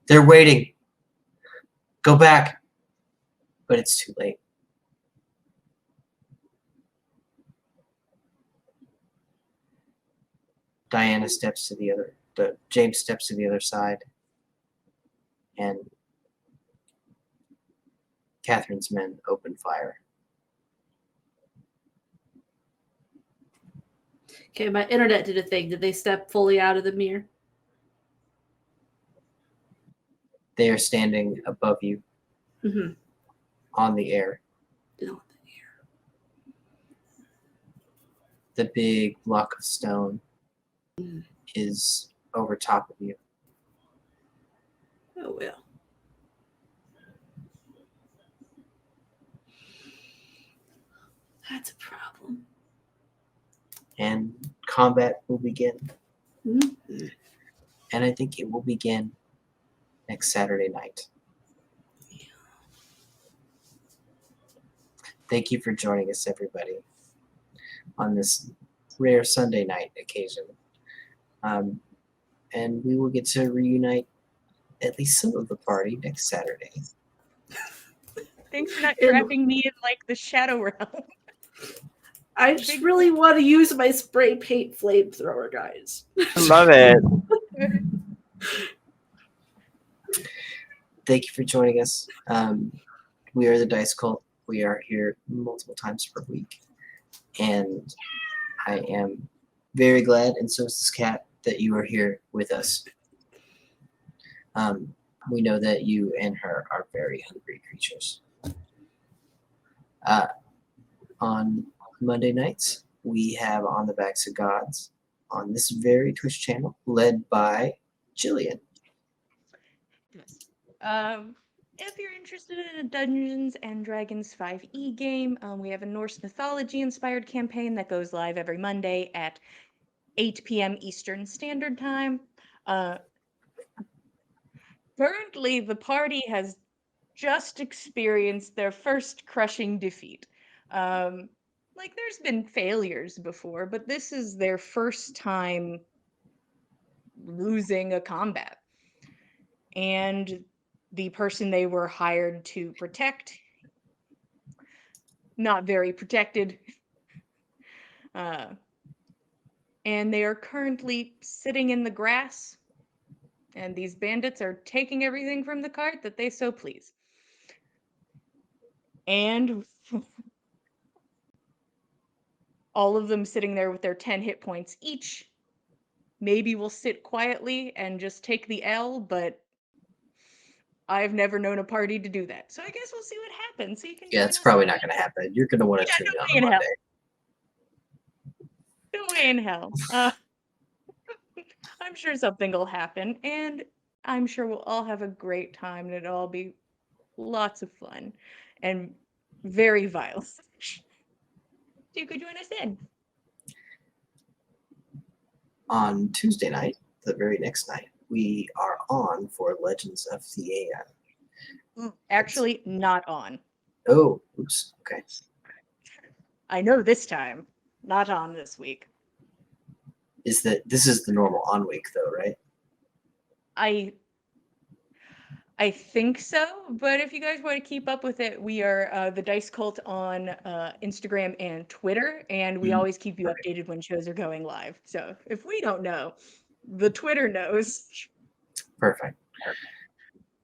A: They're waiting. Go back. But it's too late. Diana steps to the other, James steps to the other side, and Catherine's men open fire.
D: Okay, my internet did a thing. Did they step fully out of the mirror?
A: They are standing above you
D: Mm-hmm.
A: on the air.
D: No.
A: The big block of stone
D: Mm.
A: is over top of you.
D: Oh well. That's a problem.
A: And combat will begin.
D: Mhm.
A: And I think it will begin next Saturday night. Thank you for joining us, everybody, on this rare Sunday night occasion. And we will get to reunite at least some of the party next Saturday.
B: Thanks for not
D: And-
B: trapping me in like the shadow realm.
D: I just really want to use my spray paint flamethrower, guys.
C: I love it.
A: Thank you for joining us. We are the Dice Cult. We are here multiple times per week. And I am very glad, and so is this cat, that you are here with us. We know that you and her are very hungry creatures. On Monday nights, we have On the Backs of Gods on this very Twitch channel, led by Jillian.
B: If you're interested in a Dungeons and Dragons 5e game, we have a Norse mythology inspired campaign that goes live every Monday at 8 p.m. Eastern Standard Time. Currently, the party has just experienced their first crushing defeat. Like, there's been failures before, but this is their first time losing a combat. And the person they were hired to protect, not very protected. And they are currently sitting in the grass, and these bandits are taking everything from the cart that they so please. And all of them sitting there with their 10 hit points each. Maybe we'll sit quietly and just take the L, but I've never known a party to do that. So I guess we'll see what happens. So you can
A: Yeah,
B: join
A: it's
B: us
A: probably
B: on
A: not going to happen. You're going to want to tune
B: no
A: in
B: way
A: on
B: in hell.
A: Monday.
B: No way in hell. I'm sure something will happen, and I'm sure we'll all have a great time, and it'll all be lots of fun and very violent. So you could join us then.
A: On Tuesday night, the very next night, we are on for Legends of Theaeon.
B: Actually, not on.
A: Oh, oops. Okay.
B: I know this time. Not on this week.
A: This is the normal on week though, right?
B: I think so, but if you guys want to keep up with it, we are the Dice Cult on Instagram and Twitter, and we always keep you updated when shows are going live. So if we don't know, the Twitter knows.
A: Perfect.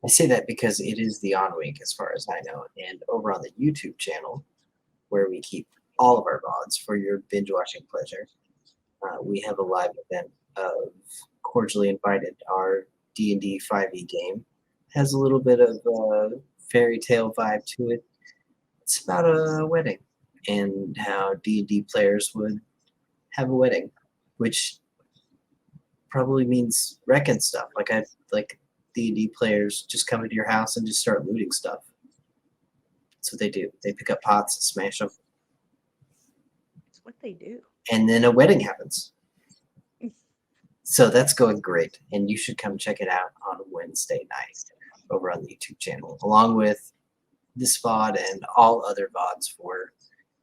A: I say that because it is the on week as far as I know. And over on the YouTube channel, where we keep all of our VODs for your binge watching pleasure, we have a live event of Cordially Invited, our D&D 5e game. Has a little bit of a fairy tale vibe to it. It's about a wedding and how D&D players would have a wedding, which probably means wrecking stuff. Like D&D players just come into your house and just start looting stuff. That's what they do. They pick up pots and smash them.
B: That's what they do.
A: And then a wedding happens. So that's going great. And you should come check it out on Wednesday night over on the YouTube channel, along with this VOD and all other VODs for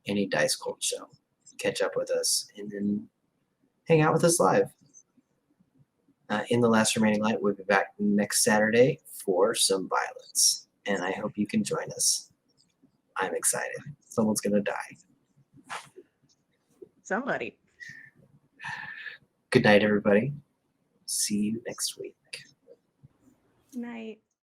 A: any Dice Cult show. Catch up with us and then hang out with us live. In the Last Remaining Light, we'll be back next Saturday for some violence. And I hope you can join us. I'm excited. Someone's going to die.
B: Somebody.
A: Good night, everybody. See you next week.
B: Night.